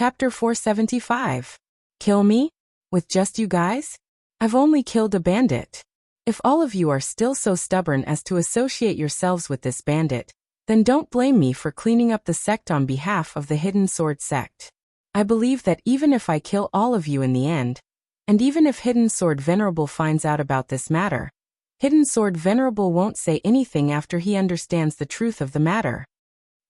Chapter 475. Kill me? With just you guys? I've only killed a bandit. If all of you are still so stubborn as to associate yourselves with this bandit, then don't blame me for cleaning up the sect on behalf of the Hidden Sword sect. I believe that even if I kill all of you in the end, and even if Hidden Sword Venerable finds out about this matter, Hidden Sword Venerable won't say anything after he understands the truth of the matter.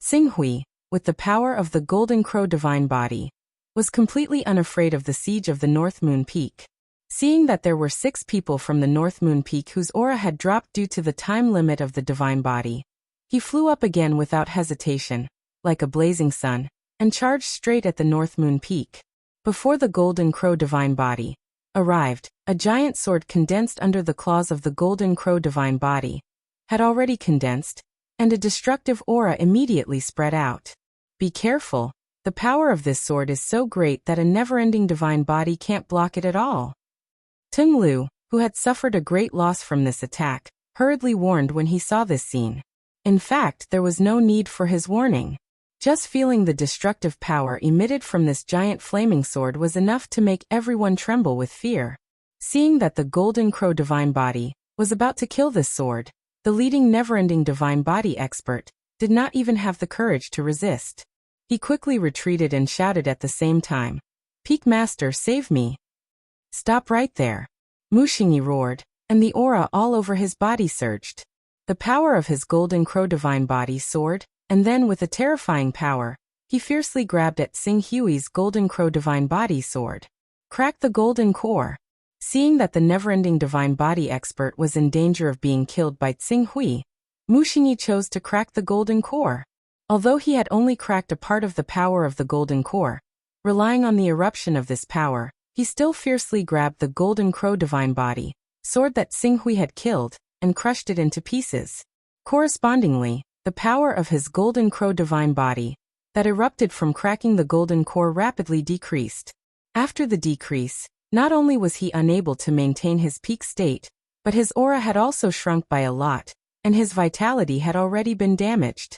Xinghui, with the power of the Golden Crow Divine Body, was completely unafraid of the siege of the North Moon Peak. Seeing that there were 6 people from the North Moon Peak whose aura had dropped due to the time limit of the Divine Body, he flew up again without hesitation, like a blazing sun, and charged straight at the North Moon Peak. Before the Golden Crow Divine Body arrived, a giant sword condensed under the claws of the Golden Crow Divine Body had already condensed, and a destructive aura immediately spread out. Be careful, the power of this sword is so great that a never-ending divine body can't block it at all. Tung Lu, who had suffered a great loss from this attack, hurriedly warned when he saw this scene. In fact, there was no need for his warning. Just feeling the destructive power emitted from this giant flaming sword was enough to make everyone tremble with fear. Seeing that the Golden Crow Divine Body was about to kill this sword, the leading never-ending divine body expert did not even have the courage to resist. He quickly retreated and shouted at the same time, "Peak Master, save me!" "Stop right there!" Mu Xingyi roared, and the aura all over his body surged. The power of his Golden Crow Divine Body soared, and then with a terrifying power, he fiercely grabbed at Xinghui's Golden Crow Divine Body sword. Crack the golden core. Seeing that the never-ending divine body expert was in danger of being killed by Xinghui, Mu Xingyi chose to crack the golden core. Although he had only cracked a part of the power of the golden core, relying on the eruption of this power, he still fiercely grabbed the Golden Crow Divine Body sword that Xinghui had killed, and crushed it into pieces. Correspondingly, the power of his Golden Crow Divine Body that erupted from cracking the golden core rapidly decreased. After the decrease, not only was he unable to maintain his peak state, but his aura had also shrunk by a lot, and his vitality had already been damaged.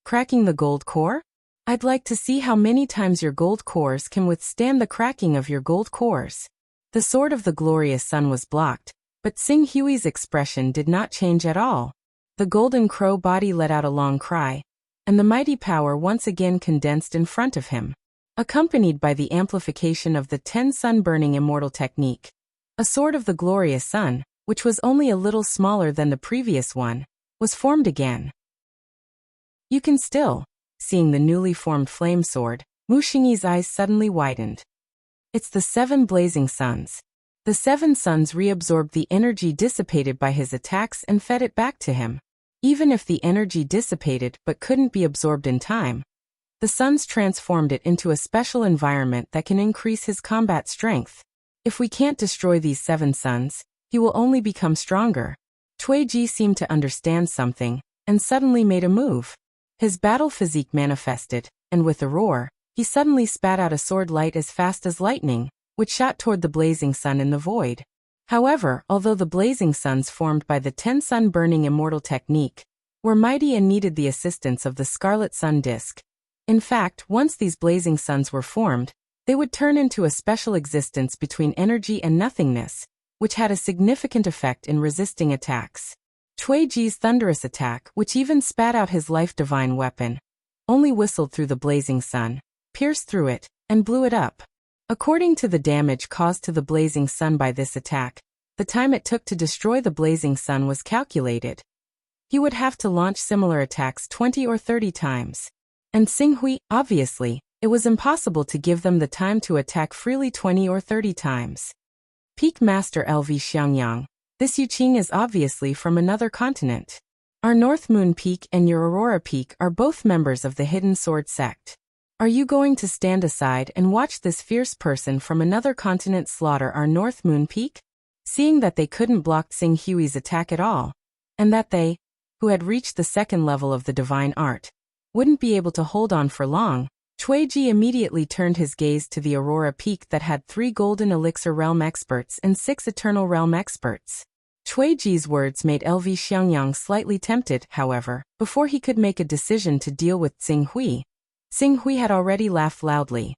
Cracking the gold core? I'd like to see how many times your gold cores can withstand the cracking of your gold cores. The sword of the glorious sun was blocked, but Xinghui's expression did not change at all. The Golden Crow Body let out a long cry, and the mighty power once again condensed in front of him. Accompanied by the amplification of the 10 sun-burning immortal technique, a sword of the glorious sun, which was only a little smaller than the previous one, was formed again. You can still, seeing the newly formed flame sword, Mu Xingyi's eyes suddenly widened. It's the 7 blazing suns. The 7 suns reabsorbed the energy dissipated by his attacks and fed it back to him. Even if the energy dissipated but couldn't be absorbed in time, the suns transformed it into a special environment that can increase his combat strength. If we can't destroy these 7 suns, he will only become stronger. Cui Ji seemed to understand something, and suddenly made a move. His battle physique manifested, and with a roar, he suddenly spat out a sword light as fast as lightning, which shot toward the blazing sun in the void. However, although the blazing suns formed by the 10 sun-burning immortal technique were mighty and needed the assistance of the scarlet sun disk, in fact, once these blazing suns were formed, they would turn into a special existence between energy and nothingness, which had a significant effect in resisting attacks. Cui Ji's thunderous attack, which even spat out his life-divine weapon, only whistled through the blazing sun, pierced through it, and blew it up. According to the damage caused to the blazing sun by this attack, the time it took to destroy the blazing sun was calculated. He would have to launch similar attacks 20 or 30 times. And Xinghui, obviously, it was impossible to give them the time to attack freely 20 or 30 times. Peak Master LV Xiangyang, this Yuqing is obviously from another continent. Our North Moon Peak and your Aurora Peak are both members of the Hidden Sword sect. Are you going to stand aside and watch this fierce person from another continent slaughter our North Moon Peak? Seeing that they couldn't block Xinghui's attack at all, and that they, who had reached the 2nd level of the divine art, wouldn't be able to hold on for long, Cui Ji immediately turned his gaze to the Aurora Peak that had 3 Golden Elixir Realm experts and 6 Eternal Realm experts. Cui Ji's words made LV Xiangyang slightly tempted, however, before he could make a decision to deal with Xinghui. Xinghui had already laughed loudly.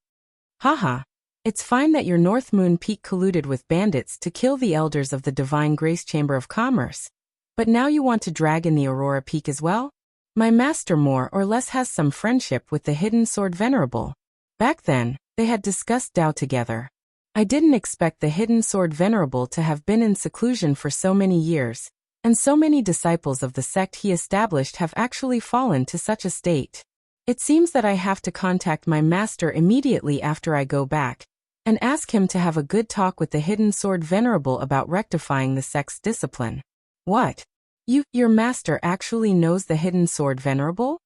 Haha. It's fine that your North Moon Peak colluded with bandits to kill the elders of the Divine Grace Chamber of Commerce. But now you want to drag in the Aurora Peak as well? My master more or less has some friendship with the Hidden Sword Venerable. Back then, they had discussed Tao together. I didn't expect the Hidden Sword Venerable to have been in seclusion for so many years, and so many disciples of the sect he established have actually fallen to such a state. It seems that I have to contact my master immediately after I go back, and ask him to have a good talk with the Hidden Sword Venerable about rectifying the sect's discipline. What? Your master actually knows the Hidden Sword Venerable?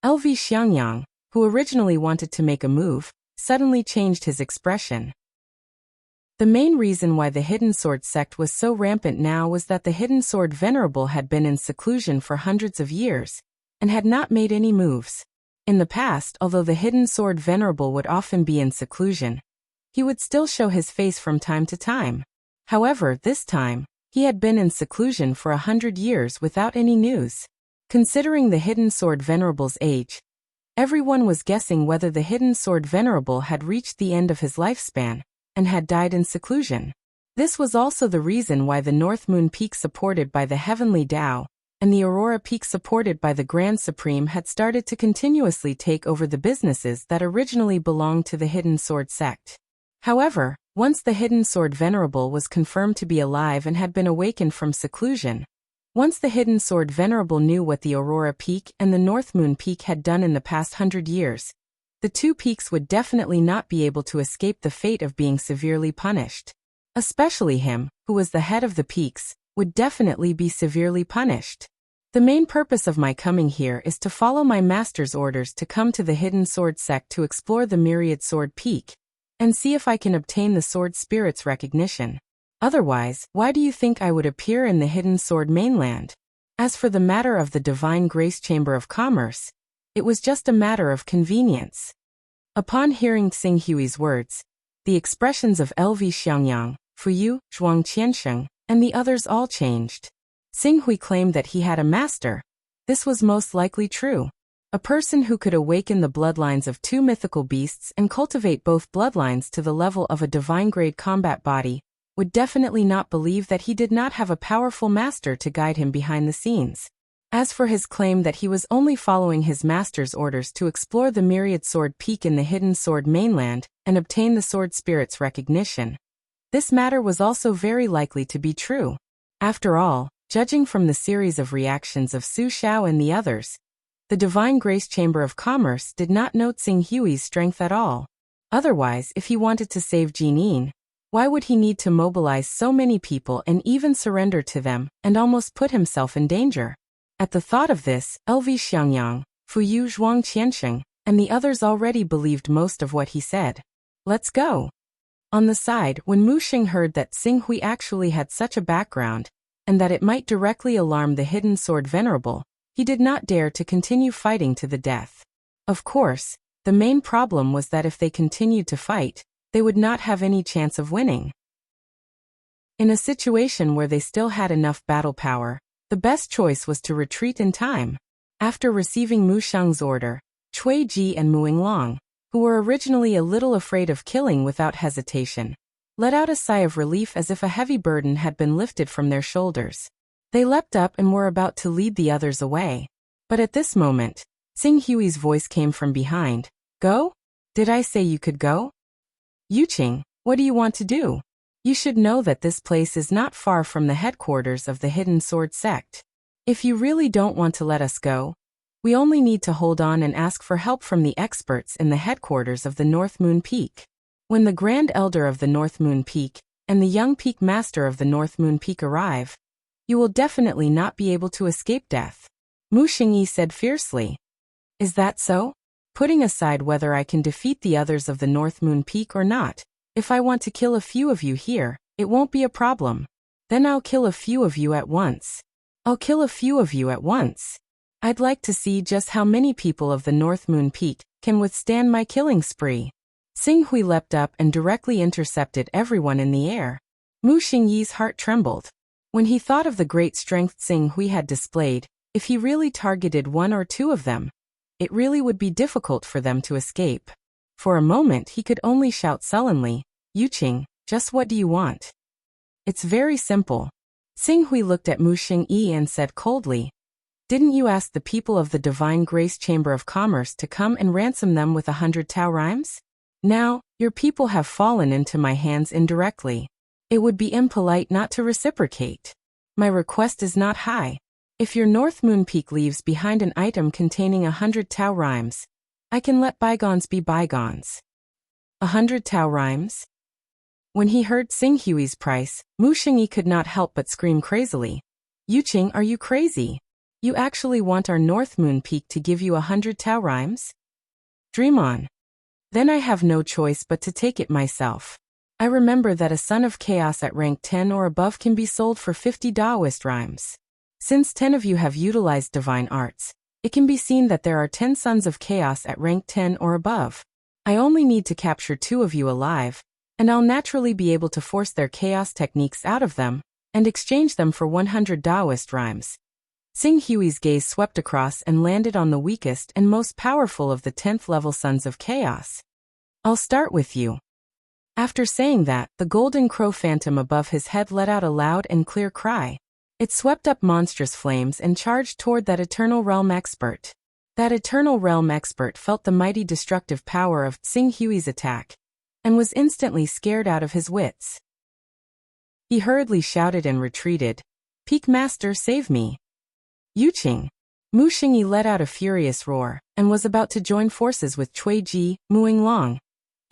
LV Xiangyang, who originally wanted to make a move, suddenly changed his expression. The main reason why the Hidden Sword sect was so rampant now was that the Hidden Sword Venerable had been in seclusion for hundreds of years, and had not made any moves. In the past, although the Hidden Sword Venerable would often be in seclusion, he would still show his face from time to time. However, this time, he had been in seclusion for 100 years without any news. Considering the Hidden Sword Venerable's age, everyone was guessing whether the Hidden Sword Venerable had reached the end of his lifespan, and had died in seclusion. This was also the reason why the North Moon Peak supported by the Heavenly Tao, and the Aurora Peak supported by the Grand Supreme had started to continuously take over the businesses that originally belonged to the Hidden Sword sect. However, once the Hidden Sword Venerable was confirmed to be alive and had been awakened from seclusion, once the Hidden Sword Venerable knew what the Aurora Peak and the North Moon Peak had done in the past 100 years, the two peaks would definitely not be able to escape the fate of being severely punished. Especially him, who was the head of the peaks, would definitely be severely punished. The main purpose of my coming here is to follow my master's orders to come to the Hidden Sword sect to explore the Myriad Sword Peak, and see if I can obtain the Sword Spirit's recognition. Otherwise, why do you think I would appear in the Hidden Sword mainland? As for the matter of the Divine Grace Chamber of Commerce, it was just a matter of convenience. Upon hearing Xing Hui's words, the expressions of LV Xiangyang, Fuyu, Zhuang Qiansheng, and the others all changed. Xing Hui claimed that he had a master. This was most likely true. A person who could awaken the bloodlines of two mythical beasts and cultivate both bloodlines to the level of a divine-grade combat body would definitely not believe that he did not have a powerful master to guide him behind the scenes. As for his claim that he was only following his master's orders to explore the Myriad Sword Peak in the Hidden Sword mainland and obtain the Sword Spirit's recognition, this matter was also very likely to be true. After all, judging from the series of reactions of Su Xiao and the others, the Divine Grace Chamber of Commerce did not note Xing Hui's strength at all. Otherwise, if he wanted to save Jinin, why would he need to mobilize so many people and even surrender to them and almost put himself in danger? At the thought of this, LV Xiangyang, Fuyu Zhuang Qiansheng, and the others already believed most of what he said. Let's go. On the side, when Mu Xing heard that Xing Hui actually had such a background, and that it might directly alarm the Hidden Sword Venerable, he did not dare to continue fighting to the death. Of course, the main problem was that if they continued to fight, they would not have any chance of winning. In a situation where they still had enough battle power, the best choice was to retreat in time. After receiving Mu Sheng's order, Cui Ji and Mu Yinglong, who were originally a little afraid of killing without hesitation, let out a sigh of relief as if a heavy burden had been lifted from their shoulders. They leapt up and were about to lead the others away. But at this moment, Xing Hui's voice came from behind. Go? Did I say you could go? Yuqing, what do you want to do? You should know that this place is not far from the headquarters of the Hidden Sword sect. If you really don't want to let us go, we only need to hold on and ask for help from the experts in the headquarters of the North Moon Peak. When the Grand Elder of the North Moon Peak and the young Peak Master of the North Moon Peak arrive, you will definitely not be able to escape death. Mu Xingyi said fiercely. Is that so? Putting aside whether I can defeat the others of the North Moon Peak or not, if I want to kill a few of you here, it won't be a problem. Then I'll kill a few of you at once. I'll kill a few of you at once. I'd like to see just how many people of the North Moon Peak can withstand my killing spree. Xing Hui leapt up and directly intercepted everyone in the air. Mu Xingyi's heart trembled. When he thought of the great strength Xing Hui had displayed, if he really targeted one or two of them, it really would be difficult for them to escape. For a moment he could only shout sullenly, "Yuqing, just what do you want?" "It's very simple." Xinghui looked at Mu Xingyi and said coldly, "Didn't you ask the people of the Divine Grace Chamber of Commerce to come and ransom them with 100 Tao rhymes? Now, your people have fallen into my hands indirectly. It would be impolite not to reciprocate. My request is not high. If your North Moon Peak leaves behind an item containing 100 Tao rhymes, I can let bygones be bygones." 100 Tao rhymes? When he heard Xinghui's price, Mu Xingyi could not help but scream crazily. "Yuqing, are you crazy? You actually want our North Moon Peak to give you 100 Tao rhymes? Dream on. Then I have no choice but to take it myself. I remember that a Son of Chaos at rank 10 or above can be sold for 50 Daoist rhymes. Since 10 of you have utilized divine arts, it can be seen that there are 10 Sons of Chaos at rank 10 or above. I only need to capture 2 of you alive, and I'll naturally be able to force their chaos techniques out of them, and exchange them for 100 Daoist rhymes." Xinghui's gaze swept across and landed on the weakest and most powerful of the 10th level Sons of Chaos. "I'll start with you." After saying that, the golden crow phantom above his head let out a loud and clear cry. It swept up monstrous flames and charged toward that Eternal Realm expert. That Eternal Realm expert felt the mighty destructive power of Xinghui's attack, and was instantly scared out of his wits. He hurriedly shouted and retreated, "Peak Master, save me!" "Yuqing!" Mu Xingyi let out a furious roar, and was about to join forces with Cui Ji, Muing Long,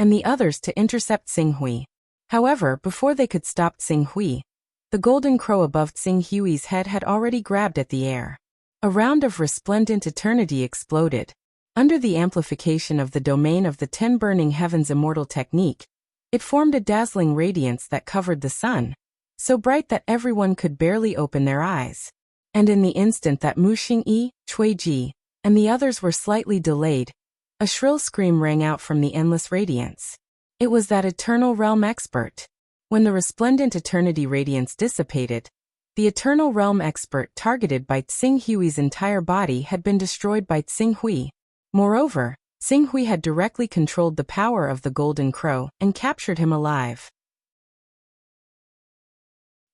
and the others to intercept Xinghui. However, before they could stop Xinghui, the golden crow above Xinghui's head had already grabbed at the air. A round of resplendent eternity exploded. Under the amplification of the domain of the 10 burning heavens immortal technique, it formed a dazzling radiance that covered the sun, so bright that everyone could barely open their eyes. And in the instant that Mu Xingyi, Cui Ji, and the others were slightly delayed, a shrill scream rang out from the endless radiance. It was that Eternal Realm expert. When the resplendent eternity radiance dissipated, the Eternal Realm expert targeted by Xinghui's entire body had been destroyed by Xinghui. Moreover, Xinghui had directly controlled the power of the Golden Crow and captured him alive.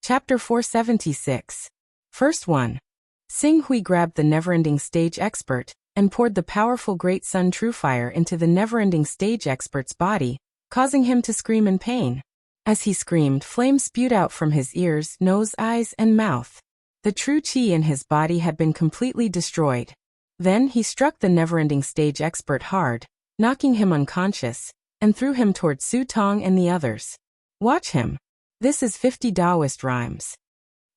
Chapter 476. First 1. Xinghui grabbed the Neverending Stage expert and poured the powerful Great Sun True Fire into the Neverending Stage expert's body, causing him to scream in pain. As he screamed, flame spewed out from his ears, nose, eyes, and mouth. The true qi in his body had been completely destroyed. Then he struck the Neverending Stage expert hard, knocking him unconscious, and threw him toward Su Tong and the others. "Watch him. This is 50 Daoist rhymes."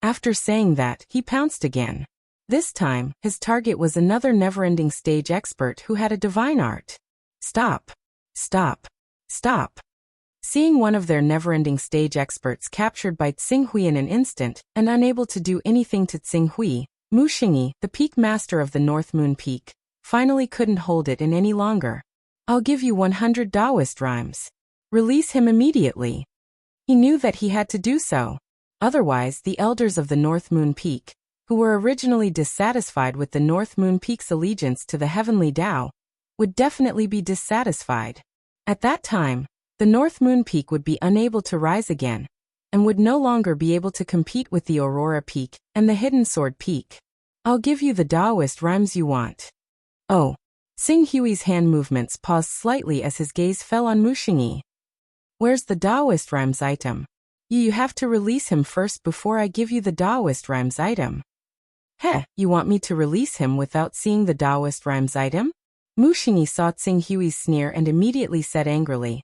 After saying that, he pounced again. This time, his target was another Neverending Stage expert who had a divine art. "Stop. Stop. Stop." Seeing one of their Neverending Stage experts captured by Xinghui in an instant, and unable to do anything to Xinghui, Mu Xingyi, the peak master of the North Moon Peak, finally couldn't hold it in any longer. "I'll give you 100 Daoist rhymes. Release him immediately." He knew that he had to do so. Otherwise, the elders of the North Moon Peak, who were originally dissatisfied with the North Moon Peak's allegiance to the Heavenly Tao, would definitely be dissatisfied. At that time, the North Moon Peak would be unable to rise again, and would no longer be able to compete with the Aurora Peak and the Hidden Sword Peak. "I'll give you the Daoist rhymes you want." "Oh." Xinghui's hand movements paused slightly as his gaze fell on Mu Xingyi. "Where's the Daoist rhymes item? You have to release him first before I give you the Daoist rhymes item." "Heh, you want me to release him without seeing the Daoist rhymes item?" Mu Xingyi saw Xinghui's sneer and immediately said angrily,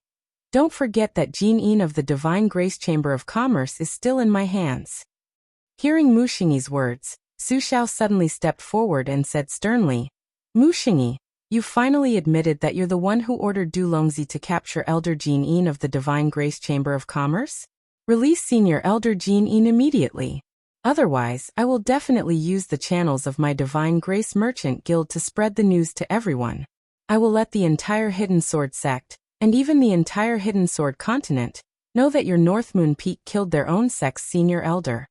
"Don't forget that Jin Yin of the Divine Grace Chamber of Commerce is still in my hands." Hearing Mu Xingyi's words, Su Xiao suddenly stepped forward and said sternly, "Mu Xingyi, you finally admitted that you're the one who ordered Du Longzi to capture Elder Jin Yin of the Divine Grace Chamber of Commerce? Release Senior Elder Jin Yin immediately. Otherwise, I will definitely use the channels of my Divine Grace Merchant Guild to spread the news to everyone. I will let the entire Hidden Sword sect, and even the entire Hidden Sword continent, know that your North Moon Peak killed their own sect's senior elder.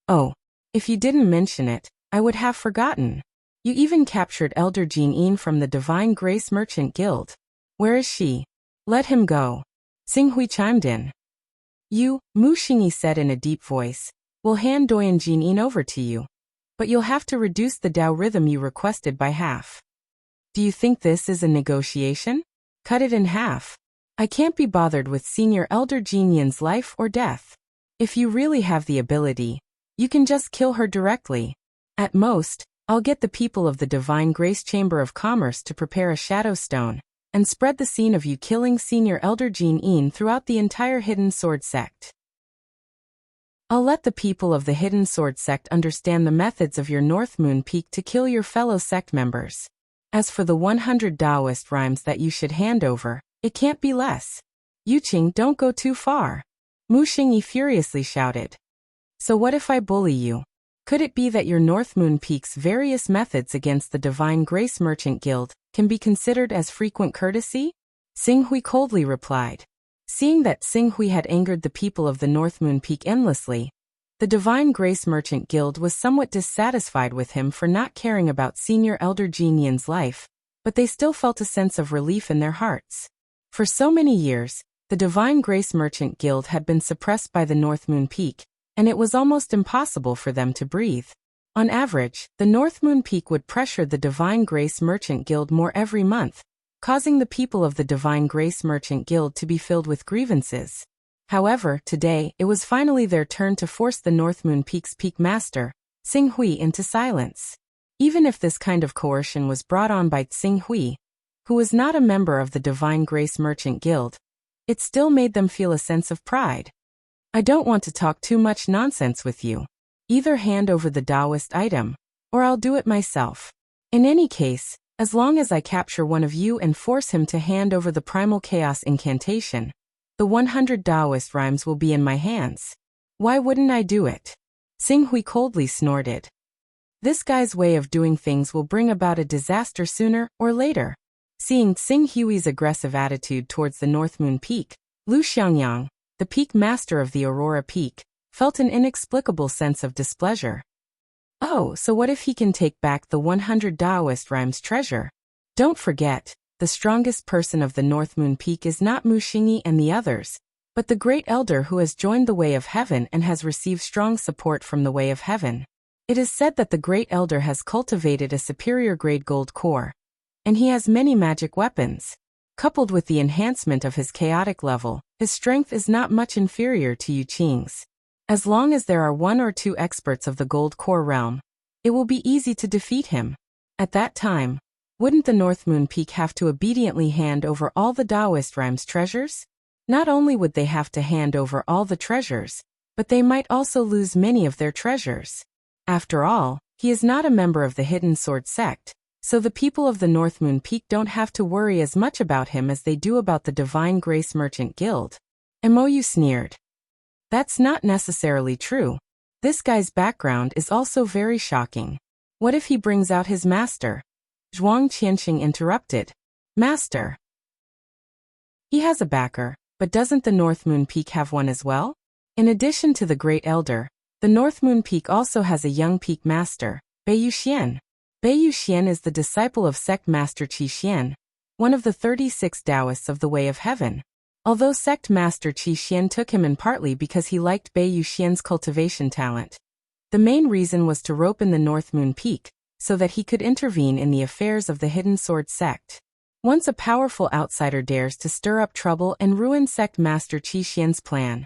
Oh, if you didn't mention it, I would have forgotten. You even captured Elder Jin Yin from the Divine Grace Merchant Guild. Where is she? Let him go. Xinghui chimed in. You, Mu Xingyi said in a deep voice, will hand Doyan Jinyin over to you. But you'll have to reduce the Dao rhythm you requested by half. Do you think this is a negotiation? Cut it in half. I can't be bothered with Senior Elder Jinyin's life or death. If you really have the ability, you can just kill her directly. At most, I'll get the people of the Divine Grace Chamber of Commerce to prepare a shadow stone and spread the scene of you killing Senior Elder Jinyin throughout the entire Hidden Sword sect. I'll let the people of the Hidden Sword sect understand the methods of your North Moon Peak to kill your fellow sect members. As for the 100 Taoist rhymes that you should hand over, it can't be less. Yuqing, don't go too far. Mu Xingyi furiously shouted. So what if I bully you? Could it be that your North Moon Peak's various methods against the Divine Grace Merchant Guild can be considered as frequent courtesy? Xinghui coldly replied. Seeing that Xinghui had angered the people of the North Moon Peak endlessly, the Divine Grace Merchant Guild was somewhat dissatisfied with him for not caring about Senior Elder Jinyin's life, but they still felt a sense of relief in their hearts. For so many years, the Divine Grace Merchant Guild had been suppressed by the North Moon Peak, and it was almost impossible for them to breathe. On average, the North Moon Peak would pressure the Divine Grace Merchant Guild more every month, causing the people of the Divine Grace Merchant Guild to be filled with grievances. However, today, it was finally their turn to force the North Moon Peak's Peak Master, Xinghui, into silence. Even if this kind of coercion was brought on by Xinghui, who was not a member of the Divine Grace Merchant Guild, it still made them feel a sense of pride. I don't want to talk too much nonsense with you. Either hand over the Taoist item, or I'll do it myself. In any case, as long as I capture one of you and force him to hand over the Primal Chaos incantation, the 100 Taoist rhymes will be in my hands. Why wouldn't I do it? Xinghui coldly snorted. This guy's way of doing things will bring about a disaster sooner or later. Seeing Xinghui's aggressive attitude towards the North Moon Peak, Lu Xiangyang, the Peak Master of the Aurora Peak, felt an inexplicable sense of displeasure. Oh, so what if he can take back the 100 Taoist rhymes treasure? Don't forget, the strongest person of the North Moon Peak is not Mu Xingyi and the others, but the Great Elder who has joined the Way of Heaven and has received strong support from the Way of Heaven. It is said that the Great Elder has cultivated a superior grade gold core, and he has many magic weapons. Coupled with the enhancement of his chaotic level, his strength is not much inferior to Yu Qing's. As long as there are one or two experts of the gold core realm, it will be easy to defeat him. At that time, wouldn't the North Moon Peak have to obediently hand over all the Taoist rhymes treasures? Not only would they have to hand over all the treasures, but they might also lose many of their treasures. After all, he is not a member of the Hidden Sword sect, so the people of the North Moon Peak don't have to worry as much about him as they do about the Divine Grace Merchant Guild. Mou sneered. That's not necessarily true. This guy's background is also very shocking. What if he brings out his master? Zhuang Qianxing interrupted. Master. He has a backer, but doesn't the North Moon Peak have one as well? In addition to the Great Elder, the North Moon Peak also has a young Peak Master, Beiyu Xian. Beiyu Xian is the disciple of Sect Master Qi Xian, one of the 36 Taoists of the Way of Heaven. Although Sect Master Qi Xian took him in partly because he liked Beiyu Xian's cultivation talent, the main reason was to rope in the North Moon Peak, so that he could intervene in the affairs of the Hidden Sword sect. Once a powerful outsider dares to stir up trouble and ruin Sect Master Qi Xian's plan,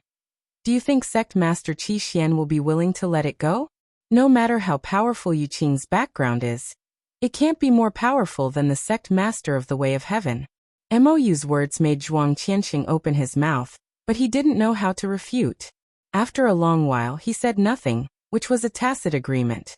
do you think Sect Master Qi Xian will be willing to let it go? No matter how powerful Yu Qing's background is, it can't be more powerful than the Sect Master of the Way of Heaven. Mou's words made Zhuang Qianxing open his mouth, but he didn't know how to refute. After a long while he said nothing, which was a tacit agreement.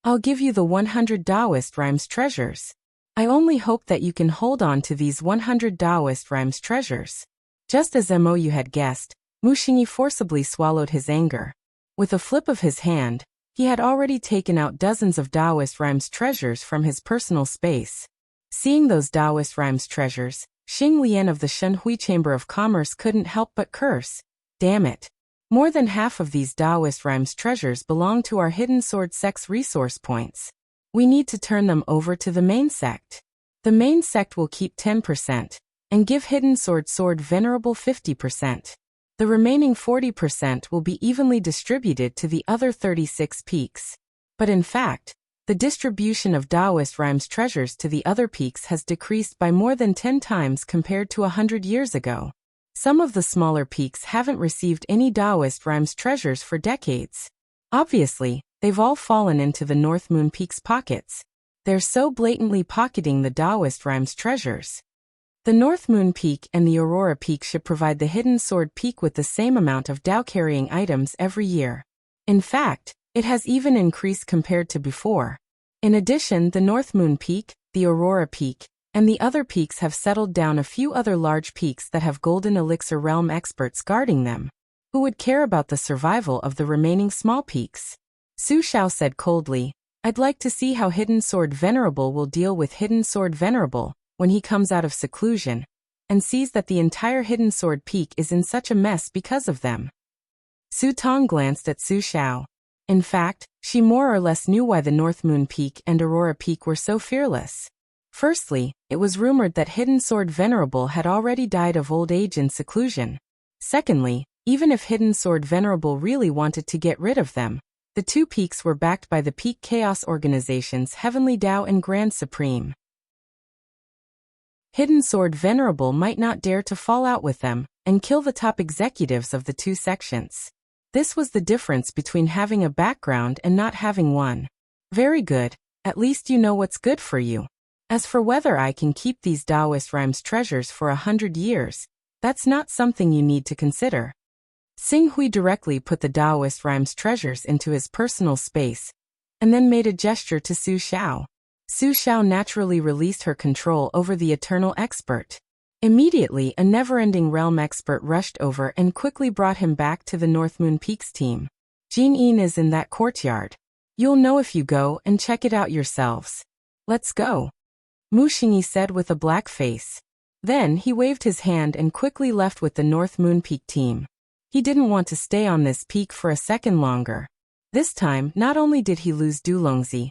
I'll give you the 100 Taoist rhymes treasures. I only hope that you can hold on to these 100 Taoist rhymes treasures. Just as Mou had guessed, Mu Xingyi forcibly swallowed his anger. With a flip of his hand, he had already taken out dozens of Taoist rhymes treasures from his personal space. Seeing those Taoist rhymes treasures, Xing Lian of the Shenhui Chamber of Commerce couldn't help but curse. Damn it. More than half of these Taoist rhymes treasures belong to our Hidden Sword sect's resource points. We need to turn them over to the main sect. The main sect will keep 10%, and give Hidden Sword Venerable 50%. The remaining 40% will be evenly distributed to the other 36 peaks. But in fact, the distribution of Taoist Rhymes treasures to the other peaks has decreased by more than 10 times compared to 100 years ago. Some of the smaller peaks haven't received any Taoist Rhymes treasures for decades. Obviously, they've all fallen into the North Moon Peak's pockets. They're so blatantly pocketing the Taoist Rhymes treasures. The North Moon Peak and the Aurora Peak should provide the Hidden Sword Peak with the same amount of Tao-carrying items every year. In fact, it has even increased compared to before. In addition, the North Moon Peak, the Aurora Peak, and the other peaks have settled down a few other large peaks that have Golden Elixir Realm experts guarding them. Who would care about the survival of the remaining small peaks? Su Xiao said coldly, I'd like to see how Hidden Sword Venerable will deal with Hidden Sword Venerable when he comes out of seclusion and sees that the entire Hidden Sword Peak is in such a mess because of them. Su Tong glanced at Su Xiao. In fact, she more or less knew why the North Moon Peak and Aurora Peak were so fearless. Firstly, it was rumored that Hidden Sword Venerable had already died of old age in seclusion. Secondly, even if Hidden Sword Venerable really wanted to get rid of them, the two peaks were backed by the Peak Chaos organizations Heavenly Tao and Grand Supreme. Hidden Sword Venerable might not dare to fall out with them and kill the top executives of the two sections. This was the difference between having a background and not having one. Very good, at least you know what's good for you. As for whether I can keep these Taoist Rhymes treasures for 100 years, that's not something you need to consider. Xing Hui directly put the Taoist Rhymes treasures into his personal space, and then made a gesture to Su Xiao. Su Xiao naturally released her control over the Eternal Expert. Immediately, a never-ending realm expert rushed over and quickly brought him back to the North Moon Peaks team. Jin Yin is in that courtyard. You'll know if you go and check it out yourselves. Let's go. Mu Xingyi said with a black face. Then he waved his hand and quickly left with the North Moon Peak team. He didn't want to stay on this peak for a second longer. This time, not only did he lose Du Longzi,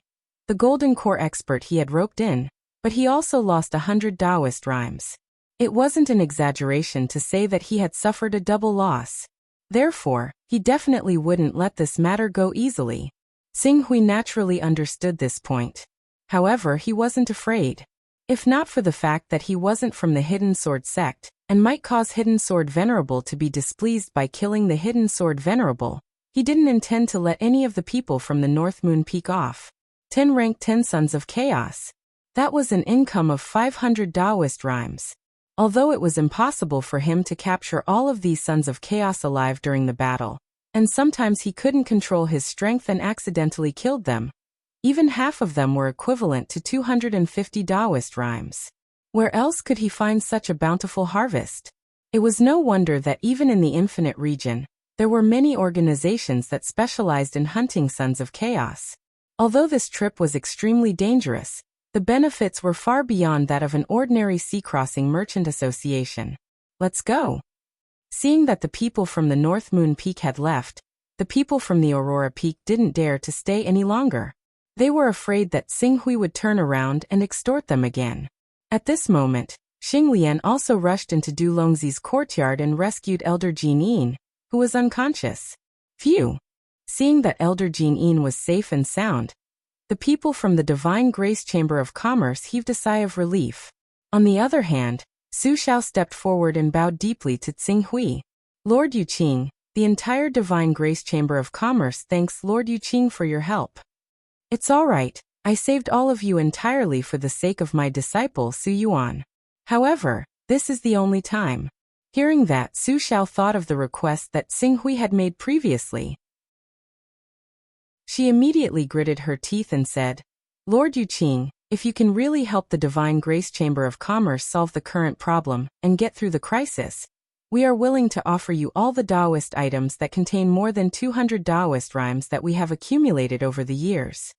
the Golden Core expert he had roped in, but he also lost 100 Taoist Rhymes. It wasn't an exaggeration to say that he had suffered a double loss. Therefore, he definitely wouldn't let this matter go easily. Xing Hui naturally understood this point. However, he wasn't afraid. If not for the fact that he wasn't from the Hidden Sword sect, and might cause Hidden Sword Venerable to be displeased by killing the Hidden Sword Venerable, he didn't intend to let any of the people from the North Moon Peak off. 10 rank 10 Sons of Chaos. That was an income of 500 Taoist Rhymes. Although it was impossible for him to capture all of these Sons of Chaos alive during the battle, and sometimes he couldn't control his strength and accidentally killed them, even half of them were equivalent to 250 Taoist Rhymes. Where else could he find such a bountiful harvest? It was no wonder that even in the Infinite Region, there were many organizations that specialized in hunting Sons of Chaos. Although this trip was extremely dangerous, the benefits were far beyond that of an ordinary sea-crossing merchant association. Let's go. Seeing that the people from the North Moon Peak had left, the people from the Aurora Peak didn't dare to stay any longer. They were afraid that Xing Hui would turn around and extort them again. At this moment, Xing Lian also rushed into Du Longzi's courtyard and rescued Elder Jin Yin, who was unconscious. Phew! Seeing that Elder Jin Yin was safe and sound, the people from the Divine Grace Chamber of Commerce heaved a sigh of relief. On the other hand, Su Xiao stepped forward and bowed deeply to Xing Hui. Lord Yuqing, the entire Divine Grace Chamber of Commerce thanks Lord Yuqing for your help. It's all right, I saved all of you entirely for the sake of my disciple Su Yuan. However, this is the only time. Hearing that, Su Xiao thought of the request that Xing Hui had made previously. She immediately gritted her teeth and said, Lord Yuqing, if you can really help the Divine Grace Chamber of Commerce solve the current problem and get through the crisis, we are willing to offer you all the Taoist items that contain more than 200 Taoist Rhymes that we have accumulated over the years.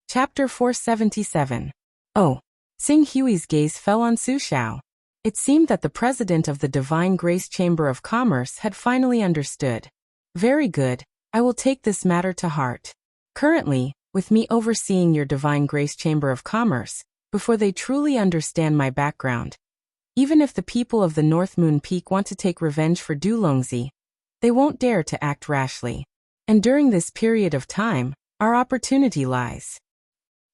Chapter 477. Oh. Xing Hui's gaze fell on Su Xiao. It seemed that the president of the Divine Grace Chamber of Commerce had finally understood. Very good, I will take this matter to heart. Currently, with me overseeing your Divine Grace Chamber of Commerce, before they truly understand my background. Even if the people of the North Moon Peak want to take revenge for Dulongzi, they won't dare to act rashly. And during this period of time, our opportunity lies.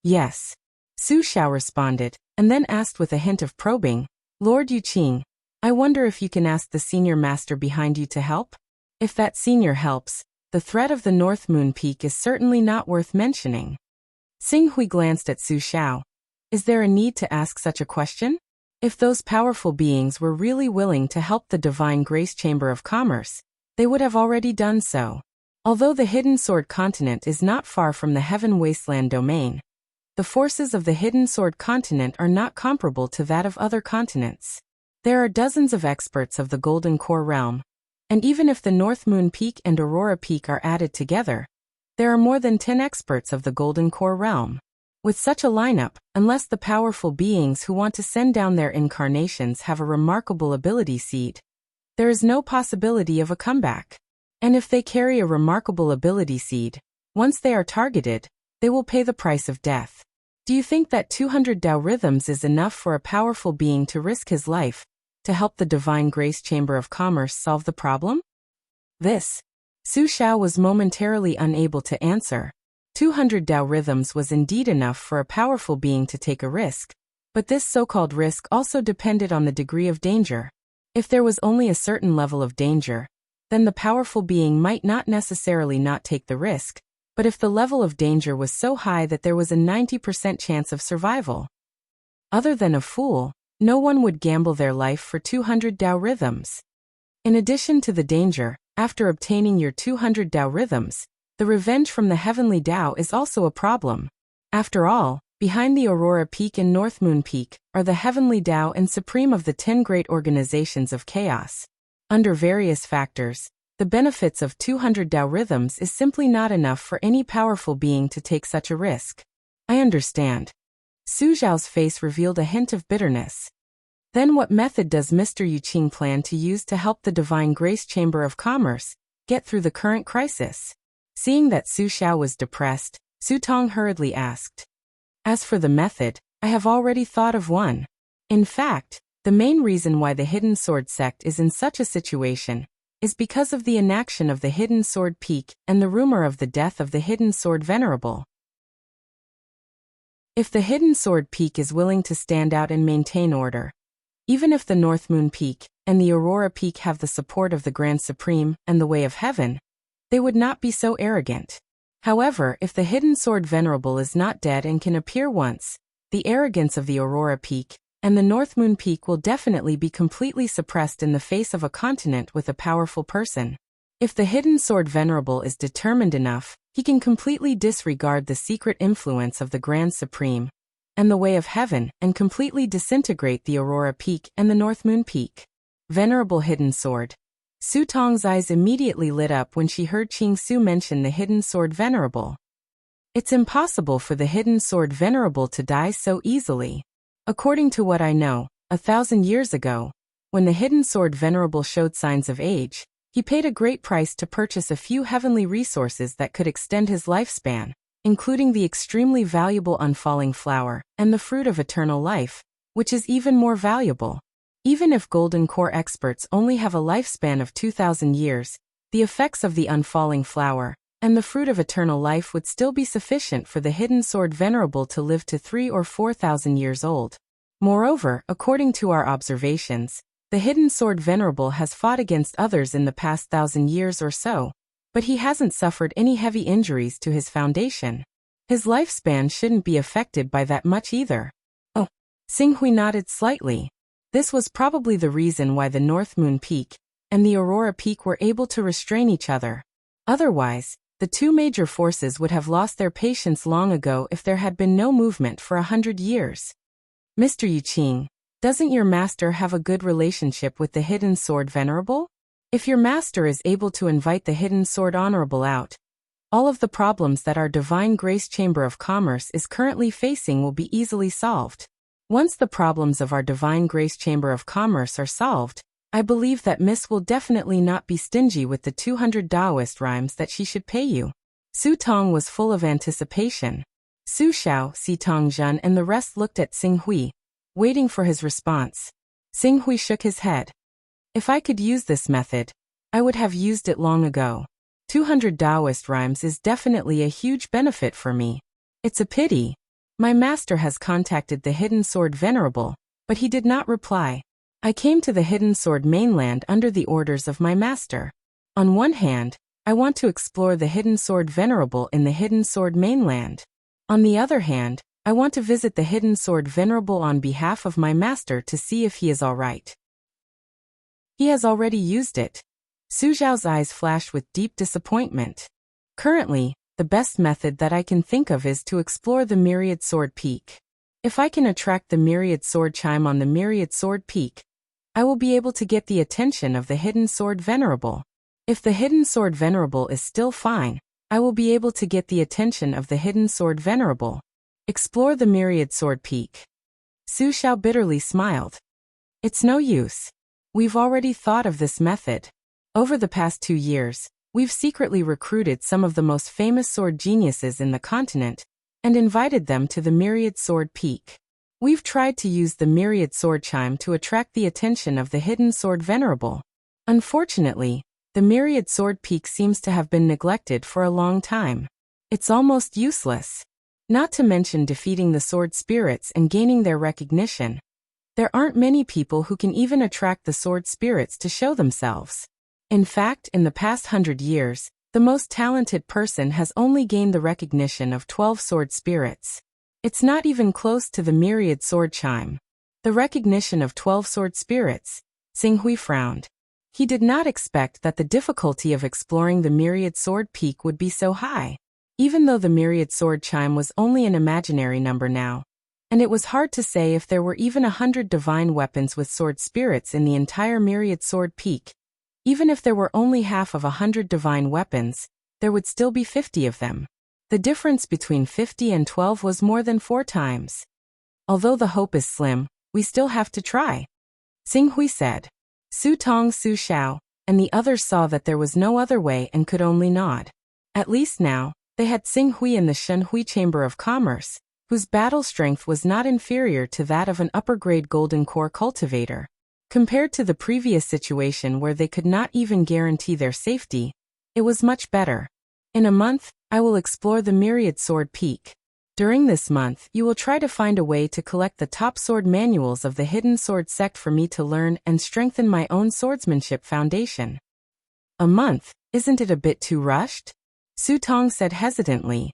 Yes. Su Xiao responded, and then asked with a hint of probing, Lord Yuqing, I wonder if you can ask the senior master behind you to help? If that senior helps, the threat of the North Moon Peak is certainly not worth mentioning. Xing Hui glanced at Su Xiao. Is there a need to ask such a question? If those powerful beings were really willing to help the Divine Grace Chamber of Commerce, they would have already done so. Although the Hidden Sword Continent is not far from the Heaven Wasteland domain, the forces of the Hidden Sword Continent are not comparable to that of other continents. There are dozens of experts of the Golden Core realm, and even if the North Moon Peak and Aurora Peak are added together, there are more than 10 experts of the Golden Core realm. With such a lineup, unless the powerful beings who want to send down their incarnations have a remarkable ability seed, there is no possibility of a comeback. And if they carry a remarkable ability seed, once they are targeted, they will pay the price of death. Do you think that 200 Tao rhythms is enough for a powerful being to risk his life to help the Divine Grace Chamber of Commerce solve the problem? Su Xiao was momentarily unable to answer. 200 Tao rhythms was indeed enough for a powerful being to take a risk, but this so-called risk also depended on the degree of danger. If there was only a certain level of danger, then the powerful being might not necessarily not take the risk, but if the level of danger was so high that there was a 90% chance of survival, other than a fool, no one would gamble their life for 200 Tao rhythms. In addition to the danger, after obtaining your 200 Tao rhythms, the revenge from the Heavenly Tao is also a problem. After all, behind the Aurora Peak and North Moon Peak are the Heavenly Tao and Supreme of the 10 great organizations of chaos. Under various factors, the benefits of 200 Tao rhythms is simply not enough for any powerful being to take such a risk. I understand. Su Xiao's face revealed a hint of bitterness. Then what method does Mr. Yuqing plan to use to help the Divine Grace Chamber of Commerce get through the current crisis? Seeing that Su Xiao was depressed, Su Tong hurriedly asked. As for the method, I have already thought of one. In fact, the main reason why the Hidden Sword sect is in such a situation is because of the inaction of the Hidden Sword Peak and the rumor of the death of the Hidden Sword Venerable. If the Hidden Sword Peak is willing to stand out and maintain order, even if the North Moon Peak and the Aurora Peak have the support of the Grand Supreme and the Way of Heaven, they would not be so arrogant. However, if the Hidden Sword Venerable is not dead and can appear once, the arrogance of the Aurora Peak and the North Moon Peak will definitely be completely suppressed in the face of a continent with a powerful person. If the Hidden Sword Venerable is determined enough, he can completely disregard the secret influence of the Grand Supreme and the Way of Heaven and completely disintegrate the Aurora Peak and the North Moon Peak. Venerable Hidden Sword. Su Tong's eyes immediately lit up when she heard Qing Su mention the Hidden Sword Venerable. It's impossible for the Hidden Sword Venerable to die so easily. According to what I know, 1,000 years ago, when the Hidden Sword Venerable showed signs of age, he paid a great price to purchase a few heavenly resources that could extend his lifespan, including the extremely valuable Unfalling Flower and the Fruit of Eternal Life, which is even more valuable. Even if Golden Core experts only have a lifespan of 2,000 years, the effects of the Unfalling Flower and the Fruit of Eternal Life would still be sufficient for the Hidden Sword Venerable to live to 3,000 or 4,000 years old. Moreover, according to our observations, the Hidden Sword Venerable has fought against others in the past 1,000 years or so, but he hasn't suffered any heavy injuries to his foundation. His lifespan shouldn't be affected by that much either. Oh, Xing Hui nodded slightly. This was probably the reason why the North Moon Peak and the Aurora Peak were able to restrain each other. Otherwise, the two major forces would have lost their patience long ago if there had been no movement for 100 years. Mr. Yuqing, doesn't your master have a good relationship with the Hidden Sword Venerable? If your master is able to invite the Hidden Sword Honorable out, all of the problems that our Divine Grace Chamber of Commerce is currently facing will be easily solved. Once the problems of our Divine Grace Chamber of Commerce are solved, I believe that Miss will definitely not be stingy with the 200 Taoist rhymes that she should pay you. Su Tong was full of anticipation. Su Xiao, Si Tongzhen and the rest looked at Xing Hui, waiting for his response. Xing Hui shook his head. If I could use this method, I would have used it long ago. 200 Taoist rhymes is definitely a huge benefit for me. It's a pity. My master has contacted the Hidden Sword Venerable, but he did not reply. I came to the Hidden Sword mainland under the orders of my master. On one hand, I want to explore the Hidden Sword Venerable in the Hidden Sword mainland. On the other hand, I want to visit the Hidden Sword Venerable on behalf of my master to see if he is all right. He has already used it. Su Zhao's eyes flashed with deep disappointment. Currently, the best method that I can think of is to explore the Myriad Sword Peak. If I can attract the Myriad Sword Chime on the Myriad Sword Peak, I will be able to get the attention of the Hidden Sword Venerable. If the Hidden Sword Venerable is still fine, I will be able to get the attention of the Hidden Sword Venerable. Explore the Myriad Sword Peak. Su Xiao bitterly smiled. It's no use. We've already thought of this method. Over the past 2 years, we've secretly recruited some of the most famous sword geniuses in the continent and invited them to the Myriad Sword Peak. We've tried to use the Myriad Sword Chime to attract the attention of the Hidden Sword Venerable. Unfortunately, the Myriad Sword Peak seems to have been neglected for a long time. It's almost useless. Not to mention defeating the sword spirits and gaining their recognition. There aren't many people who can even attract the sword spirits to show themselves. In fact, in the past 100 years, the most talented person has only gained the recognition of 12 sword spirits. It's not even close to the Myriad Sword Chime. The recognition of 12 sword spirits. Xing Hui frowned. He did not expect that the difficulty of exploring the Myriad Sword Peak would be so high. Even though the Myriad Sword Chime was only an imaginary number now, and it was hard to say if there were even 100 divine weapons with sword spirits in the entire Myriad Sword Peak. Even if there were only half of 100 divine weapons, there would still be 50 of them. The difference between 50 and 12 was more than 4 times. Although the hope is slim, we still have to try. Xing Hui said. Su Tong, Su Xiao, and the others saw that there was no other way and could only nod. At least now, they had Xing Hui in the Shen Hui Chamber of Commerce, whose battle strength was not inferior to that of an upper-grade golden core cultivator. Compared to the previous situation where they could not even guarantee their safety, it was much better. In a month, I will explore the Myriad Sword Peak. During this month, you will try to find a way to collect the top sword manuals of the Hidden Sword Sect for me to learn and strengthen my own swordsmanship foundation. A month, isn't it a bit too rushed? Su Tong said hesitantly.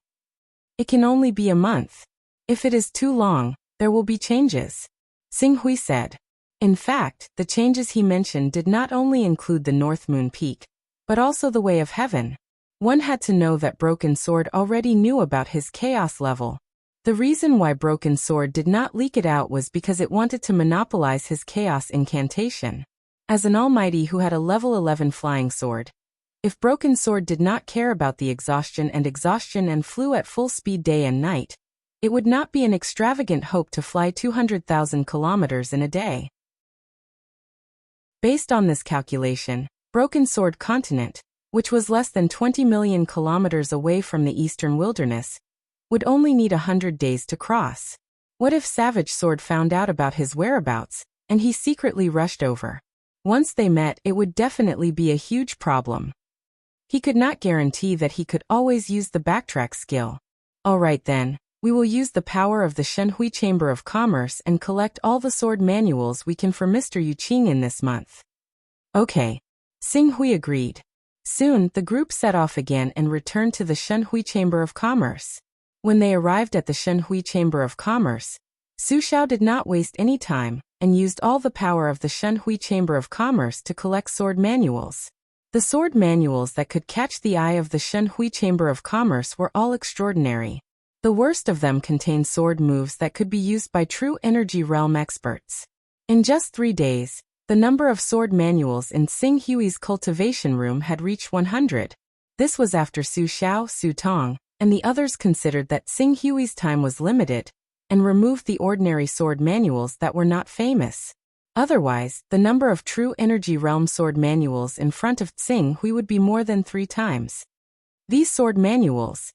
It can only be a month. If it is too long, there will be changes. Xing Hui said. In fact, the changes he mentioned did not only include the North Moon Peak, but also the Way of Heaven. One had to know that Broken Sword already knew about his chaos level. The reason why Broken Sword did not leak it out was because it wanted to monopolize his chaos incantation. As an almighty who had a level 11 flying sword, if Broken Sword did not care about the exhaustion and flew at full speed day and night, it would not be an extravagant hope to fly 200,000 kilometers in a day. Based on this calculation, Broken Sword Continent, which was less than 20 million kilometers away from the eastern wilderness, would only need 100 days to cross. What if Savage Sword found out about his whereabouts, and he secretly rushed over? Once they met, it would definitely be a huge problem. He could not guarantee that he could always use the backtrack skill. Alright then, we will use the power of the Shen Hui Chamber of Commerce and collect all the sword manuals we can for Mr. Yu Qing in this month. Okay. Xing Hui agreed. Soon, the group set off again and returned to the Shen Hui Chamber of Commerce. When they arrived at the Shen Hui Chamber of Commerce, Su Xiao did not waste any time and used all the power of the Shen Hui Chamber of Commerce to collect sword manuals. The sword manuals that could catch the eye of the Shen Hui Chamber of Commerce were all extraordinary. The worst of them contained sword moves that could be used by true energy realm experts. In just 3 days, the number of sword manuals in Xing Hui's cultivation room had reached 100. This was after Su Xiao, Su Tong, and the others considered that Xing Hui's time was limited, and removed the ordinary sword manuals that were not famous. Otherwise, the number of true energy realm sword manuals in front of Xing Hui would be more than 3 times. These sword manuals,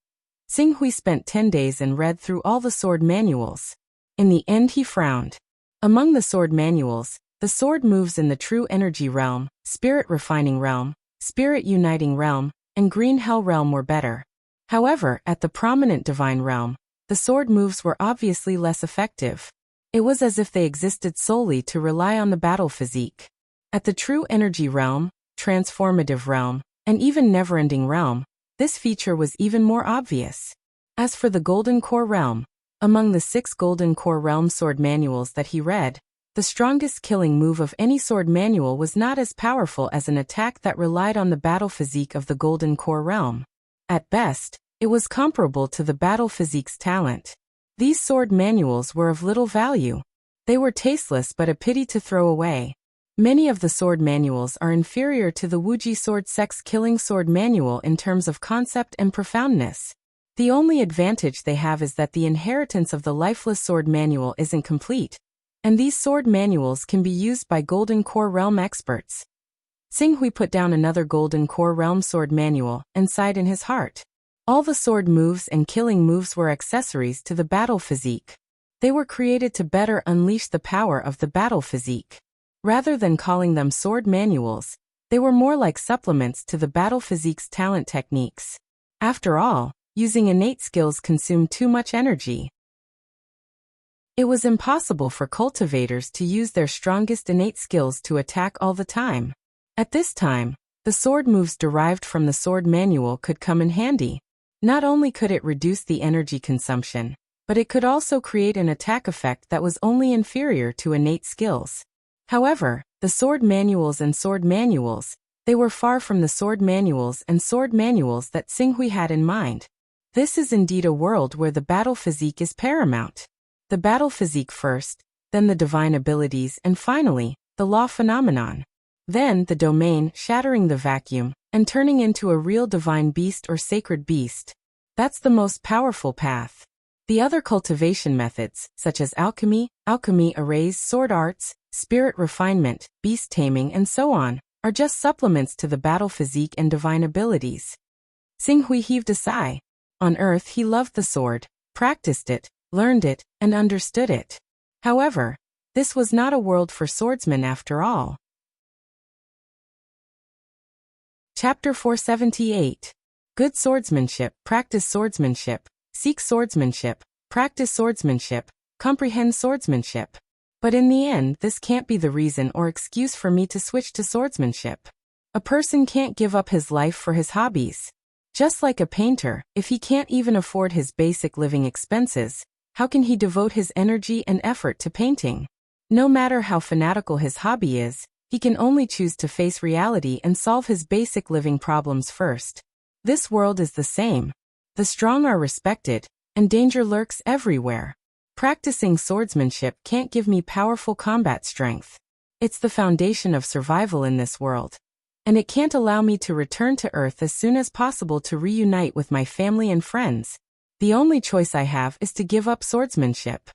Xing Hui spent 10 days and read through all the sword manuals. In the end he frowned. Among the sword manuals, the sword moves in the true energy realm, spirit refining realm, spirit uniting realm, and green hell realm were better. However, at the prominent divine realm, the sword moves were obviously less effective. It was as if they existed solely to rely on the battle physique. At the true energy realm, transformative realm, and even never-ending realm, this feature was even more obvious. As for the Golden Core realm, among the 6 Golden Core realm sword manuals that he read, the strongest killing move of any sword manual was not as powerful as an attack that relied on the battle physique of the Golden Core realm. At best, it was comparable to the battle physique's talent. These sword manuals were of little value. They were tasteless but a pity to throw away. Many of the sword manuals are inferior to the Wuji sword sex killing sword manual in terms of concept and profoundness. The only advantage they have is that the inheritance of the lifeless sword manual isn't complete, and these sword manuals can be used by Golden Core realm experts. Xing Hui put down another Golden Core realm sword manual and sighed in his heart. All the sword moves and killing moves were accessories to the battle physique. They were created to better unleash the power of the battle physique. Rather than calling them sword manuals, they were more like supplements to the battle physique's talent techniques. After all, using innate skills consumed too much energy. It was impossible for cultivators to use their strongest innate skills to attack all the time. At this time, the sword moves derived from the sword manual could come in handy. Not only could it reduce the energy consumption, but it could also create an attack effect that was only inferior to innate skills. However, the sword manuals, they were far from the sword manuals that Xing Hui had in mind. This is indeed a world where the battle physique is paramount. The battle physique first, then the divine abilities, and finally, the law phenomenon. Then the domain, shattering the vacuum, and turning into a real divine beast or sacred beast. That's the most powerful path. The other cultivation methods, such as alchemy, arrays, sword arts, spirit refinement, beast taming, and so on, are just supplements to the battle physique and divine abilities. Xing Hui heaved a sigh. On Earth he loved the sword, practiced it, learned it, and understood it. However, this was not a world for swordsmen after all. Chapter 478. Good swordsmanship, practice swordsmanship, seek swordsmanship, practice swordsmanship, comprehend swordsmanship. But in the end, this can't be the reason or excuse for me to switch to swordsmanship. A person can't give up his life for his hobbies. Just like a painter, if he can't even afford his basic living expenses, how can he devote his energy and effort to painting? No matter how fanatical his hobby is, he can only choose to face reality and solve his basic living problems first. This world is the same. The strong are respected, and danger lurks everywhere. Practicing swordsmanship can't give me powerful combat strength. It's the foundation of survival in this world. And it can't allow me to return to Earth as soon as possible to reunite with my family and friends. The only choice I have is to give up swordsmanship.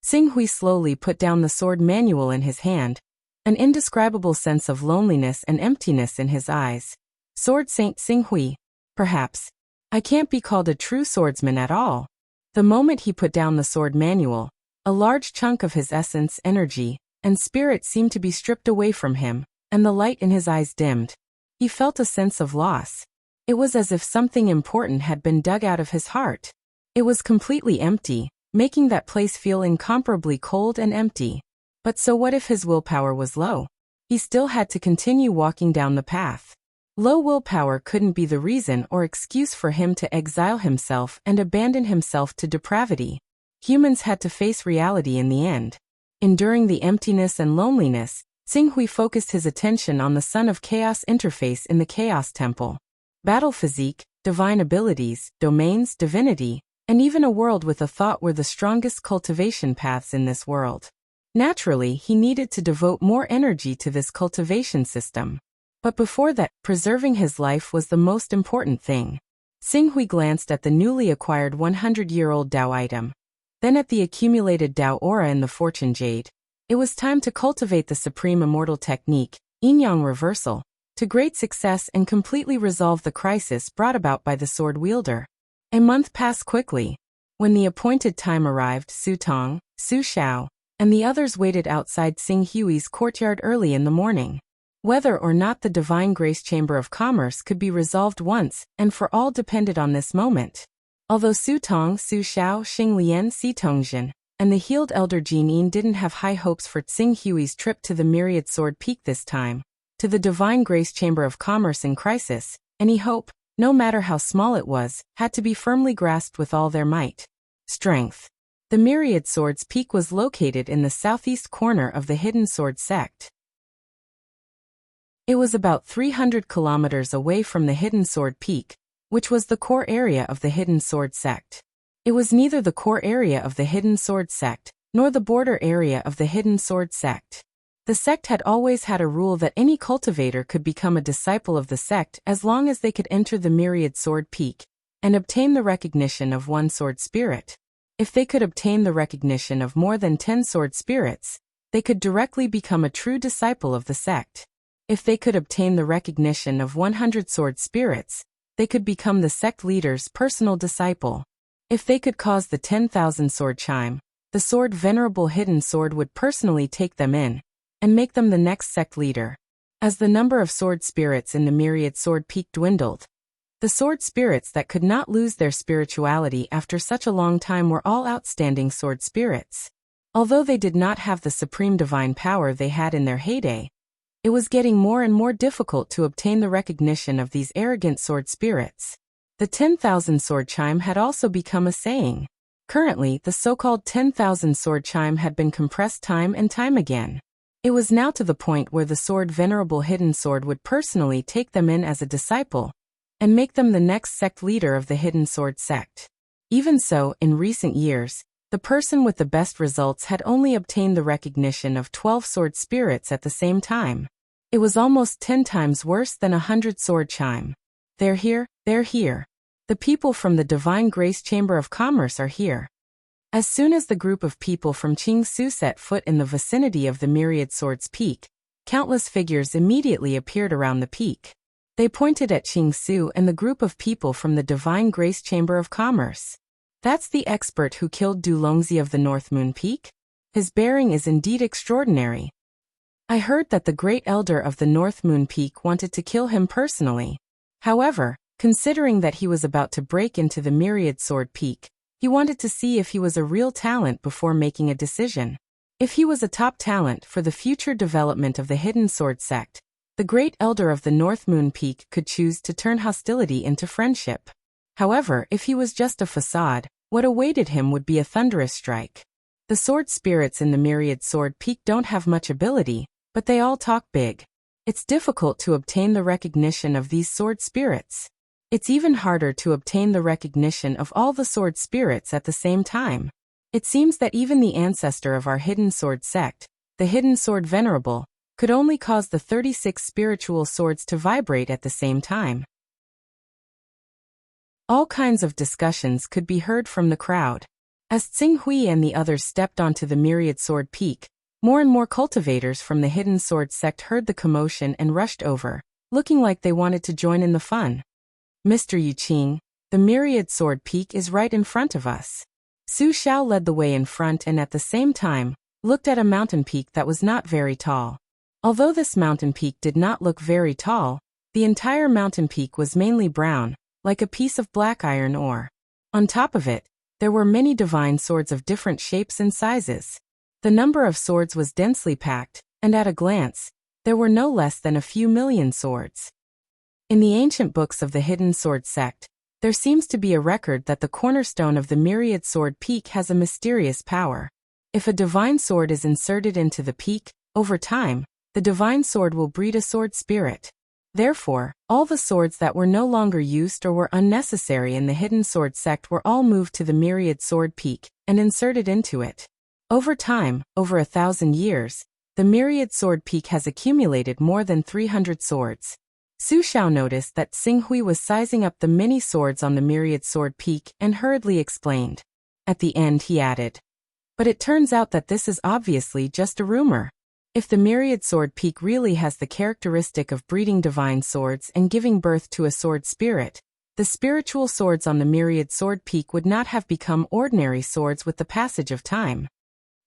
Xing Hui slowly put down the sword manual in his hand, an indescribable sense of loneliness and emptiness in his eyes. Sword Saint Xing Hui. Perhaps. I can't be called a true swordsman at all. The moment he put down the sword manual, a large chunk of his essence, energy, and spirit seemed to be stripped away from him, and the light in his eyes dimmed. He felt a sense of loss. It was as if something important had been dug out of his heart. It was completely empty, making that place feel incomparably cold and empty. But so what if his willpower was low? He still had to continue walking down the path. Low willpower couldn't be the reason or excuse for him to exile himself and abandon himself to depravity. Humans had to face reality in the end. Enduring the emptiness and loneliness, Xing Hui focused his attention on the Son of Chaos interface in the Chaos Temple. Battle physique, divine abilities, domains, divinity, and even a world with a thought were the strongest cultivation paths in this world. Naturally, he needed to devote more energy to this cultivation system. But before that, preserving his life was the most important thing. Xing Hui glanced at the newly acquired 100-year-old Dao item, then at the accumulated Dao aura in the Fortune Jade. It was time to cultivate the supreme immortal technique, yin-yang reversal, to great success and completely resolve the crisis brought about by the sword wielder. A month passed quickly. When the appointed time arrived, Su Tong, Su Xiao, and the others waited outside Xing Hui's courtyard early in the morning. Whether or not the Divine Grace Chamber of Commerce could be resolved once and for all depended on this moment. Although Su Tong, Su Xiao, Xing Lian, Si Tongjin, and the healed elder Jin Yin didn't have high hopes for Xing Hui's trip to the Myriad Sword Peak this time, to the Divine Grace Chamber of Commerce in crisis, any hope, no matter how small it was, had to be firmly grasped with all their might. Strength. The Myriad Swords Peak was located in the southeast corner of the Hidden Sword Sect. It was about 300 kilometers away from the Hidden Sword Peak, which was the core area of the Hidden Sword Sect. It was neither the core area of the Hidden Sword Sect, nor the border area of the Hidden Sword Sect. The sect had always had a rule that any cultivator could become a disciple of the sect as long as they could enter the Myriad Sword Peak and obtain the recognition of one sword spirit. If they could obtain the recognition of more than 10 sword spirits, they could directly become a true disciple of the sect. If they could obtain the recognition of 100 sword spirits, they could become the sect leader's personal disciple. If they could cause the 10,000 sword chime, the sword Venerable Hidden Sword would personally take them in and make them the next sect leader. As the number of sword spirits in the Myriad Sword Peak dwindled, the sword spirits that could not lose their spirituality after such a long time were all outstanding sword spirits. Although they did not have the supreme divine power they had in their heyday, it was getting more and more difficult to obtain the recognition of these arrogant sword spirits. The 10,000 sword chime had also become a saying. Currently, the so-called 10,000 sword chime had been compressed time and time again. It was now to the point where the sword Venerable Hidden Sword would personally take them in as a disciple and make them the next sect leader of the Hidden Sword Sect. Even so, in recent years, the person with the best results had only obtained the recognition of 12 sword spirits at the same time. It was almost 10 times worse than 100 sword chime. They're here, they're here. The people from the Divine Grace Chamber of Commerce are here. As soon as the group of people from Qingsu set foot in the vicinity of the Myriad Swords Peak, countless figures immediately appeared around the peak. They pointed at Qingsu and the group of people from the Divine Grace Chamber of Commerce. That's the expert who killed Du Longzi of the North Moon Peak? His bearing is indeed extraordinary. I heard that the great elder of the North Moon Peak wanted to kill him personally. However, considering that he was about to break into the Myriad Sword Peak, he wanted to see if he was a real talent before making a decision. If he was a top talent for the future development of the Hidden Sword Sect, the great elder of the North Moon Peak could choose to turn hostility into friendship. However, if he was just a facade, what awaited him would be a thunderous strike. The sword spirits in the Myriad Sword Peak don't have much ability, but they all talk big. It's difficult to obtain the recognition of these sword spirits. It's even harder to obtain the recognition of all the sword spirits at the same time. It seems that even the ancestor of our Hidden Sword Sect, the Hidden Sword Venerable, could only cause the 36 spiritual swords to vibrate at the same time. All kinds of discussions could be heard from the crowd. As Xing Hui and the others stepped onto the Myriad Sword Peak, more and more cultivators from the Hidden Sword Sect heard the commotion and rushed over, looking like they wanted to join in the fun. Mr. Yuqing, the Myriad Sword Peak is right in front of us. Su Xiao led the way in front and at the same time, looked at a mountain peak that was not very tall. Although this mountain peak did not look very tall, the entire mountain peak was mainly brown, like a piece of black iron ore. On top of it, there were many divine swords of different shapes and sizes. The number of swords was densely packed, and at a glance, there were no less than a few million swords. In the ancient books of the Hidden Sword Sect, there seems to be a record that the cornerstone of the Myriad Sword Peak has a mysterious power. If a divine sword is inserted into the peak, over time, the divine sword will breed a sword spirit. Therefore, all the swords that were no longer used or were unnecessary in the Hidden Sword Sect were all moved to the Myriad Sword Peak and inserted into it. Over time, over 1,000 years, the Myriad Sword Peak has accumulated more than 300 swords. Su Xiao noticed that Xing Hui was sizing up the many swords on the Myriad Sword Peak and hurriedly explained. At the end he added, "But it turns out that this is obviously just a rumor. If the Myriad Sword Peak really has the characteristic of breeding divine swords and giving birth to a sword spirit, The spiritual swords on the myriad sword peak would not have become ordinary swords with the passage of time.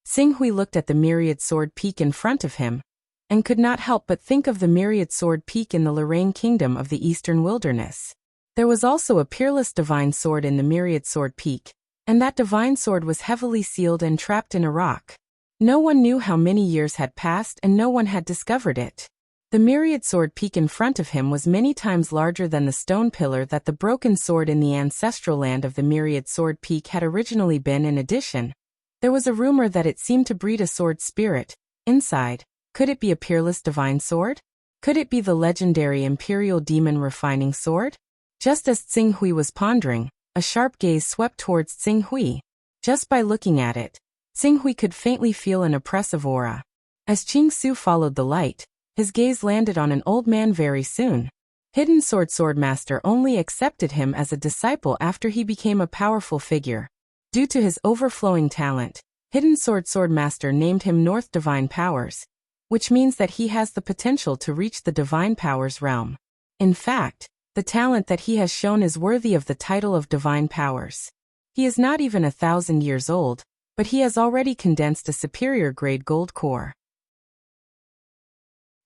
Xing Hui looked at the myriad sword peak in front of him, and could not help but think of the myriad sword peak in the Lorraine kingdom of the eastern wilderness. There was also a peerless divine sword in the myriad sword peak, and that divine sword was heavily sealed and trapped in a rock. No one knew how many years had passed and no one had discovered it. The myriad sword peak in front of him was many times larger than the stone pillar that the broken sword in the ancestral land of the myriad sword peak had originally been. In addition, there was a rumor that it seemed to breed a sword spirit inside. Could it be a peerless divine sword? Could it be the legendary imperial demon refining sword? Just as Xing Hui was pondering, a sharp gaze swept towards Xing Hui. Just by looking at it, Xing Hui could faintly feel an oppressive aura. As Qing Su followed the light, his gaze landed on an old man very soon. Hidden Swordmaster only accepted him as a disciple after he became a powerful figure. Due to his overflowing talent, Hidden Swordmaster named him North Divine Powers, which means that he has the potential to reach the Divine Powers realm. In fact, the talent that he has shown is worthy of the title of Divine Powers. He is not even 1,000 years old, but he has already condensed a superior grade gold core.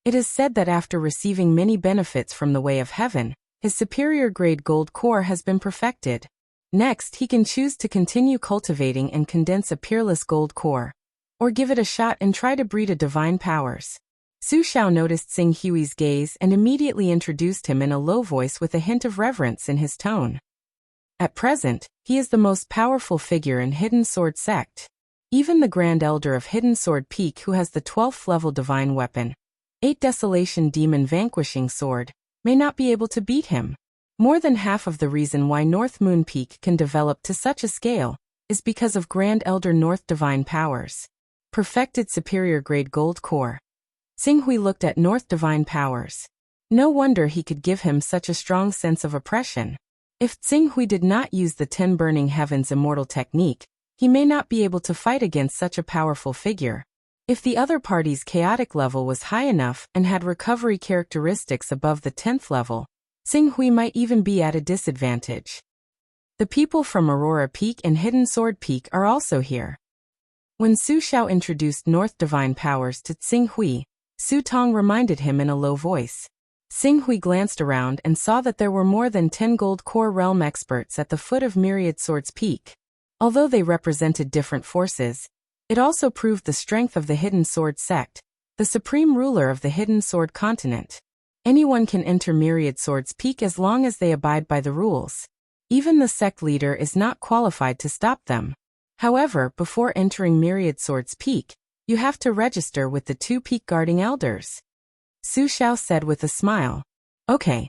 It is said that after receiving many benefits from the way of heaven, his superior grade gold core has been perfected. Next, he can choose to continue cultivating and condense a peerless gold core, or give it a shot and try to breed a divine powers. Su Xiao noticed Xing Hui's gaze and immediately introduced him in a low voice with a hint of reverence in his tone. At present, he is the most powerful figure in Hidden Sword Sect. Even the Grand Elder of Hidden Sword Peak, who has the 12th level divine weapon, 8 Desolation Demon Vanquishing Sword, may not be able to beat him. More than half of the reason why North Moon Peak can develop to such a scale is because of Grand Elder North Divine Powers. Perfected superior grade gold core. Xing Hui looked at North Divine Powers. No wonder he could give him such a strong sense of oppression. If Xing Hui did not use the 10 Burning Heavens immortal technique, he may not be able to fight against such a powerful figure. If the other party's chaotic level was high enough and had recovery characteristics above the 10th level, Xing Hui might even be at a disadvantage. The people from Aurora Peak and Hidden Sword Peak are also here. When Su Xiao introduced North Divine Powers to Xing Hui, Su Tong reminded him in a low voice. Xing Hui glanced around and saw that there were more than 10 gold core realm experts at the foot of Myriad Swords Peak. Although they represented different forces, it also proved the strength of the Hidden Sword Sect, the supreme ruler of the Hidden Sword Continent. Anyone can enter Myriad Swords Peak as long as they abide by the rules. Even the sect leader is not qualified to stop them. However, before entering Myriad Swords Peak, you have to register with the 2 peak guarding elders. Su Xiao said with a smile. Okay.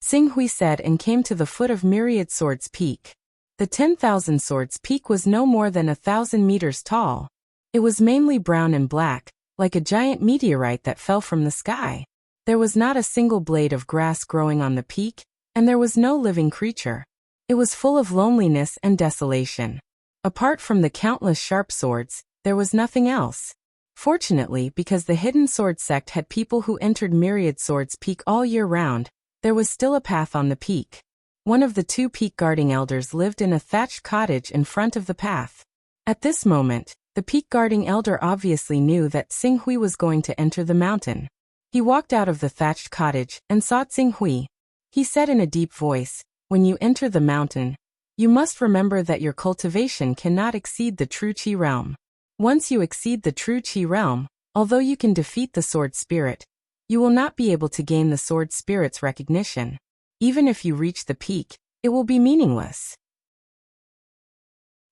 Xing Hui said and came to the foot of Myriad Swords Peak. The 10,000 Swords Peak was no more than 1,000 meters tall. It was mainly brown and black, like a giant meteorite that fell from the sky. There was not a single blade of grass growing on the peak, and there was no living creature. It was full of loneliness and desolation. Apart from the countless sharp swords, there was nothing else. Fortunately, because the Hidden Sword Sect had people who entered Myriad Swords Peak all year round, there was still a path on the peak. One of the 2 peak guarding elders lived in a thatched cottage in front of the path. At this moment, the peak guarding elder obviously knew that Xing Hui was going to enter the mountain. He walked out of the thatched cottage and saw Xing Hui. He said in a deep voice, "When you enter the mountain, you must remember that your cultivation cannot exceed the true Qi realm. Once you exceed the true Qi realm, although you can defeat the sword spirit, you will not be able to gain the sword spirit's recognition. Even if you reach the peak, it will be meaningless.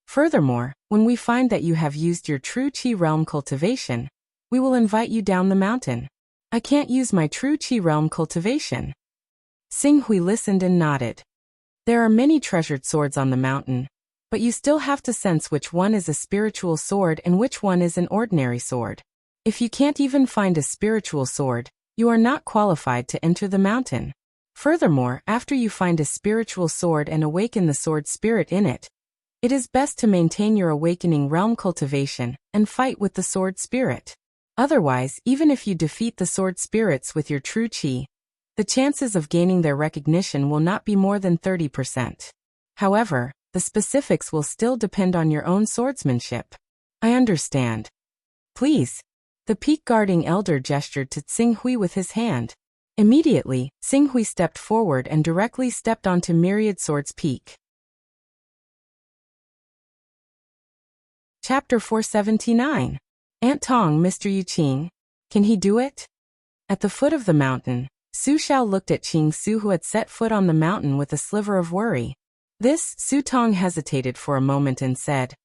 Furthermore, when we find that you have used your true Qi realm cultivation, we will invite you down the mountain." "I can't use my true Qi realm cultivation." Xing Hui listened and nodded. "There are many treasured swords on the mountain, but you still have to sense which one is a spiritual sword and which one is an ordinary sword. If you can't even find a spiritual sword, you are not qualified to enter the mountain. Furthermore, after you find a spiritual sword and awaken the sword spirit in it, it is best to maintain your awakening realm cultivation and fight with the sword spirit. Otherwise, even if you defeat the sword spirits with your true Qi, the chances of gaining their recognition will not be more than 30%. However, the specifics will still depend on your own swordsmanship. I understand. Please. The peak guarding elder gestured to Xing Hui with his hand. Immediately, Xing Hui stepped forward and directly stepped onto Myriad Sword's peak. Chapter 479. Aunt Tong, Mr. Yu Qing. Can he do it? At the foot of the mountain, Su Xiao looked at Qing Su, who had set foot on the mountain, with a sliver of worry. Su Tong hesitated for a moment and said,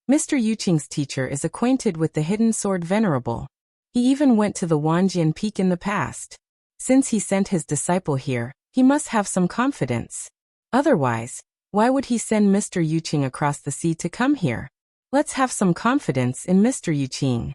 Mr. Yu Qing's teacher is acquainted with the hidden sword Venerable. He even went to the Wanjian Peak in the past. Since he sent his disciple here, he must have some confidence. Otherwise, why would he send Mr. Yu Qing across the sea to come here? Let's have some confidence in Mr. Yu Qing.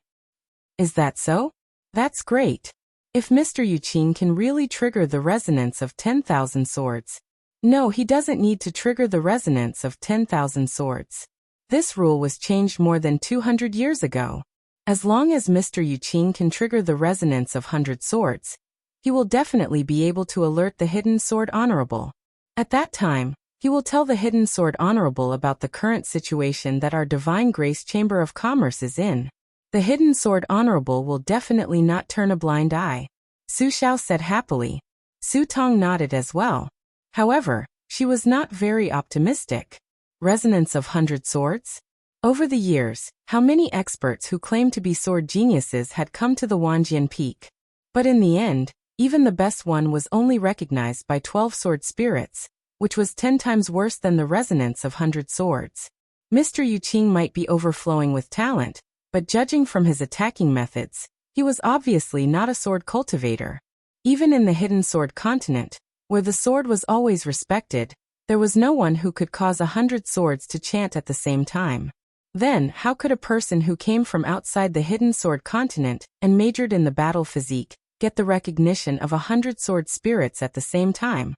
Is that so? That's great. If Mr. Yu Qing can really trigger the resonance of 10,000 swords. No, he doesn't need to trigger the resonance of 10,000 swords. This rule was changed more than 200 years ago. As long as Mr. Yu Qing can trigger the resonance of 100 swords, he will definitely be able to alert the Hidden Sword Honorable. At that time, he will tell the Hidden Sword Honorable about the current situation that our Divine Grace Chamber of Commerce is in. The Hidden Sword Honorable will definitely not turn a blind eye. Su Xiao said happily. Su Tong nodded as well. However, she was not very optimistic. Resonance of 100 swords? Over the years, how many experts who claimed to be sword geniuses had come to the Wanjian Peak? But in the end, even the best one was only recognized by 12 sword spirits, which was 10 times worse than the resonance of 100 swords. Mr. Yu Qing might be overflowing with talent, but judging from his attacking methods, he was obviously not a sword cultivator. Even in the Hidden Sword Continent, where the sword was always respected, there was no one who could cause 100 swords to chant at the same time. Then, how could a person who came from outside the Hidden Sword Continent and majored in the battle physique get the recognition of 100 sword spirits at the same time?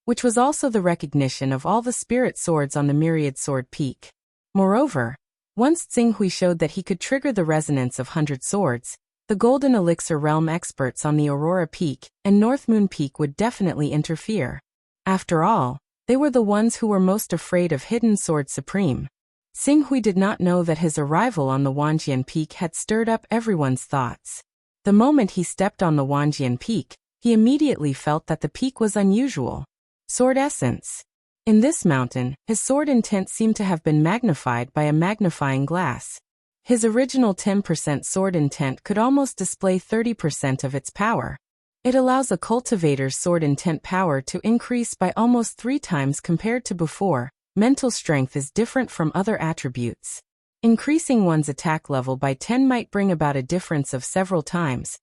Which was also the recognition of all the spirit swords on the Myriad Sword Peak. Moreover, once Xing Hui showed that he could trigger the resonance of 100 swords, the Golden Elixir Realm experts on the Aurora Peak and North Moon Peak would definitely interfere. After all, they were the ones who were most afraid of Hidden Sword Supreme. Xing Hui did not know that his arrival on the Wanjian Peak had stirred up everyone's thoughts. The moment he stepped on the Wanjian Peak, he immediately felt that the peak was unusual. Sword essence. In this mountain, his sword intent seemed to have been magnified by a magnifying glass. His original 10% sword intent could almost display 30% of its power. It allows a cultivator's sword intent power to increase by almost 3 times compared to before. Mental strength is different from other attributes. Increasing one's attack level by 10 might bring about a difference of several times,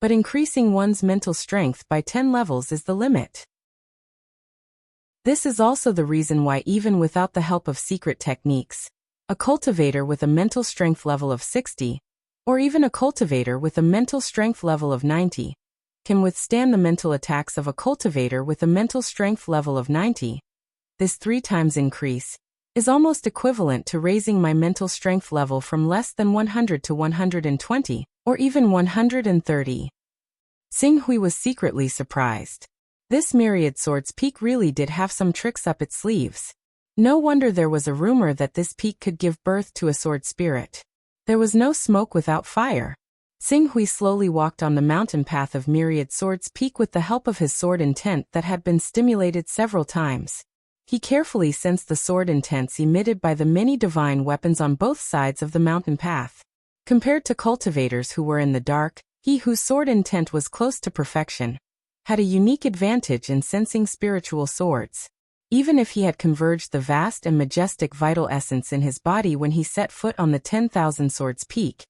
but increasing one's mental strength by 10 levels is the limit. This is also the reason why, even without the help of secret techniques, a cultivator with a mental strength level of 60, or even a cultivator with a mental strength level of 90, can withstand the mental attacks of a cultivator with a mental strength level of 90. This 3 times increase is almost equivalent to raising my mental strength level from less than 100 to 120, or even 130. Xing Hui was secretly surprised. This Myriad Sword's peak really did have some tricks up its sleeves. No wonder there was a rumor that this peak could give birth to a sword spirit. There was no smoke without fire. Xing Hui slowly walked on the mountain path of Myriad Sword's peak with the help of his sword intent that had been stimulated several times. He carefully sensed the sword intents emitted by the many divine weapons on both sides of the mountain path. Compared to cultivators who were in the dark, he whose sword intent was close to perfection had a unique advantage in sensing spiritual swords. Even if he had converged the vast and majestic vital essence in his body when he set foot on the 10,000 swords peak,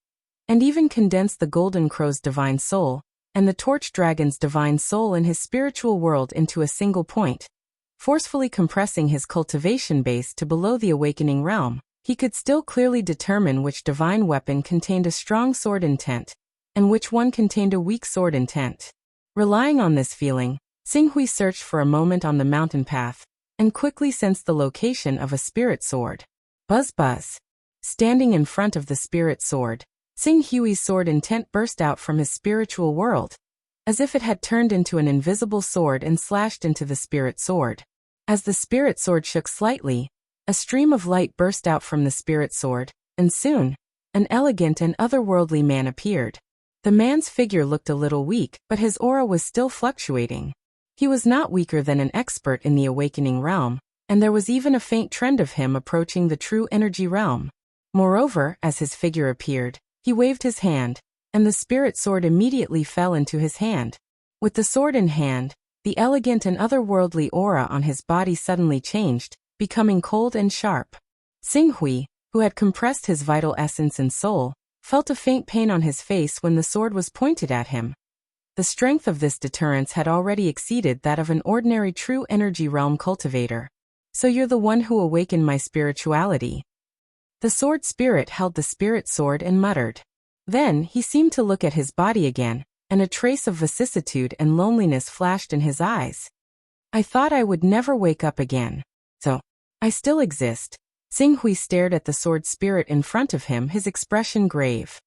and even condensed the golden crow's divine soul and the torch dragon's divine soul in his spiritual world into a single point, forcefully compressing his cultivation base to below the awakening realm, he could still clearly determine which divine weapon contained a strong sword intent, and which one contained a weak sword intent. Relying on this feeling, Xing Hui searched for a moment on the mountain path, and quickly sensed the location of a spirit sword. Buzz buzz. Standing in front of the spirit sword, Xing Hui's sword intent burst out from his spiritual world. as if it had turned into an invisible sword and slashed into the spirit sword. As the spirit sword shook slightly, a stream of light burst out from the spirit sword, and soon, an elegant and otherworldly man appeared. The man's figure looked a little weak, but his aura was still fluctuating. He was not weaker than an expert in the awakening realm, and there was even a faint trend of him approaching the true energy realm. Moreover, as his figure appeared, he waved his hand, and the spirit sword immediately fell into his hand. With the sword in hand, the elegant and otherworldly aura on his body suddenly changed, becoming cold and sharp. Xinghui, who had compressed his vital essence and soul, felt a faint pain on his face when the sword was pointed at him. The strength of this deterrence had already exceeded that of an ordinary true energy realm cultivator. So you're the one who awakened my spirituality. The sword spirit held the spirit sword and muttered. Then he seemed to look at his body again, and a trace of vicissitude and loneliness flashed in his eyes. I thought I would never wake up again. So, I still exist. Xinghui stared at the sword spirit in front of him, his expression grave.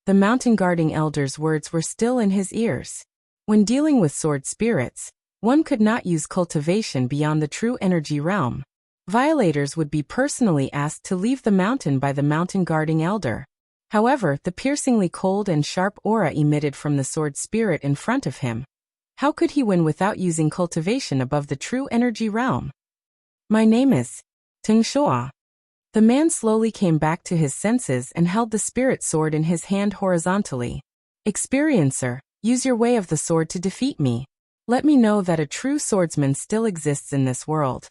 The mountain guarding elder's words were still in his ears. When dealing with sword spirits, one could not use cultivation beyond the true energy realm. Violators would be personally asked to leave the mountain by the mountain guarding elder. However, the piercingly cold and sharp aura emitted from the sword spirit in front of him. How could he win without using cultivation above the true energy realm? My name is Teng Shua. The man slowly came back to his senses and held the spirit sword in his hand horizontally. Experiencer, use your way of the sword to defeat me. Let me know that a true swordsman still exists in this world.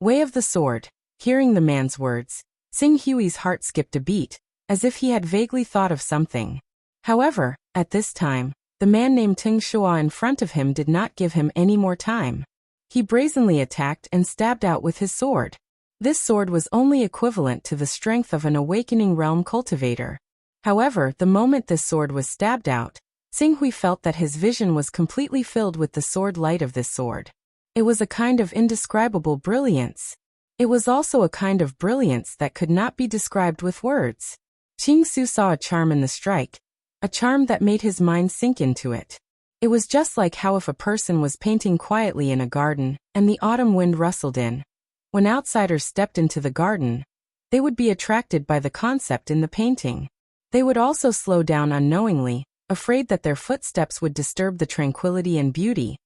Way of the sword. Hearing the man's words, Xinghui's heart skipped a beat, as if he had vaguely thought of something. However, at this time, the man named Teng Shua in front of him did not give him any more time. He brazenly attacked and stabbed out with his sword. This sword was only equivalent to the strength of an awakening realm cultivator. However, the moment this sword was stabbed out, Xinghui felt that his vision was completely filled with the sword light of this sword. It was a kind of indescribable brilliance. It was also a kind of brilliance that could not be described with words. Qingsu saw a charm in the strike, a charm that made his mind sink into it. It was just like how if a person was painting quietly in a garden, and the autumn wind rustled in. When outsiders stepped into the garden, they would be attracted by the concept in the painting. They would also slow down unknowingly, afraid that their footsteps would disturb the tranquility and beauty.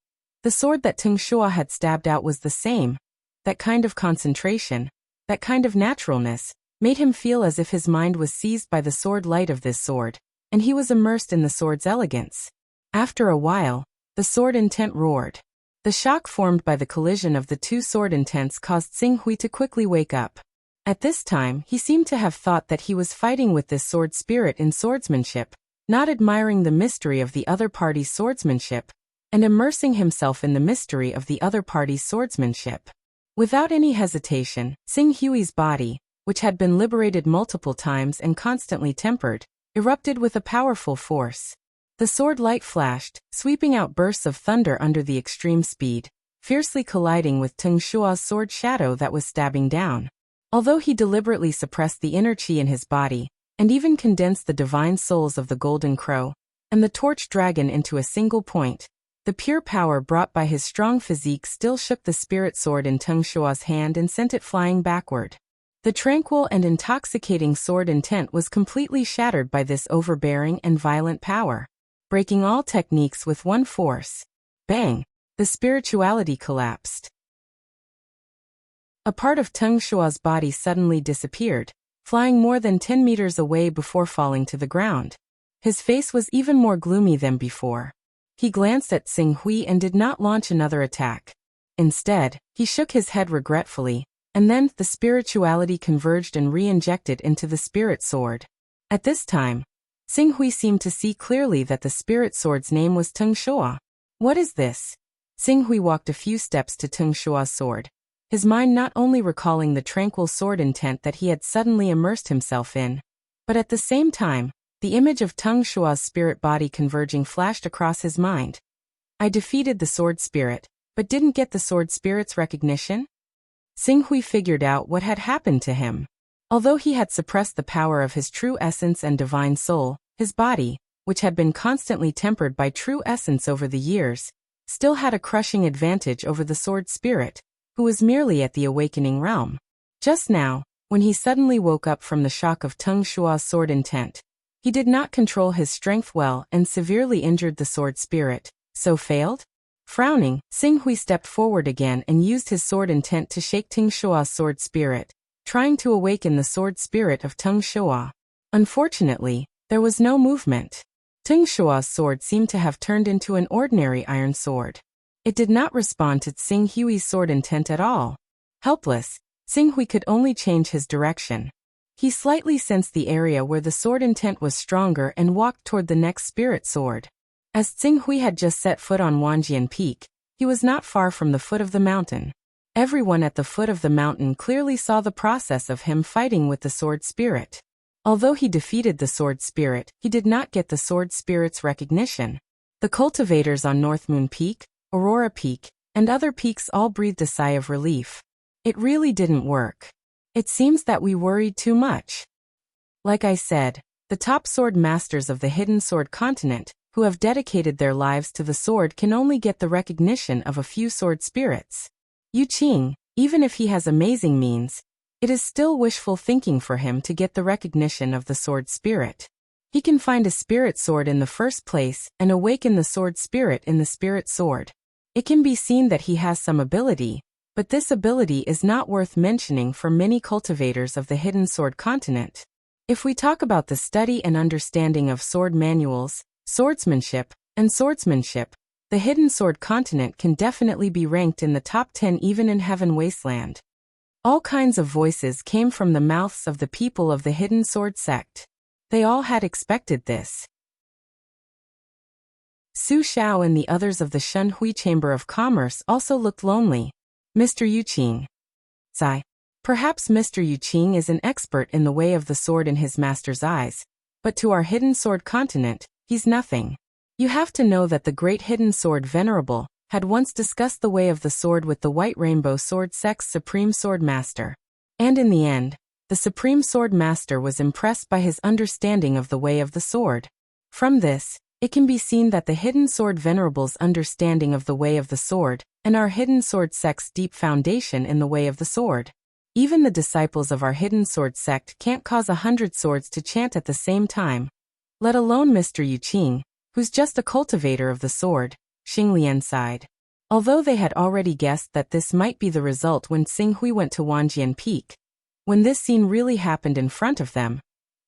The sword that Teng Shua had stabbed out was the same. That kind of concentration, that kind of naturalness, made him feel as if his mind was seized by the sword light of this sword, and he was immersed in the sword's elegance. After a while, the sword intent roared. The shock formed by the collision of the two sword intents caused Xinghui to quickly wake up. At this time, he seemed to have thought that he was fighting with this sword spirit in swordsmanship, not admiring the mystery of the other party's swordsmanship, and immersing himself in the mystery of the other party's swordsmanship. Without any hesitation, Xinghui's body, which had been liberated multiple times and constantly tempered, erupted with a powerful force. The sword light flashed, sweeping out bursts of thunder under the extreme speed, fiercely colliding with Teng Shua's sword shadow that was stabbing down. Although he deliberately suppressed the inner chi in his body, and even condensed the divine souls of the golden crow and the torch dragon into a single point, the pure power brought by his strong physique still shook the spirit sword in Teng Shua's hand and sent it flying backward. The tranquil and intoxicating sword intent was completely shattered by this overbearing and violent power. Breaking all techniques with one force. Bang! The spirituality collapsed. A part of Teng Shua's body suddenly disappeared, flying more than 10 meters away before falling to the ground. His face was even more gloomy than before. He glanced at Xinghui and did not launch another attack. Instead, he shook his head regretfully, and then the spirituality converged and re-injected into the spirit sword. At this time, Xinghui seemed to see clearly that the spirit sword's name was Teng Shua. What is this? Xinghui walked a few steps to Teng Shua's sword, his mind not only recalling the tranquil sword intent that he had suddenly immersed himself in, but at the same time, the image of Teng Shua's spirit body converging flashed across his mind. I defeated the sword spirit, but didn't get the sword spirit's recognition? Xinghui figured out what had happened to him. Although he had suppressed the power of his true essence and divine soul, his body, which had been constantly tempered by true essence over the years, still had a crushing advantage over the sword spirit, who was merely at the awakening realm. Just now, when he suddenly woke up from the shock of Teng Shua's sword intent, he did not control his strength well and severely injured the sword spirit, so failed? Frowning, Xing Hui stepped forward again and used his sword intent to shake Teng Shua's sword spirit, trying to awaken the sword spirit of Teng Shua. Unfortunately, there was no movement. Teng Shua's sword seemed to have turned into an ordinary iron sword. It did not respond to Xing Hui's sword intent at all. Helpless, Xing Hui could only change his direction. He slightly sensed the area where the sword intent was stronger and walked toward the next spirit sword. As Xing Hui had just set foot on Wanjian Peak, he was not far from the foot of the mountain. Everyone at the foot of the mountain clearly saw the process of him fighting with the sword spirit. Although he defeated the sword spirit, he did not get the sword spirit's recognition. The cultivators on North Moon Peak, Aurora Peak, and other peaks all breathed a sigh of relief. It really didn't work. It seems that we worried too much. Like I said, the top sword masters of the Hidden Sword Continent, who have dedicated their lives to the sword, can only get the recognition of a few sword spirits. Yu Qing, even if he has amazing means, it is still wishful thinking for him to get the recognition of the sword spirit. He can find a spirit sword in the first place and awaken the sword spirit in the spirit sword. It can be seen that he has some ability, but this ability is not worth mentioning for many cultivators of the Hidden Sword Continent. If we talk about the study and understanding of sword manuals, swordsmanship, and swordsmanship, the Hidden Sword Continent can definitely be ranked in the top 10 even in Heaven Wasteland. All kinds of voices came from the mouths of the people of the Hidden Sword sect. They all had expected this. Su Xiao and the others of the Shun Hui Chamber of Commerce also looked lonely. Mr. Yu Qing. Sigh. Perhaps Mr. Yu Qing is an expert in the way of the sword in his master's eyes, but to our Hidden Sword Continent, he's nothing. You have to know that the great Hidden Sword Venerable had once discussed the way of the sword with the White Rainbow Sword Sect's Supreme Sword Master. And in the end, the Supreme Sword Master was impressed by his understanding of the way of the sword. From this, it can be seen that the Hidden Sword Venerable's understanding of the way of the sword, and our Hidden Sword sect's deep foundation in the way of the sword. Even the disciples of our Hidden Sword sect can't cause 100 swords to chant at the same time, let alone Mr. Yu Qing, who's just a cultivator of the sword, Xinglian sighed. Although they had already guessed that this might be the result when Xing Hui went to Wanjian Peak, when this scene really happened in front of them,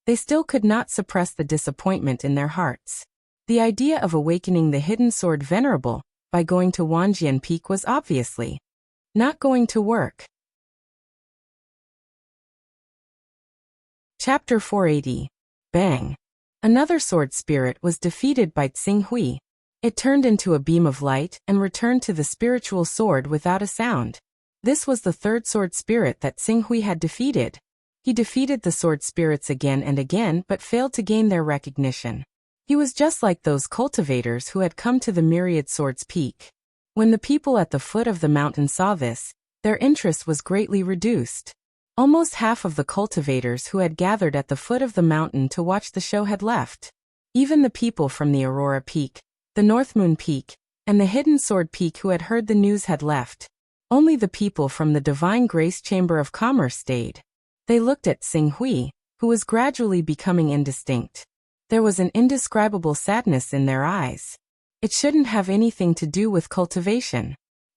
they still could not suppress the disappointment in their hearts. The idea of awakening the Hidden Sword Venerable by going to Wanjian Peak was obviously not going to work. Chapter 480. Bang. Another sword spirit was defeated by Xing Hui. It turned into a beam of light and returned to the spiritual sword without a sound. This was the third sword spirit that Xing Hui had defeated. He defeated the sword spirits again and again but failed to gain their recognition. He was just like those cultivators who had come to the Myriad Swords Peak. When the people at the foot of the mountain saw this, their interest was greatly reduced. Almost half of the cultivators who had gathered at the foot of the mountain to watch the show had left. Even the people from the Aurora Peak, the North Moon Peak, and the Hidden Sword Peak who had heard the news had left. Only the people from the Divine Grace Chamber of Commerce stayed. They looked at Xing Hui, who was gradually becoming indistinct. There was an indescribable sadness in their eyes. It shouldn't have anything to do with cultivation.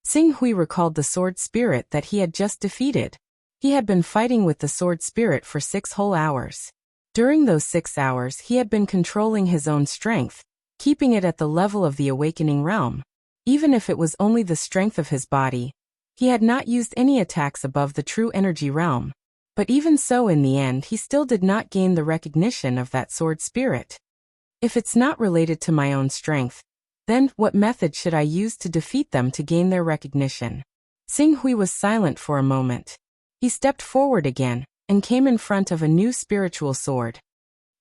Xing Hui recalled the sword spirit that he had just defeated. He had been fighting with the sword spirit for 6 whole hours. During those 6 hours he had been controlling his own strength, keeping it at the level of the awakening realm. Even if it was only the strength of his body, he had not used any attacks above the true energy realm. But even so, in the end he still did not gain the recognition of that sword spirit. If it's not related to my own strength, then what method should I use to defeat them to gain their recognition? Xing Hui was silent for a moment. He stepped forward again, and came in front of a new spiritual sword.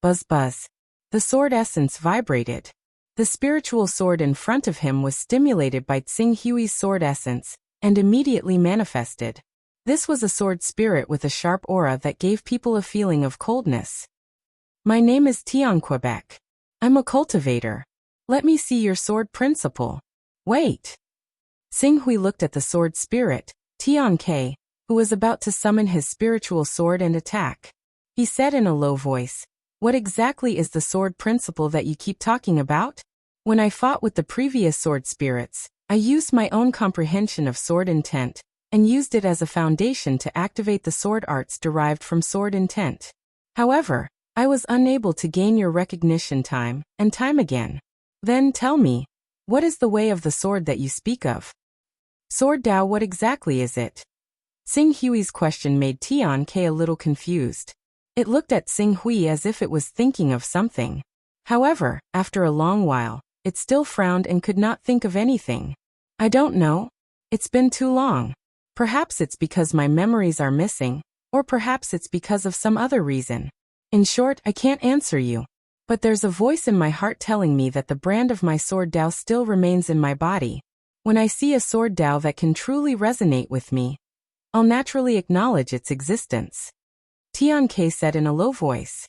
Buzz buzz. The sword essence vibrated. The spiritual sword in front of him was stimulated by Xing Hui's sword essence, and immediately manifested. This was a sword spirit with a sharp aura that gave people a feeling of coldness. My name is Tian Quebec. I'm a cultivator. Let me see your sword principle. Wait. Xinghui looked at the sword spirit, Tian-Ke, who was about to summon his spiritual sword and attack. He said in a low voice, "What exactly is the sword principle that you keep talking about? When I fought with the previous sword spirits, I used my own comprehension of sword intent, and used it as a foundation to activate the sword arts derived from sword intent. However, I was unable to gain your recognition time and time again. Then tell me, what is the way of the sword that you speak of? Sword Dao, what exactly is it?" Xinghui's question made Tian-Ke a little confused. It looked at Xinghui as if it was thinking of something. However, after a long while, it still frowned and could not think of anything. "I don't know. It's been too long. Perhaps it's because my memories are missing, or perhaps it's because of some other reason. In short, I can't answer you. But there's a voice in my heart telling me that the brand of my sword Dao still remains in my body. When I see a sword Dao that can truly resonate with me, I'll naturally acknowledge its existence," Tian-Ke said in a low voice.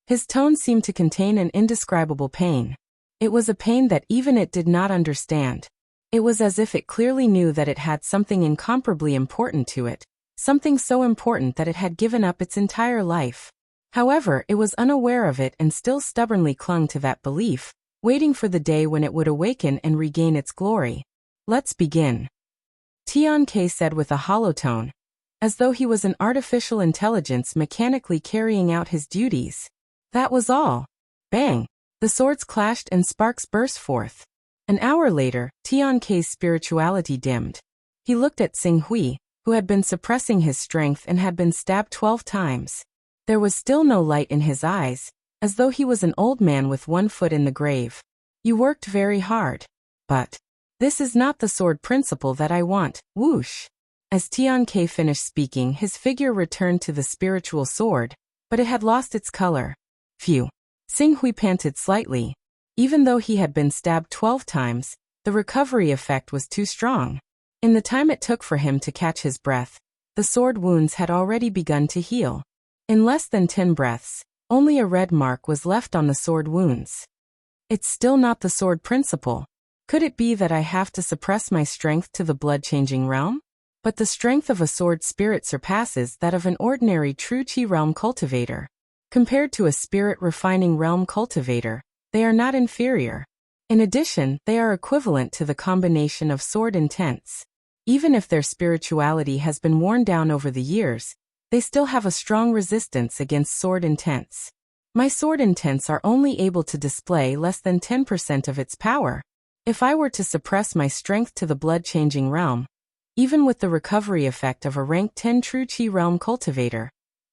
His tone seemed to contain an indescribable pain. It was a pain that even it did not understand. It was as if it clearly knew that it had something incomparably important to it, something so important that it had given up its entire life. However, it was unaware of it and still stubbornly clung to that belief, waiting for the day when it would awaken and regain its glory. "Let's begin," Tian-Ke said with a hollow tone, as though he was an artificial intelligence mechanically carrying out his duties. That was all. Bang! The swords clashed and sparks burst forth. An hour later, Tian-Ke's spirituality dimmed. He looked at Xinghui, who had been suppressing his strength and had been stabbed 12 times. There was still no light in his eyes, as though he was an old man with one foot in the grave. "You worked very hard. But this is not the sword principle that I want." Whoosh! As Tian-Ke finished speaking, his figure returned to the spiritual sword, but it had lost its color. Phew! Xinghui panted slightly. Even though he had been stabbed 12 times, the recovery effect was too strong. In the time it took for him to catch his breath, the sword wounds had already begun to heal. In less than 10 breaths, only a red mark was left on the sword wounds. It's still not the sword principle. Could it be that I have to suppress my strength to the blood-changing realm? But the strength of a sword spirit surpasses that of an ordinary true Qi realm cultivator. Compared to a spirit-refining realm cultivator, they are not inferior. In addition, they are equivalent to the combination of sword intents. Even if their spirituality has been worn down over the years, they still have a strong resistance against sword intents. My sword intents are only able to display less than 10% of its power. If I were to suppress my strength to the blood-changing realm, even with the recovery effect of a rank 10 true Qi realm cultivator,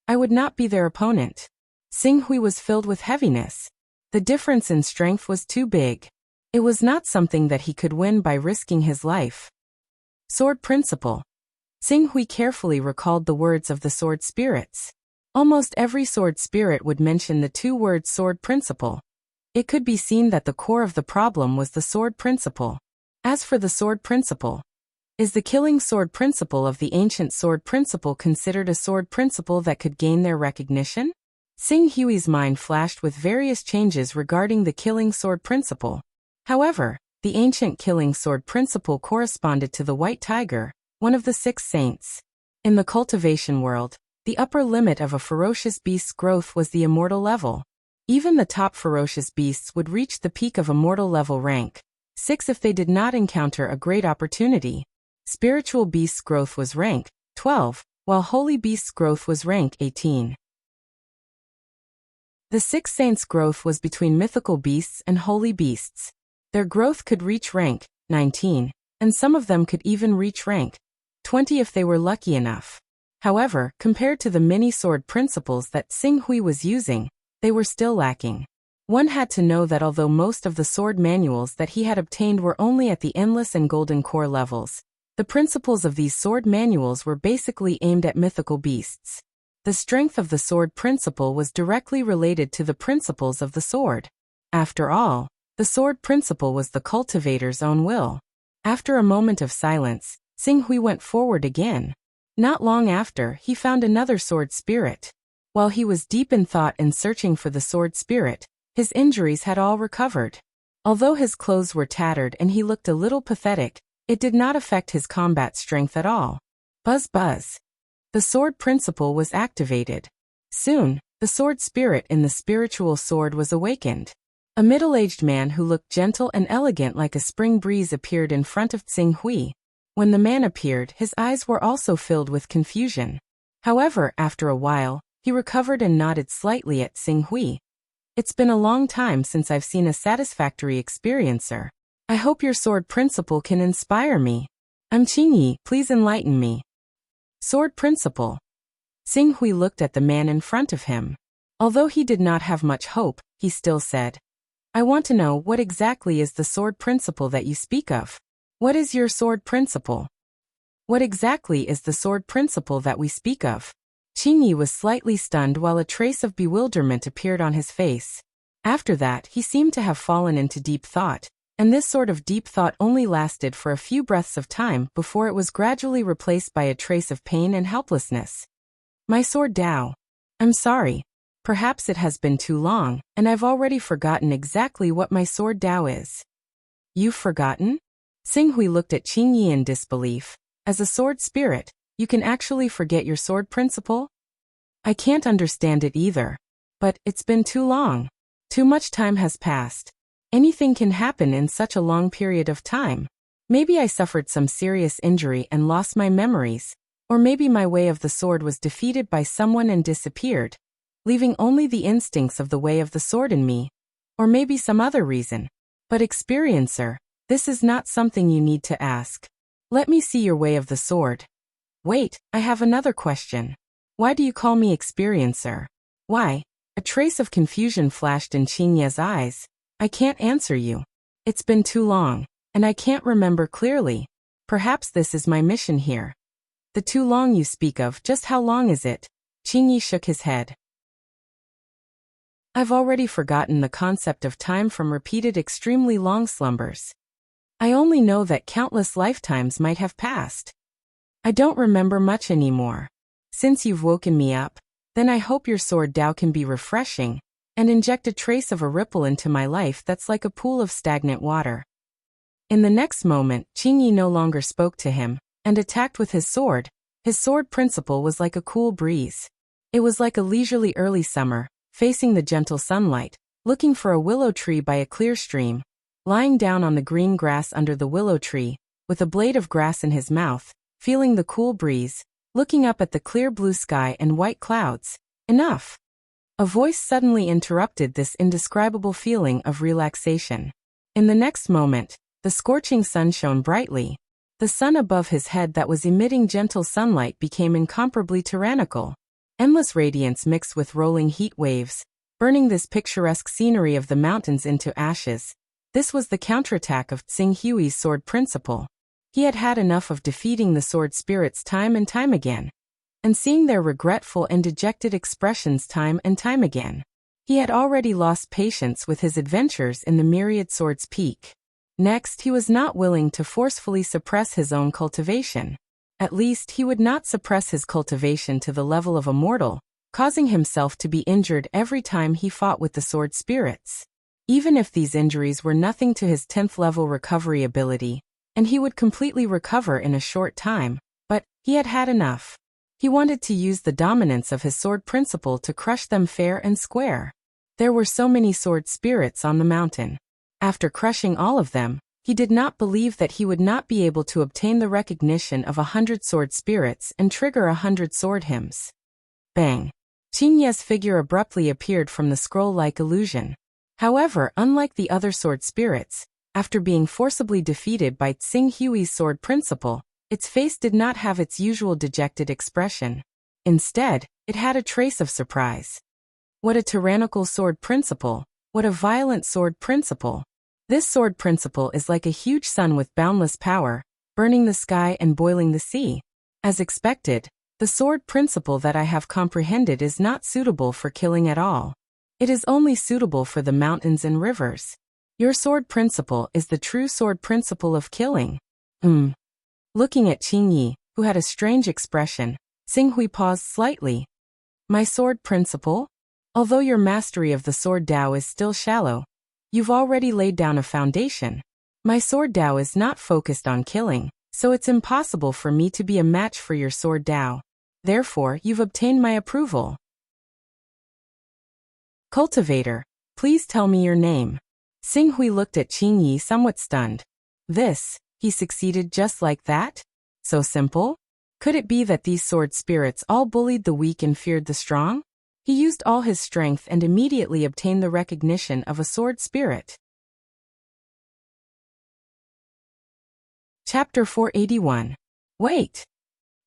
I would not be their opponent. Xinghui was filled with heaviness. The difference in strength was too big. It was not something that he could win by risking his life. Sword principle. Xinghui carefully recalled the words of the sword spirits. Almost every sword spirit would mention the two words sword principle. It could be seen that the core of the problem was the sword principle. As for the sword principle, is the killing sword principle of the ancient sword principle considered a sword principle that could gain their recognition? Xinghui's mind flashed with various changes regarding the killing sword principle. However, the ancient killing sword principle corresponded to the white tiger, one of the 6 saints. In the cultivation world, the upper limit of a ferocious beast's growth was the immortal level. Even the top ferocious beasts would reach the peak of immortal level rank 6 if they did not encounter a great opportunity. Spiritual beasts' growth was rank 12, while holy beasts' growth was rank 18. The 6 saints' growth was between mythical beasts and holy beasts. Their growth could reach rank 19, and some of them could even reach rank 20 if they were lucky enough. However, compared to the many sword principles that Xinghui was using, they were still lacking. One had to know that although most of the sword manuals that he had obtained were only at the endless and golden core levels, the principles of these sword manuals were basically aimed at mythical beasts. The strength of the sword principle was directly related to the principles of the sword. After all, the sword principle was the cultivator's own will. After a moment of silence, Xinghui went forward again. Not long after, he found another sword spirit. While he was deep in thought and searching for the sword spirit, his injuries had all recovered. Although his clothes were tattered and he looked a little pathetic, it did not affect his combat strength at all. Buzz buzz. The sword principle was activated. Soon, the sword spirit in the spiritual sword was awakened. A middle-aged man who looked gentle and elegant like a spring breeze appeared in front of Xing Hui. When the man appeared, his eyes were also filled with confusion. However, after a while, he recovered and nodded slightly at Xing Hui. It's been a long time since I've seen a satisfactory experiencer. I hope your sword principle can inspire me. I'm Qingyi, please enlighten me. Sword principle. Xing Hui looked at the man in front of him. Although he did not have much hope, he still said, I want to know what exactly is the sword principle that you speak of. What is your sword principle? What exactly is the sword principle that we speak of? Qingyi was slightly stunned while a trace of bewilderment appeared on his face. After that, he seemed to have fallen into deep thought, and this sort of deep thought only lasted for a few breaths of time before it was gradually replaced by a trace of pain and helplessness. My sword Dao. I'm sorry. Perhaps it has been too long, and I've already forgotten exactly what my sword Dao is. You've forgotten? Xing Hui looked at Qingyi in disbelief. As a sword spirit, you can actually forget your sword principle? I can't understand it either. But it's been too long. Too much time has passed. Anything can happen in such a long period of time. Maybe I suffered some serious injury and lost my memories, or maybe my way of the sword was defeated by someone and disappeared, leaving only the instincts of the way of the sword in me, or maybe some other reason. But experiencer, this is not something you need to ask. Let me see your way of the sword. Wait, I have another question. Why do you call me experiencer? Why? A trace of confusion flashed in Qingyi's eyes. I can't answer you. It's been too long, and I can't remember clearly. Perhaps this is my mission here. The too long you speak of, just how long is it? Qingyi shook his head. I've already forgotten the concept of time from repeated extremely long slumbers. I only know that countless lifetimes might have passed. I don't remember much anymore. Since you've woken me up, then I hope your sword Dao can be refreshing, and inject a trace of a ripple into my life that's like a pool of stagnant water. In the next moment, Qingyi no longer spoke to him, and attacked with his sword. His sword principle was like a cool breeze. It was like a leisurely early summer, facing the gentle sunlight, looking for a willow tree by a clear stream, lying down on the green grass under the willow tree, with a blade of grass in his mouth, feeling the cool breeze, looking up at the clear blue sky and white clouds. Enough! A voice suddenly interrupted this indescribable feeling of relaxation. In the next moment, the scorching sun shone brightly. The sun above his head that was emitting gentle sunlight became incomparably tyrannical. Endless radiance mixed with rolling heat waves, burning this picturesque scenery of the mountains into ashes. This was the counterattack of Xing Hui's sword principle. He had had enough of defeating the sword spirits time and time again, and seeing their regretful and dejected expressions time and time again. He had already lost patience with his adventures in the myriad swords peak. Next, he was not willing to forcefully suppress his own cultivation. At least, he would not suppress his cultivation to the level of a mortal, causing himself to be injured every time he fought with the sword spirits. Even if these injuries were nothing to his 10th level recovery ability, and he would completely recover in a short time, but he had had enough. He wanted to use the dominance of his sword principle to crush them fair and square. There were so many sword spirits on the mountain. After crushing all of them, he did not believe that he would not be able to obtain the recognition of 100 sword spirits and trigger 100 sword hymns. Bang! Qingyi's figure abruptly appeared from the scroll-like illusion. However, unlike the other sword spirits, after being forcibly defeated by Xing Hui's sword principle, its face did not have its usual dejected expression. Instead, it had a trace of surprise. What a tyrannical sword principle! What a violent sword principle! This sword principle is like a huge sun with boundless power, burning the sky and boiling the sea. As expected, the sword principle that I have comprehended is not suitable for killing at all. It is only suitable for the mountains and rivers. Your sword principle is the true sword principle of killing. Looking at Qingyi, who had a strange expression, Xing Hui paused slightly. My sword principle? Although your mastery of the sword Tao is still shallow, you've already laid down a foundation. My sword Tao is not focused on killing, so it's impossible for me to be a match for your sword Tao. Therefore, you've obtained my approval. Cultivator, please tell me your name. Xing Hui looked at Qing Yi somewhat stunned. He succeeded just like that? So simple? Could it be that these sword spirits all bullied the weak and feared the strong? He used all his strength and immediately obtained the recognition of a sword spirit. Chapter 481. Wait!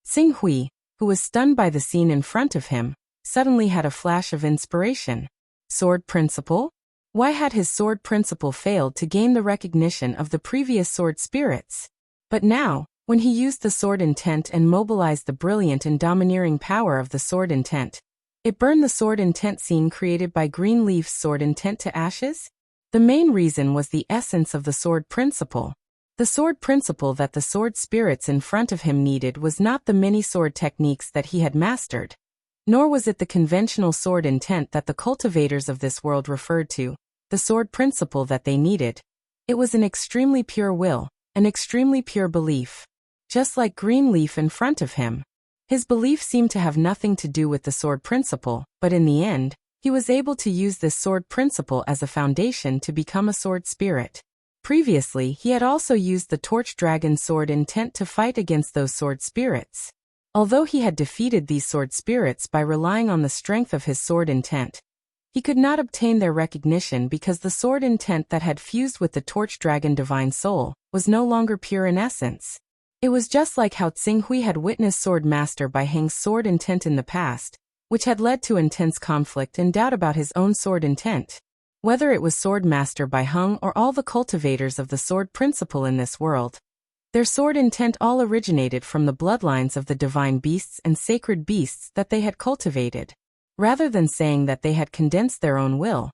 Xing Hui, who was stunned by the scene in front of him, suddenly had a flash of inspiration. Sword principle? Why had his sword principle failed to gain the recognition of the previous sword spirits? But now, when he used the sword intent and mobilized the brilliant and domineering power of the sword intent, it burned the sword intent scene created by Greenleaf's sword intent to ashes? The main reason was the essence of the sword principle. The sword principle that the sword spirits in front of him needed was not the many sword techniques that he had mastered, nor was it the conventional sword intent that the cultivators of this world referred to, the sword principle that they needed. It was an extremely pure will, an extremely pure belief. Just like Greenleaf in front of him. His belief seemed to have nothing to do with the sword principle, but in the end, he was able to use this sword principle as a foundation to become a sword spirit. Previously, he had also used the torch dragon sword intent to fight against those sword spirits. Although he had defeated these sword spirits by relying on the strength of his sword intent, he could not obtain their recognition because the sword intent that had fused with the torch dragon divine soul was no longer pure in essence. It was just like how Xing Hui had witnessed Sword Master Bai Heng's sword intent in the past, which had led to intense conflict and doubt about his own sword intent. Whether it was Sword Master Bai Heng or all the cultivators of the sword principle in this world, their sword intent all originated from the bloodlines of the divine beasts and sacred beasts that they had cultivated. Rather than saying that they had condensed their own will,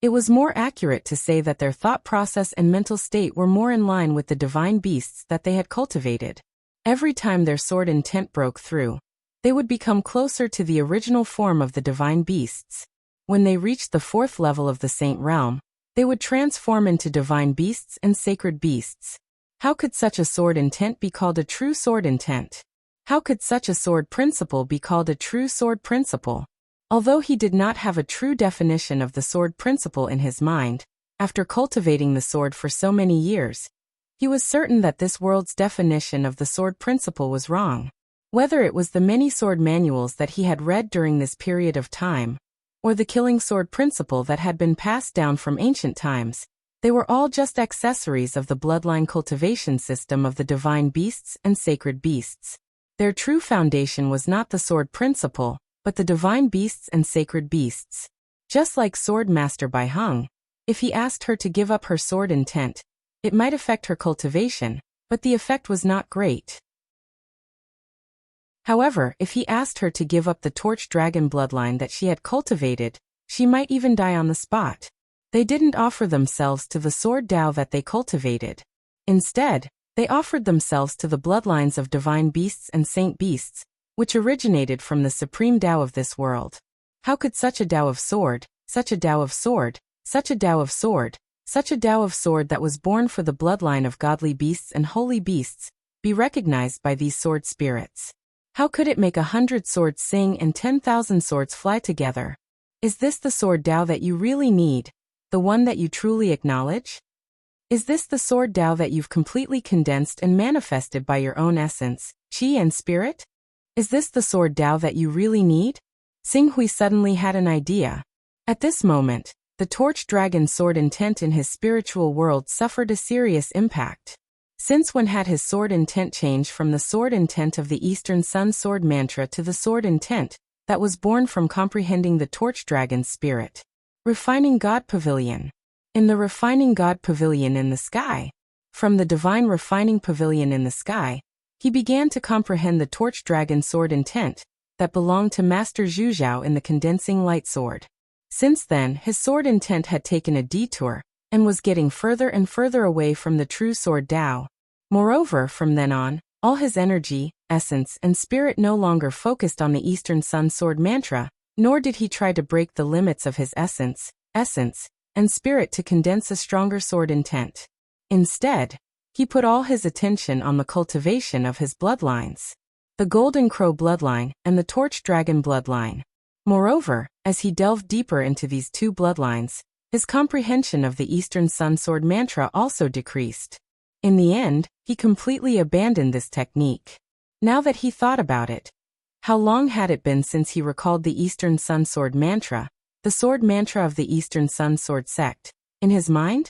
it was more accurate to say that their thought process and mental state were more in line with the divine beasts that they had cultivated. Every time their sword intent broke through, they would become closer to the original form of the divine beasts. When they reached the 4th level of the Saint Realm, they would transform into divine beasts and sacred beasts. How could such a sword intent be called a true sword intent? How could such a sword principle be called a true sword principle? Although he did not have a true definition of the sword principle in his mind, after cultivating the sword for so many years, he was certain that this world's definition of the sword principle was wrong. Whether it was the many sword manuals that he had read during this period of time, or the killing sword principle that had been passed down from ancient times, they were all just accessories of the bloodline cultivation system of the divine beasts and sacred beasts. Their true foundation was not the sword principle, but the divine beasts and sacred beasts. Just like Sword Master Bai Heng, if he asked her to give up her sword intent, it might affect her cultivation, but the effect was not great. However, if he asked her to give up the torch dragon bloodline that she had cultivated, she might even die on the spot. They didn't offer themselves to the sword Tao that they cultivated. Instead, they offered themselves to the bloodlines of divine beasts and saint beasts, which originated from the supreme Tao of this world. How could such a Tao of sword, such a Tao of sword, such a Tao of sword, such a Tao of sword that was born for the bloodline of godly beasts and holy beasts, be recognized by these sword spirits? How could it make 100 swords sing and 10,000 swords fly together? Is this the sword Tao that you really need, the one that you truly acknowledge? Is this the sword Tao that you've completely condensed and manifested by your own essence, chi and spirit? Is this the sword Tao that you really need? Xing Hui suddenly had an idea. At this moment, the torch dragon sword intent in his spiritual world suffered a serious impact. Since when had his sword intent changed from the sword intent of the Eastern Sun sword mantra to the sword intent that was born from comprehending the torch dragon's spirit? Refining God Pavilion. In the Refining God Pavilion in the sky, from the divine Refining Pavilion in the sky, he began to comprehend the torch dragon sword intent that belonged to Master Zhuzhao in the condensing light sword. Since then, his sword intent had taken a detour and was getting further and further away from the true sword Tao. Moreover, from then on, all his energy, essence, and spirit no longer focused on the Eastern Sun sword mantra, Nor did he try to break the limits of his essence, and spirit to condense a stronger sword intent. Instead, he put all his attention on the cultivation of his bloodlines, the Golden Crow bloodline and the Torch Dragon bloodline. Moreover, as he delved deeper into these two bloodlines, his comprehension of the Eastern Sun Sword mantra also decreased. In the end, he completely abandoned this technique. Now that he thought about it, how long had it been since he recalled the Eastern Sun Sword mantra, the sword mantra of the Eastern Sun Sword sect, in his mind?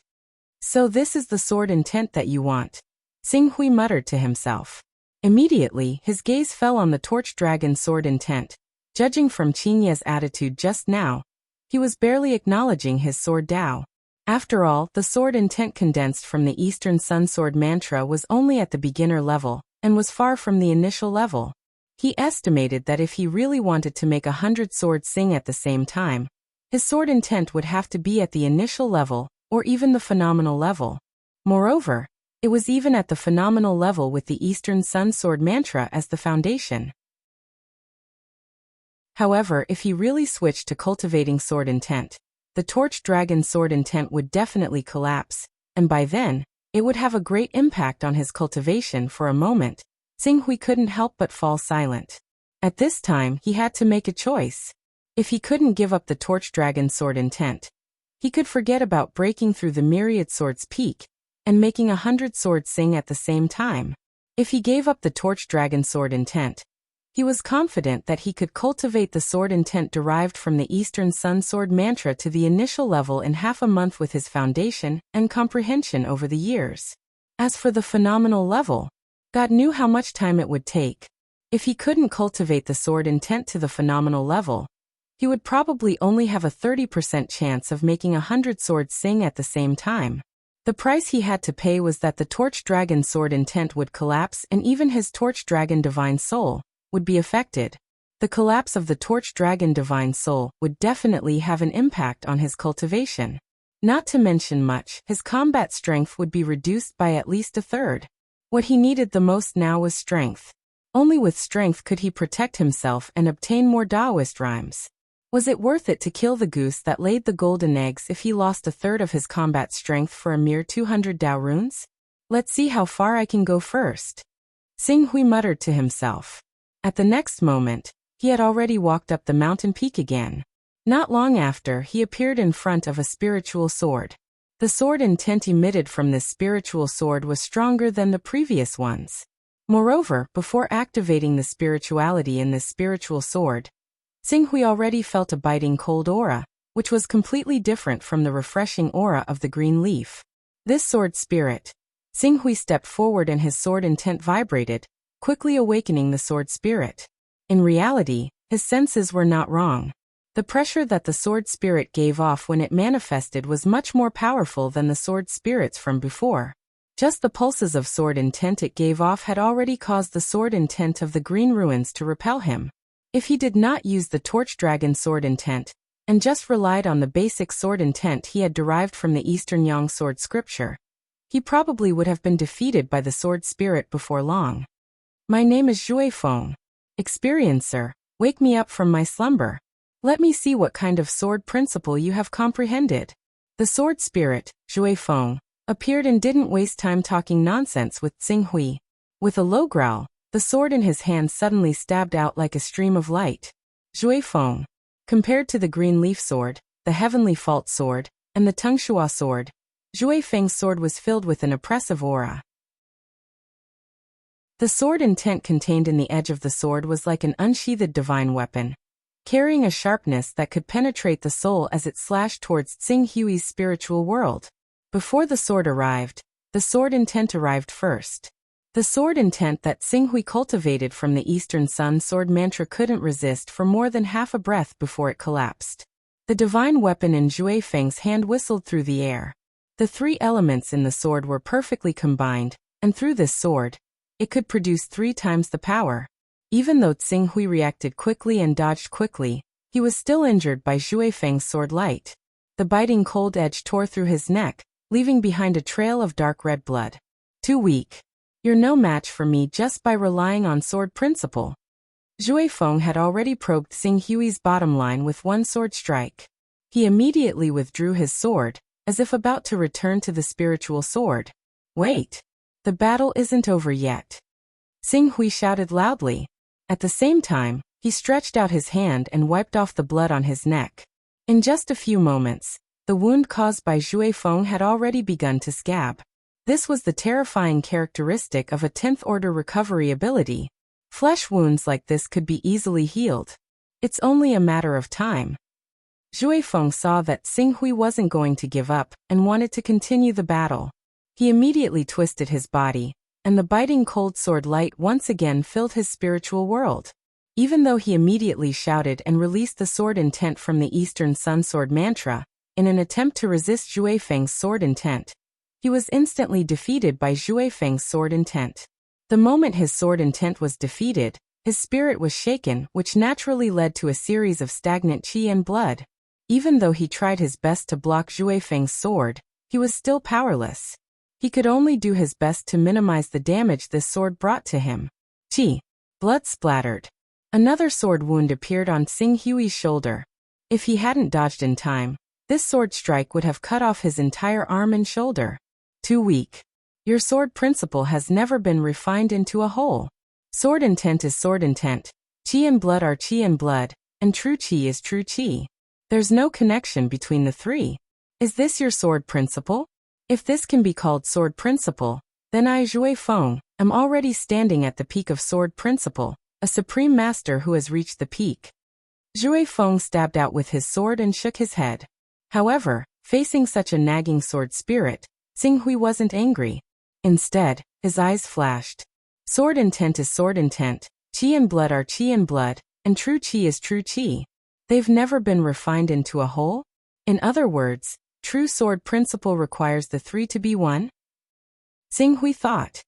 So this is the sword intent that you want, Xing Hui muttered to himself. Immediately, his gaze fell on the Torch Dragon sword intent. Judging from Qingye's attitude just now, he was barely acknowledging his sword Dao. After all, the sword intent condensed from the Eastern Sun Sword mantra was only at the beginner level, and was far from the initial level. He estimated that if he really wanted to make 100 swords sing at the same time, his sword intent would have to be at the initial level, or even the phenomenal level. Moreover, it was even at the phenomenal level with the Eastern Sun Sword mantra as the foundation. However, if he really switched to cultivating sword intent, the Torch Dragon sword intent would definitely collapse, and by then, it would have a great impact on his cultivation. For a moment, Xing Hui couldn't help but fall silent. At this time, he had to make a choice. If he couldn't give up the Torch Dragon sword intent, he could forget about breaking through the myriad swords peak and making 100 swords sing at the same time. If he gave up the Torch Dragon sword intent, he was confident that he could cultivate the sword intent derived from the Eastern Sun Sword mantra to the initial level in half a month with his foundation and comprehension over the years. As for the phenomenal level, God knew how much time it would take. If he couldn't cultivate the sword intent to the phenomenal level, he would probably only have a 30% chance of making 100 swords sing at the same time. The price he had to pay was that the Torch Dragon sword intent would collapse and even his Torch Dragon Divine Soul would be affected. The collapse of the Torch Dragon Divine Soul would definitely have an impact on his cultivation. Not to mention much, his combat strength would be reduced by at least a third. What he needed the most now was strength. Only with strength could he protect himself and obtain more Taoist rhymes. Was it worth it to kill the goose that laid the golden eggs if he lost a third of his combat strength for a mere 200 Dao runes? Let's see how far I can go first, Xing Hui muttered to himself. At the next moment, he had already walked up the mountain peak again. Not long after, he appeared in front of a spiritual sword. The sword intent emitted from this spiritual sword was stronger than the previous ones. Moreover, before activating the spirituality in this spiritual sword, Xing Hui already felt a biting cold aura, which was completely different from the refreshing aura of the green leaf. This sword spirit. Xing Hui stepped forward and his sword intent vibrated, quickly awakening the sword spirit. In reality, his senses were not wrong. The pressure that the sword spirit gave off when it manifested was much more powerful than the sword spirits from before. Just the pulses of sword intent it gave off had already caused the sword intent of the green ruins to repel him. If he did not use the Torch Dragon sword intent, and just relied on the basic sword intent he had derived from the Eastern Yang sword scripture, he probably would have been defeated by the sword spirit before long. My name is Zhui Feng. Experiencer, wake me up from my slumber. Let me see what kind of sword principle you have comprehended. The sword spirit, Zhui Feng, appeared and didn't waste time talking nonsense with Xing Hui. With a low growl, the sword in his hand suddenly stabbed out like a stream of light. Zhui Feng. Compared to the green leaf sword, the heavenly fault sword, and the Tengshua sword, Zhui Feng's sword was filled with an oppressive aura. The sword intent contained in the edge of the sword was like an unsheathed divine weapon, carrying a sharpness that could penetrate the soul as it slashed towards Xing Hui's spiritual world. Before the sword arrived, the sword intent arrived first. The sword intent that Xing Hui cultivated from the Eastern Sun Sword mantra couldn't resist for more than half a breath before it collapsed. The divine weapon in Zhui Feng's hand whistled through the air. The three elements in the sword were perfectly combined, and through this sword, it could produce 3 times the power. Even though Xing Hui reacted quickly and dodged quickly, he was still injured by Zhui Feng's sword light. The biting cold edge tore through his neck, leaving behind a trail of dark red blood. Too weak. You're no match for me just by relying on sword principle. Zhui Feng had already probed Xing Hui's bottom line with one sword strike. He immediately withdrew his sword, as if about to return to the spiritual sword. Wait! The battle isn't over yet. Xing Hui shouted loudly. At the same time, he stretched out his hand and wiped off the blood on his neck. In just a few moments, the wound caused by Zhui Feng had already begun to scab. This was the terrifying characteristic of a 10th order recovery ability. Flesh wounds like this could be easily healed. It's only a matter of time. Zhui Feng saw that Xing Hui wasn't going to give up and wanted to continue the battle. He immediately twisted his body, and the biting cold sword light once again filled his spiritual world. Even though he immediately shouted and released the sword intent from the Eastern Sun Sword mantra, in an attempt to resist Zhui Feng's sword intent, he was instantly defeated by Zhui Feng's sword intent. The moment his sword intent was defeated, his spirit was shaken, which naturally led to a series of stagnant qi and blood. Even though he tried his best to block Zhui Feng's sword, he was still powerless. He could only do his best to minimize the damage this sword brought to him. Qi. Blood splattered. Another sword wound appeared on Xing Hui's shoulder. If he hadn't dodged in time, this sword strike would have cut off his entire arm and shoulder. Too weak. Your sword principle has never been refined into a whole. Sword intent is sword intent, qi and blood are qi and blood, and true qi is true qi. There's no connection between the three. Is this your sword principle? If this can be called sword principle, then I, Zhui Feng, am already standing at the peak of sword principle, a supreme master who has reached the peak. Zhui Feng stabbed out with his sword and shook his head. However, facing such a nagging sword spirit, Xing Hui wasn't angry. Instead, his eyes flashed. Sword intent is sword intent, qi and blood are qi and blood, and true qi is true qi. They've never been refined into a whole? In other words, true sword principle requires the three to be one? Xing Hui thought.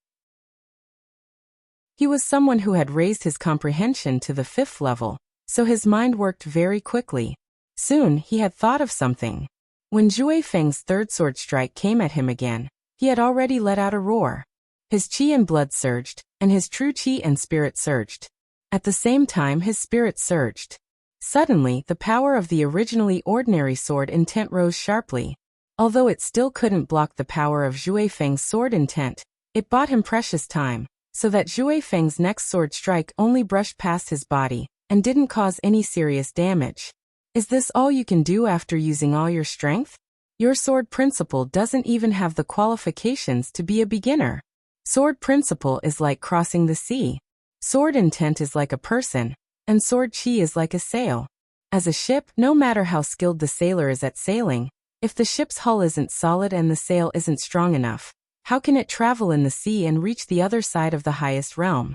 He was someone who had raised his comprehension to the 5th level, so his mind worked very quickly. Soon, he had thought of something. When Zhui Feng's third sword strike came at him again, he had already let out a roar. His qi and blood surged, and his true qi and spirit surged. At the same time his spirit surged. Suddenly, the power of the originally ordinary sword intent rose sharply. Although it still couldn't block the power of Zhui Feng's sword intent, it bought him precious time, so that Zhui Feng's next sword strike only brushed past his body, and didn't cause any serious damage. Is this all you can do after using all your strength? Your sword principle doesn't even have the qualifications to be a beginner. Sword principle is like crossing the sea. Sword intent is like a person, and sword qi is like a sail. As a ship, no matter how skilled the sailor is at sailing, if the ship's hull isn't solid and the sail isn't strong enough, how can it travel in the sea and reach the other side of the highest realm?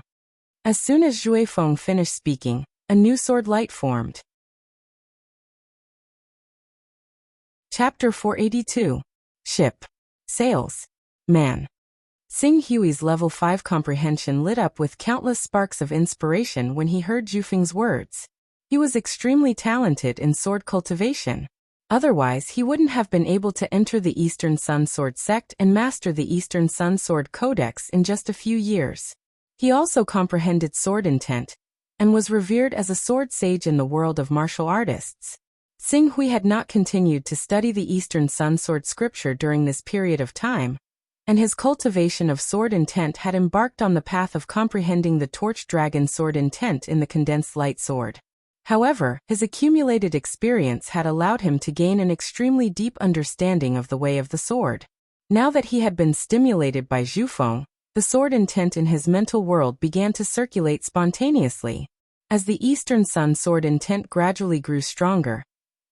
As soon as Zhui Feng finished speaking, a new sword light formed. Chapter 482. Ship. Sails. Man. Xing Hui's level 5 comprehension lit up with countless sparks of inspiration when he heard Zhu Feng's words. He was extremely talented in sword cultivation. Otherwise, he wouldn't have been able to enter the Eastern Sun Sword sect and master the Eastern Sun Sword Codex in just a few years. He also comprehended sword intent, and was revered as a sword sage in the world of martial artists. Xing Hui had not continued to study the Eastern Sun Sword scripture during this period of time, and his cultivation of sword intent had embarked on the path of comprehending the Torch Dragon sword intent in the Condensed Light Sword. However, his accumulated experience had allowed him to gain an extremely deep understanding of the way of the sword. Now that he had been stimulated by Zhu Feng, the sword intent in his mental world began to circulate spontaneously. As the Eastern Sun sword intent gradually grew stronger,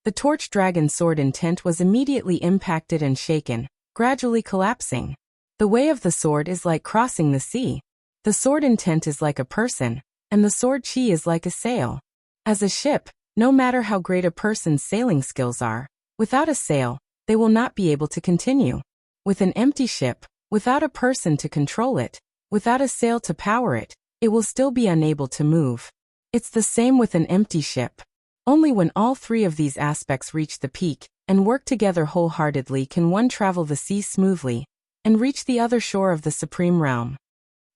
the Torch Dragon sword intent was immediately impacted and shaken, gradually collapsing. The way of the sword is like crossing the sea. The sword intent is like a person, and the sword qi is like a sail. As a ship, no matter how great a person's sailing skills are, without a sail, they will not be able to continue. With an empty ship, without a person to control it, without a sail to power it, it will still be unable to move. It's the same with an empty ship. Only when all three of these aspects reach the peak, and work together wholeheartedly, can one travel the sea smoothly, and reach the other shore of the supreme realm.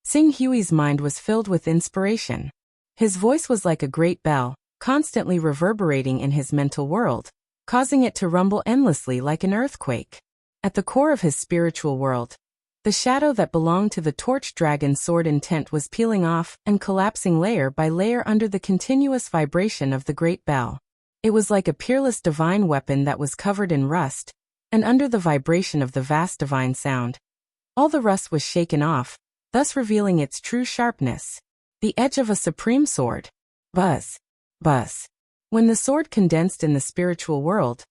Xing Hui's mind was filled with inspiration. His voice was like a great bell, constantly reverberating in his mental world, causing it to rumble endlessly like an earthquake. At the core of his spiritual world, the shadow that belonged to the torch dragon sword intent was peeling off and collapsing layer by layer under the continuous vibration of the great bell. It was like a peerless divine weapon that was covered in rust, and under the vibration of the vast divine sound, all the rust was shaken off, thus revealing its true sharpness. The edge of a supreme sword. Buzz. Buzz. When the sword condensed in the spiritual world,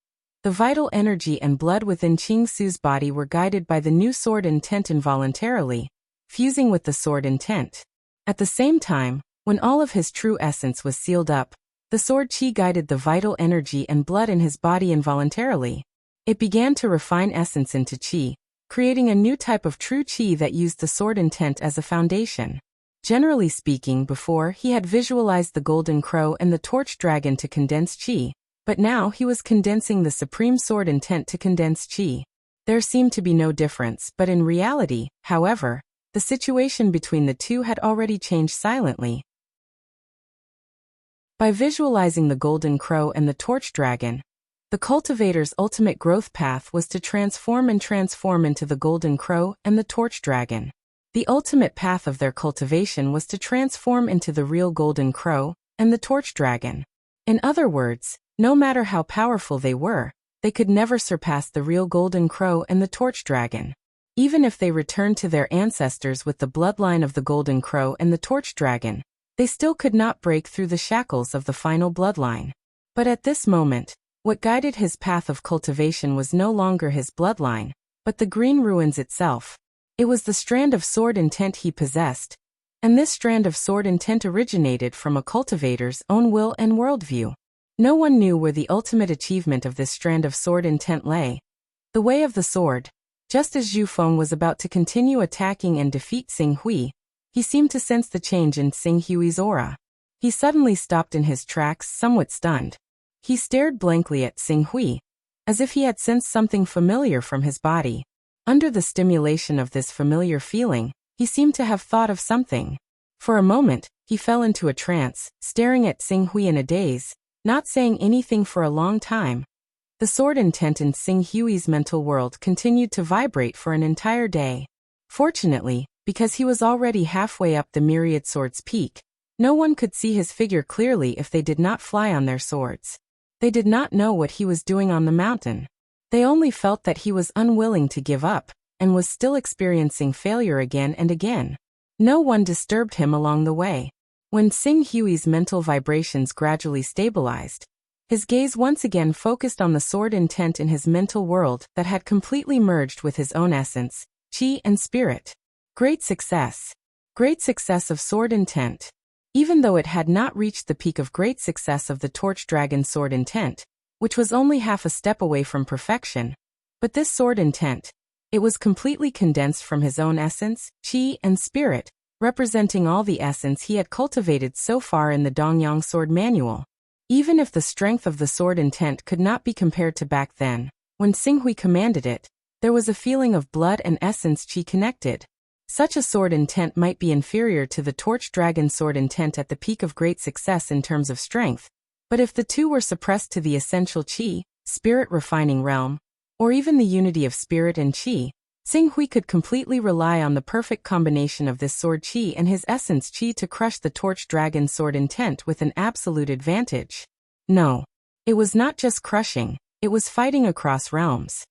the vital energy and blood within Qing Su's body were guided by the new sword intent involuntarily, fusing with the sword intent. At the same time, when all of his true essence was sealed up, the sword qi guided the vital energy and blood in his body involuntarily. It began to refine essence into qi, creating a new type of true qi that used the sword intent as a foundation. Generally speaking, before he had visualized the golden crow and the torch dragon to condense qi, but now he was condensing the supreme sword intent to condense qi. There seemed to be no difference, but in reality, however, the situation between the two had already changed silently. By visualizing the golden crow and the torch dragon, the cultivator's ultimate growth path was to transform into the golden crow and the torch dragon. The ultimate path of their cultivation was to transform into the real golden crow and the torch dragon. In other words, no matter how powerful they were, they could never surpass the real golden crow and the torch dragon. Even if they returned to their ancestors with the bloodline of the golden crow and the torch dragon, they still could not break through the shackles of the final bloodline. But at this moment, what guided his path of cultivation was no longer his bloodline, but the green ruins itself. It was the strand of sword intent he possessed, and this strand of sword intent originated from a cultivator's own will and worldview. No one knew where the ultimate achievement of this strand of sword intent lay. The way of the sword. Just as Zhu Feng was about to continue attacking and defeat Xing Hui, he seemed to sense the change in Xing Hui's aura. He suddenly stopped in his tracks, somewhat stunned. He stared blankly at Xing Hui, as if he had sensed something familiar from his body. Under the stimulation of this familiar feeling, he seemed to have thought of something. For a moment, he fell into a trance, staring at Xing Hui in a daze, not saying anything for a long time. The sword intent in Xing Hui's mental world continued to vibrate for an entire day. Fortunately, because he was already halfway up the myriad sword's peak, no one could see his figure clearly if they did not fly on their swords. They did not know what he was doing on the mountain. They only felt that he was unwilling to give up, and was still experiencing failure again and again. No one disturbed him along the way. When Xing Hui's mental vibrations gradually stabilized, his gaze once again focused on the sword intent in his mental world that had completely merged with his own essence, qi and spirit. Great success. Great success of sword intent. Even though it had not reached the peak of great success of the torch dragon sword intent, which was only half a step away from perfection, but this sword intent, it was completely condensed from his own essence, qi and spirit, representing all the essence he had cultivated so far in the Dongyang Sword Manual. Even if the strength of the sword intent could not be compared to back then, when Xing Hui commanded it, there was a feeling of blood and essence qi connected. Such a sword intent might be inferior to the torch dragon sword intent at the peak of great success in terms of strength, but if the two were suppressed to the essential qi, spirit refining realm, or even the unity of spirit and qi, Xing Hui could completely rely on the perfect combination of this sword qi and his essence qi to crush the torch dragon sword intent with an absolute advantage. No. It was not just crushing, it was fighting across realms.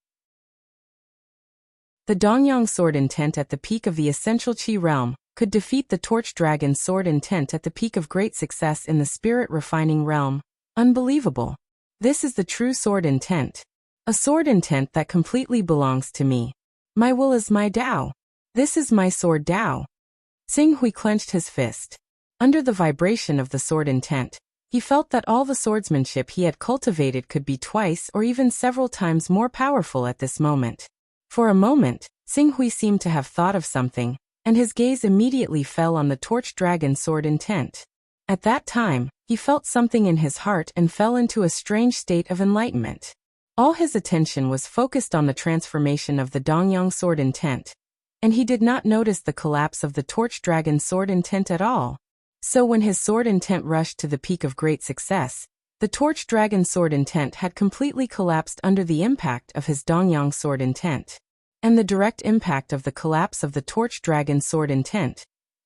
The Dongyang sword intent at the peak of the essential qi realm could defeat the torch dragon sword intent at the peak of great success in the spirit refining realm. Unbelievable. This is the true sword intent. A sword intent that completely belongs to me. My will is my Tao. This is my sword Tao. Xing Hui clenched his fist. Under the vibration of the sword intent, he felt that all the swordsmanship he had cultivated could be twice or even several times more powerful at this moment. For a moment, Xing Hui seemed to have thought of something, and his gaze immediately fell on the torch dragon sword intent. At that time, he felt something in his heart and fell into a strange state of enlightenment. All his attention was focused on the transformation of the Dongyang sword intent, and he did not notice the collapse of the torch dragon sword intent at all. So when his sword intent rushed to the peak of great success, the torch dragon sword intent had completely collapsed under the impact of his Dongyang sword intent. And the direct impact of the collapse of the torch dragon sword intent,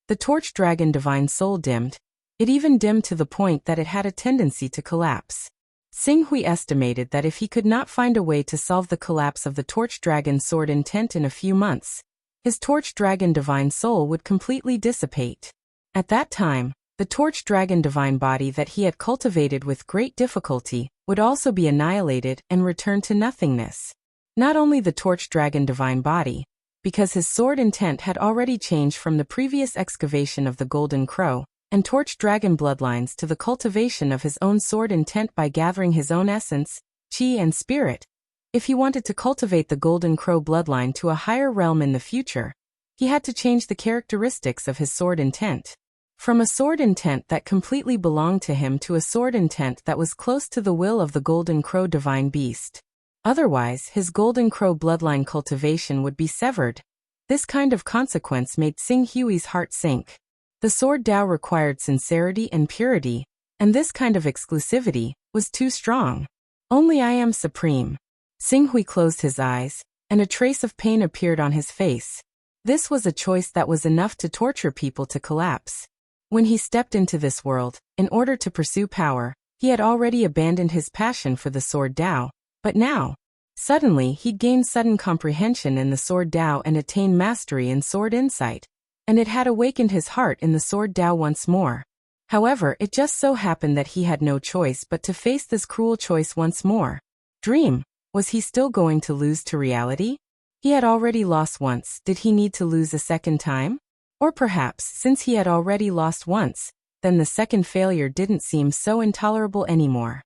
the torch dragon divine soul dimmed. It even dimmed to the point that it had a tendency to collapse. Xinghui estimated that if he could not find a way to solve the collapse of the torch dragon sword intent in a few months, his torch dragon divine soul would completely dissipate. At that time, the torch dragon divine body that he had cultivated with great difficulty would also be annihilated and return to nothingness. Not only the torch dragon divine body, because his sword intent had already changed from the previous excavation of the golden crow and torch dragon bloodlines to the cultivation of his own sword intent by gathering his own essence, qi and spirit. If he wanted to cultivate the golden crow bloodline to a higher realm in the future, he had to change the characteristics of his sword intent. From a sword intent that completely belonged to him to a sword intent that was close to the will of the golden crow divine beast. Otherwise, his golden crow bloodline cultivation would be severed. This kind of consequence made Xinghui's heart sink. The sword Dao required sincerity and purity, and this kind of exclusivity was too strong. Only I am supreme. Xinghui closed his eyes, and a trace of pain appeared on his face. This was a choice that was enough to torture people to collapse. When he stepped into this world, in order to pursue power, he had already abandoned his passion for the sword Dao, but now, suddenly he'd gained sudden comprehension in the sword Dao and attained mastery in sword insight. And it had awakened his heart in the sword Dao once more. However, it just so happened that he had no choice but to face this cruel choice once more. Dream, was he still going to lose to reality? He had already lost once, did he need to lose a second time? Or perhaps, since he had already lost once, then the second failure didn't seem so intolerable anymore.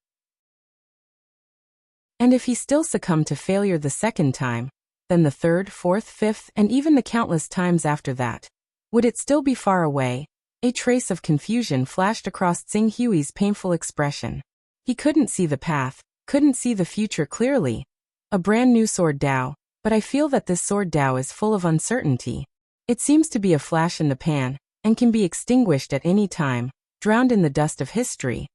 And if he still succumbed to failure the second time, then the third, fourth, fifth, and even the countless times after that, would it still be far away? A trace of confusion flashed across Xinghui's painful expression. He couldn't see the path, couldn't see the future clearly. A brand new sword Dao, but I feel that this sword Dao is full of uncertainty. It seems to be a flash in the pan, and can be extinguished at any time, drowned in the dust of history.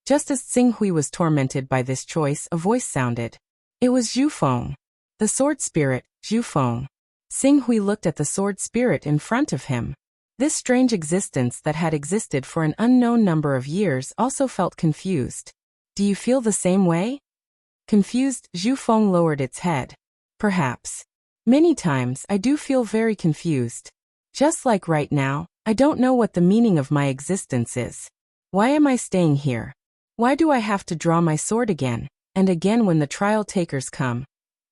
Just as Xinghui was tormented by this choice, a voice sounded. It was Zhu Feng. The sword spirit, Zhu Feng. Xinghui looked at the sword spirit in front of him. This strange existence that had existed for an unknown number of years also felt confused. Do you feel the same way? Confused, Zhu Feng lowered its head. Perhaps. Many times I do feel very confused. Just like right now, I don't know what the meaning of my existence is. Why am I staying here? Why do I have to draw my sword again and again when the trial takers come?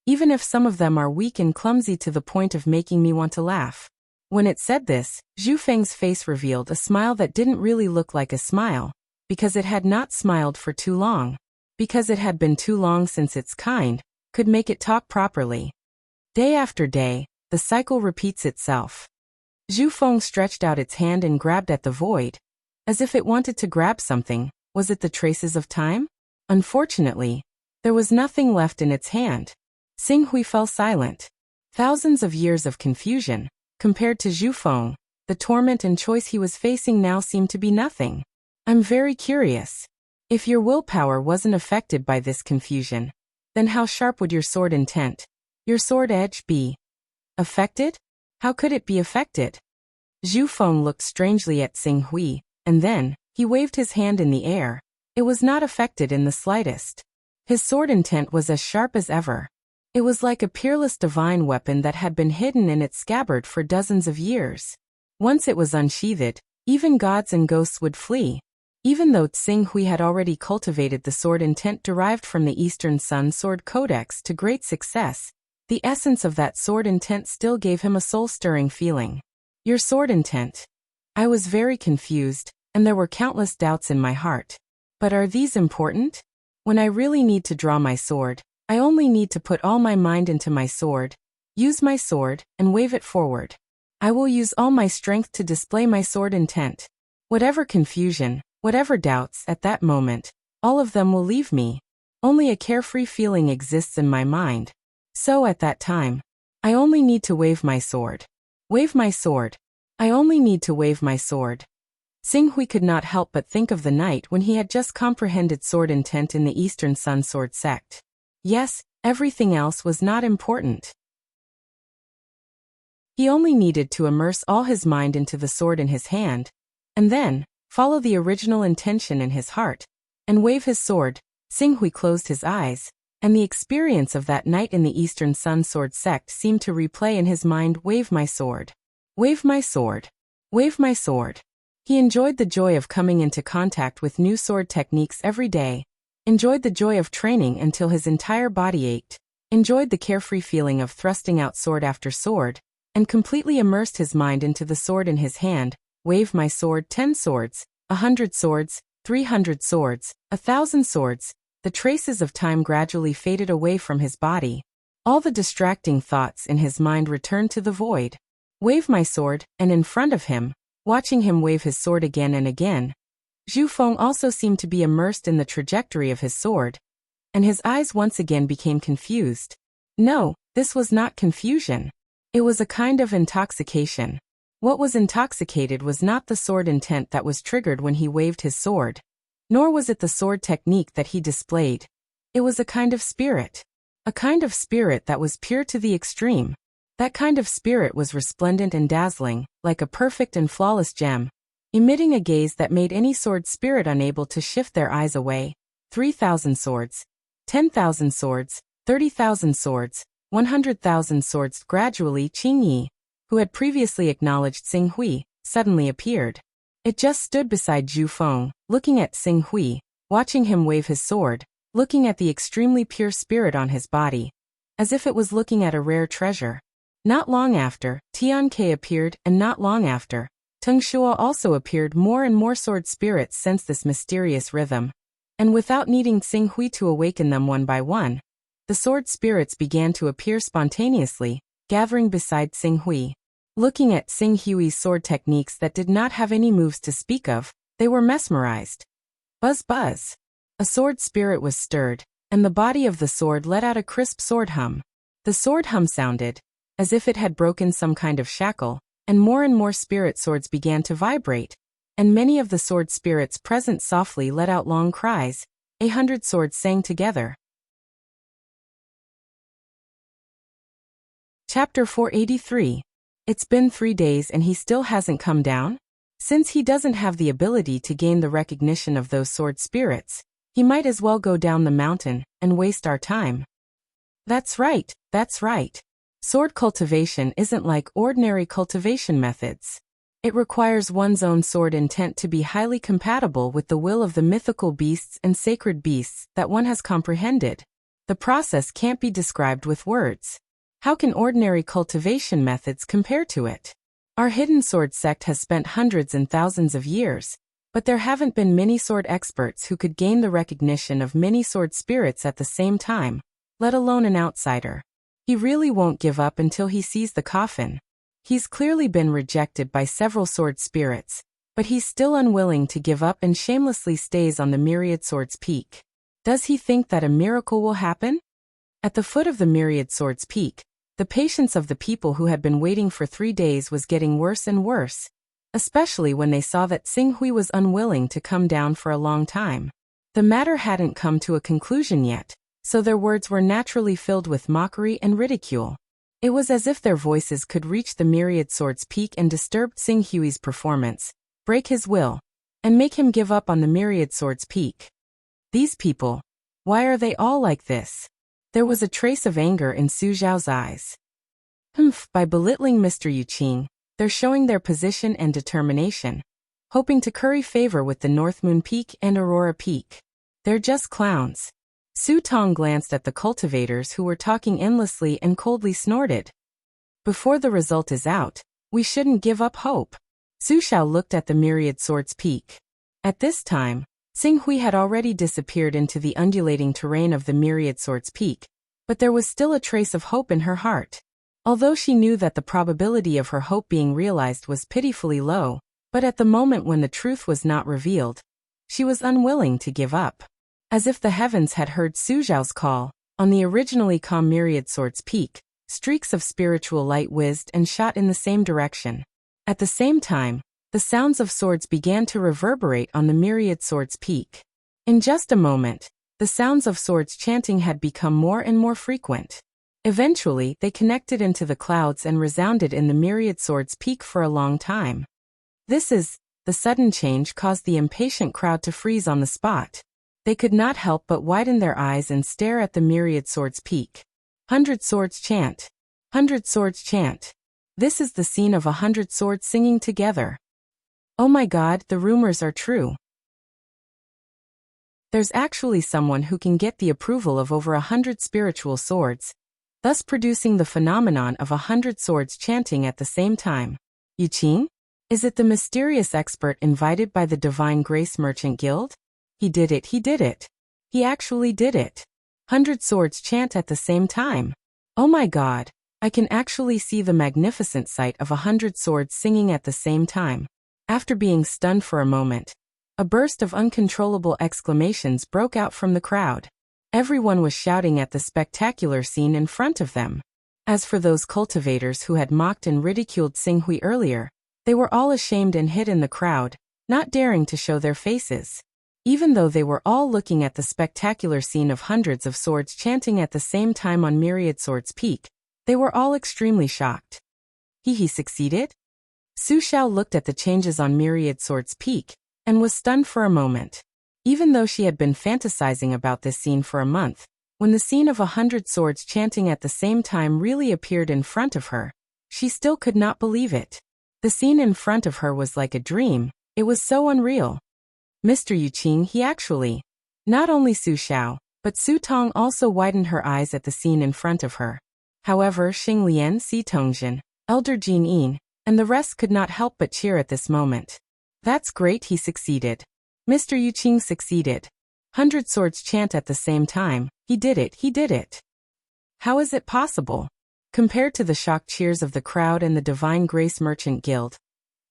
Even if some of them are weak and clumsy to the point of making me want to laugh. When it said this, Zhu Feng's face revealed a smile that didn't really look like a smile, because it had not smiled for too long. Because it had been too long since its kind could make it talk properly. Day after day, the cycle repeats itself. Zhu Feng stretched out its hand and grabbed at the void. As if it wanted to grab something. Was it the traces of time? Unfortunately, there was nothing left in its hand. Xinghui fell silent. Thousands of years of confusion. Compared to Zhu Feng, the torment and choice he was facing now seemed to be nothing. I'm very curious. If your willpower wasn't affected by this confusion, then how sharp would your sword intent, your sword edge be? Affected? How could it be affected? Zhu Feng looked strangely at Xinghui, and then, he waved his hand in the air. It was not affected in the slightest. His sword intent was as sharp as ever. It was like a peerless divine weapon that had been hidden in its scabbard for dozens of years. Once it was unsheathed, even gods and ghosts would flee. Even though Xinghui had already cultivated the sword intent derived from the Eastern Sun Sword Codex to great success, the essence of that sword intent still gave him a soul-stirring feeling. Your sword intent. I was very confused, and there were countless doubts in my heart. But are these important? When I really need to draw my sword, I only need to put all my mind into my sword, use my sword, and wave it forward. I will use all my strength to display my sword intent. Whatever confusion, whatever doubts at that moment, all of them will leave me. Only a carefree feeling exists in my mind. So at that time, I only need to wave my sword. Wave my sword. I only need to wave my sword. Xing could not help but think of the night when he had just comprehended sword intent in the Eastern Sun Sword sect. Yes, everything else was not important. He only needed to immerse all his mind into the sword in his hand, and then follow the original intention in his heart, and wave his sword. Xing closed his eyes, and the experience of that night in the Eastern Sun Sword sect seemed to replay in his mind. Wave my sword. Wave my sword. Wave my sword. He enjoyed the joy of coming into contact with new sword techniques every day, enjoyed the joy of training until his entire body ached, enjoyed the carefree feeling of thrusting out sword after sword, and completely immersed his mind into the sword in his hand. Wave my sword. 10 swords, 100 swords, 300 swords, 1,000 swords. The traces of time gradually faded away from his body. All the distracting thoughts in his mind returned to the void. Wave my sword, and in front of him, watching him wave his sword again and again, Zhu Feng also seemed to be immersed in the trajectory of his sword, and his eyes once again became confused. No, this was not confusion. It was a kind of intoxication. What was intoxicated was not the sword intent that was triggered when he waved his sword, nor was it the sword technique that he displayed. It was a kind of spirit. A kind of spirit that was pure to the extreme. That kind of spirit was resplendent and dazzling, like a perfect and flawless gem, emitting a gaze that made any sword spirit unable to shift their eyes away. 3,000 swords, 10,000 swords, 30,000 swords, 100,000 swords. Gradually Qing Yi, who had previously acknowledged Xing suddenly appeared. It just stood beside Zhu Feng, looking at Xing watching him wave his sword, looking at the extremely pure spirit on his body, as if it was looking at a rare treasure. Not long after, Tian Ke appeared, and not long after, Teng Shua also appeared. More and more sword spirits sensed this mysterious rhythm, and without needing Xing to awaken them one by one, the sword spirits began to appear spontaneously, gathering beside Xing. Looking at Xing sword techniques that did not have any moves to speak of, they were mesmerized. Buzz buzz. A sword spirit was stirred, and the body of the sword let out a crisp sword hum. The sword hum sounded as if it had broken some kind of shackle, and more spirit swords began to vibrate, and many of the sword spirits present softly let out long cries. 100 swords sang together. Chapter 483. It's been 3 days and he still hasn't come down? Since he doesn't have the ability to gain the recognition of those sword spirits, he might as well go down the mountain and waste our time. That's right, that's right. Sword cultivation isn't like ordinary cultivation methods. It requires one's own sword intent to be highly compatible with the will of the mythical beasts and sacred beasts that one has comprehended. The process can't be described with words. How can ordinary cultivation methods compare to it? Our hidden sword sect has spent hundreds and thousands of years, but there haven't been many sword experts who could gain the recognition of many sword spirits at the same time, let alone an outsider. He really won't give up until he sees the coffin. He's clearly been rejected by several sword spirits, but he's still unwilling to give up and shamelessly stays on the Myriad Swords Peak. Does he think that a miracle will happen? At the foot of the Myriad Swords Peak, the patience of the people who had been waiting for 3 days was getting worse and worse, especially when they saw that Xing was unwilling to come down for a long time. The matter hadn't come to a conclusion yet, so their words were naturally filled with mockery and ridicule. It was as if their voices could reach the Myriad Swords Peak and disturb Xing performance, break his will, and make him give up on the Myriad Swords Peak. These people, why are they all like this? There was a trace of anger in Su Zhao's eyes. By belittling Mr. Yuqing, they're showing their position and determination, hoping to curry favor with the North Moon Peak and Aurora Peak. They're just clowns. Su Tong glanced at the cultivators who were talking endlessly and coldly snorted. Before the result is out, we shouldn't give up hope. Su Xiao looked at the Myriad Swords Peak. At this time, Xing had already disappeared into the undulating terrain of the Myriad Swords Peak, but there was still a trace of hope in her heart. Although she knew that the probability of her hope being realized was pitifully low, but at the moment when the truth was not revealed, she was unwilling to give up. As if the heavens had heard Su Zhao's call, on the originally calm Myriad Swords Peak, streaks of spiritual light whizzed and shot in the same direction. At the same time, The sounds of swords began to reverberate on the myriad swords' peak. In just a moment, the sounds of swords chanting had become more and more frequent. Eventually, they connected into the clouds and resounded in the myriad swords' peak for a long time. The sudden change caused the impatient crowd to freeze on the spot. They could not help but widen their eyes and stare at the myriad swords' peak. 100 swords chant. 100 swords chant. This is the scene of 100 swords singing together. Oh my God, the rumors are true. There's actually someone who can get the approval of over 100 spiritual swords, thus producing the phenomenon of 100 swords chanting at the same time. Yuqing? Is it the mysterious expert invited by the Divine Grace Merchant Guild? He did it, he did it. He actually did it. 100 swords chant at the same time. Oh my God, I can actually see the magnificent sight of 100 swords singing at the same time. After being stunned for a moment, a burst of uncontrollable exclamations broke out from the crowd. Everyone was shouting at the spectacular scene in front of them. As for those cultivators who had mocked and ridiculed Xinghui earlier, they were all ashamed and hid in the crowd, not daring to show their faces. Even though they were all looking at the spectacular scene of hundreds of swords chanting at the same time on Myriad Swords Peak, they were all extremely shocked. He succeeded? Su Xiao looked at the changes on Myriad Swords Peak, and was stunned for a moment. Even though she had been fantasizing about this scene for a month, when the scene of 100 swords chanting at the same time really appeared in front of her, she still could not believe it. The scene in front of her was like a dream, it was so unreal. Mr. Yuqing, he actually. Not only Su Xiao, but Su Tong also widened her eyes at the scene in front of her. However, Xing Lian, Si Tongxin, Elder Jin Yin, and the rest could not help but cheer at this moment. That's great, he succeeded. Mr. Yuqing succeeded. 100 swords chant at the same time, he did it, he did it. How is it possible? Compared to the shocked cheers of the crowd and the Divine Grace Merchant Guild,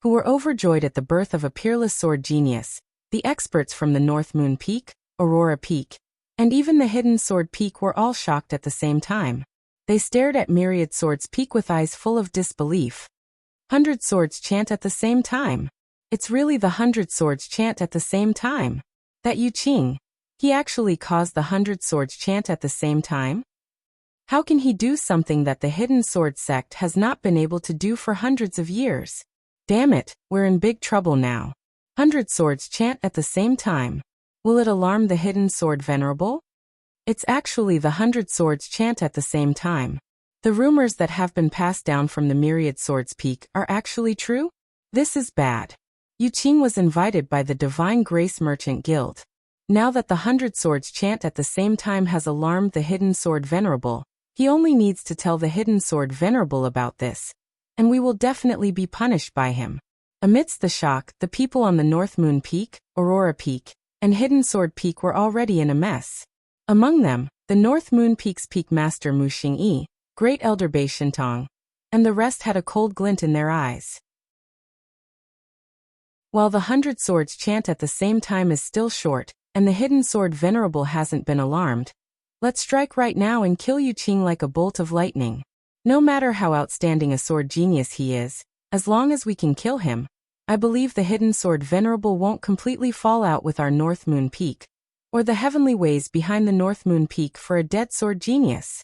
who were overjoyed at the birth of a peerless sword genius, the experts from the North Moon Peak, Aurora Peak, and even the Hidden Sword Peak were all shocked at the same time. They stared at Myriad Swords Peak with eyes full of disbelief. 100 swords chant at the same time. It's really the 100 swords chant at the same time. That Yuqing, he actually caused the 100 swords chant at the same time? How can he do something that the Hidden Sword sect has not been able to do for hundreds of years? Damn it, we're in big trouble now. 100 swords chant at the same time. Will it alarm the Hidden Sword Venerable? It's actually the 100 swords chant at the same time. The rumors that have been passed down from the Myriad Swords Peak are actually true? This is bad. Yuqing was invited by the Divine Grace Merchant Guild. Now that the 100 swords chant at the same time has alarmed the Hidden Sword Venerable, he only needs to tell the Hidden Sword Venerable about this, and we will definitely be punished by him. Amidst the shock, the people on the North Moon Peak, Aurora Peak, and Hidden Sword Peak were already in a mess. Among them, the North Moon Peak's Peak Master Mu Xingyi, Great Elder Bei Shintong, and the rest had a cold glint in their eyes. While the 100 swords chant at the same time is still short, and the Hidden Sword Venerable hasn't been alarmed, let's strike right now and kill Yuqing like a bolt of lightning. No matter how outstanding a sword genius he is, as long as we can kill him, I believe the Hidden Sword Venerable won't completely fall out with our North Moon Peak, or the heavenly ways behind the North Moon Peak for a dead sword genius.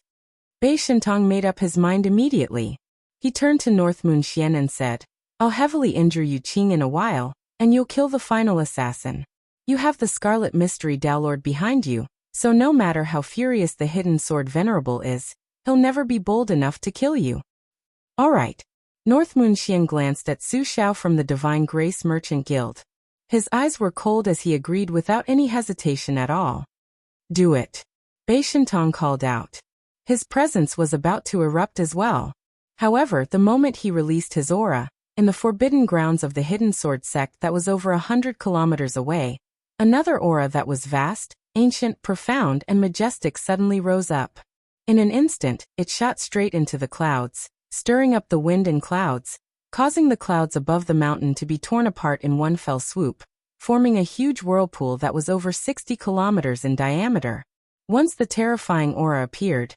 Bei Shintong made up his mind immediately. He turned to North Moon Xian and said, I'll heavily injure Yuqing in a while, and you'll kill the final assassin. You have the Scarlet Mystery Downlord behind you, so no matter how furious the Hidden Sword Venerable is, he'll never be bold enough to kill you. All right. North Moon Xian glanced at Su Xiao from the Divine Grace Merchant Guild. His eyes were cold as he agreed without any hesitation at all. Do it. Bei Shintong called out. His presence was about to erupt as well. However, the moment he released his aura, in the forbidden grounds of the Hidden Sword sect that was over 100 kilometers away, another aura that was vast, ancient, profound, and majestic suddenly rose up. In an instant, it shot straight into the clouds, stirring up the wind and clouds, causing the clouds above the mountain to be torn apart in one fell swoop, forming a huge whirlpool that was over 60 kilometers in diameter. Once the terrifying aura appeared,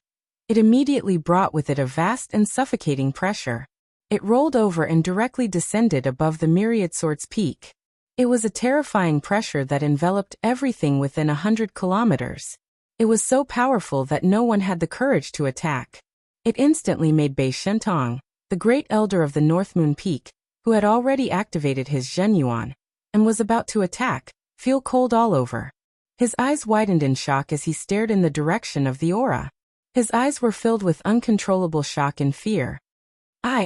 it immediately brought with it a vast and suffocating pressure. It rolled over and directly descended above the myriad swords peak. It was a terrifying pressure that enveloped everything within 100 kilometers. It was so powerful that no one had the courage to attack. It instantly made Bei Shentong, the great elder of the North Moon Peak, who had already activated his Hunyuan and was about to attack, feel cold all over. His eyes widened in shock as he stared in the direction of the aura. His eyes were filled with uncontrollable shock and fear.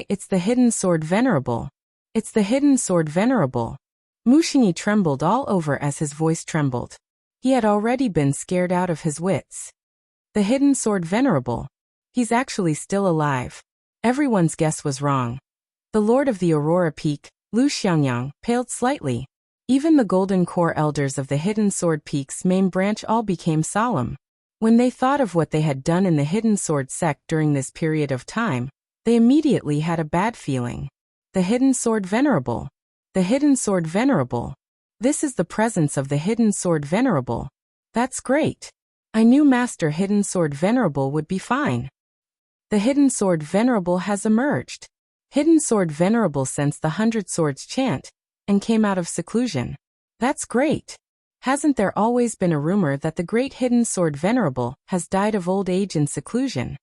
It's the hidden sword venerable. It's the hidden sword venerable. Mu Xingyi trembled all over as his voice trembled. He had already been scared out of his wits. The hidden sword venerable. He's actually still alive. Everyone's guess was wrong. The Lord of the Aurora Peak, Lu Xiangyang, paled slightly. Even the Golden Core elders of the Hidden Sword Peak's main branch all became solemn. When they thought of what they had done in the Hidden Sword sect during this period of time, they immediately had a bad feeling. The Hidden Sword Venerable. The Hidden Sword Venerable. This is the presence of the Hidden Sword Venerable. That's great. I knew Master Hidden Sword Venerable would be fine. The Hidden Sword Venerable has emerged. Hidden Sword Venerable sensed the 100 Swords chant and came out of seclusion. That's great. Hasn't there always been a rumor that the great Hidden Sword Venerable has died of old age in seclusion?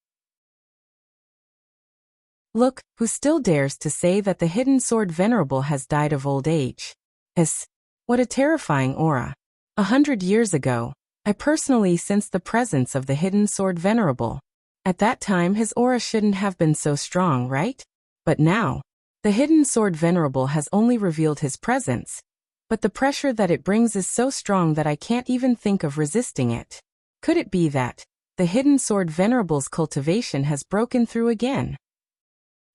Look, who still dares to say that the Hidden Sword Venerable has died of old age? What a terrifying aura. 100 years ago, I personally sensed the presence of the Hidden Sword Venerable. At that time his aura shouldn't have been so strong, right? But now, the Hidden Sword Venerable has only revealed his presence, but the pressure that it brings is so strong that I can't even think of resisting it. Could it be that the Hidden Sword Venerable's cultivation has broken through again?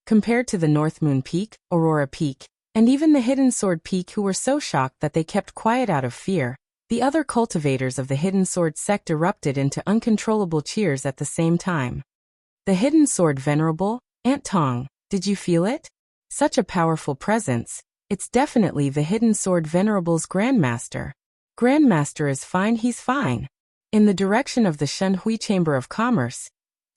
Compared to the North Moon Peak, Aurora Peak, and even the Hidden Sword Peak who were so shocked that they kept quiet out of fear, the other cultivators of the Hidden Sword sect erupted into uncontrollable cheers at the same time. The Hidden Sword Venerable, Aunt Tong, did you feel it? Such a powerful presence. It's definitely the Hidden Sword Venerable's Grandmaster. Grandmaster is fine, he's fine. In the direction of the Shenhui Chamber of Commerce,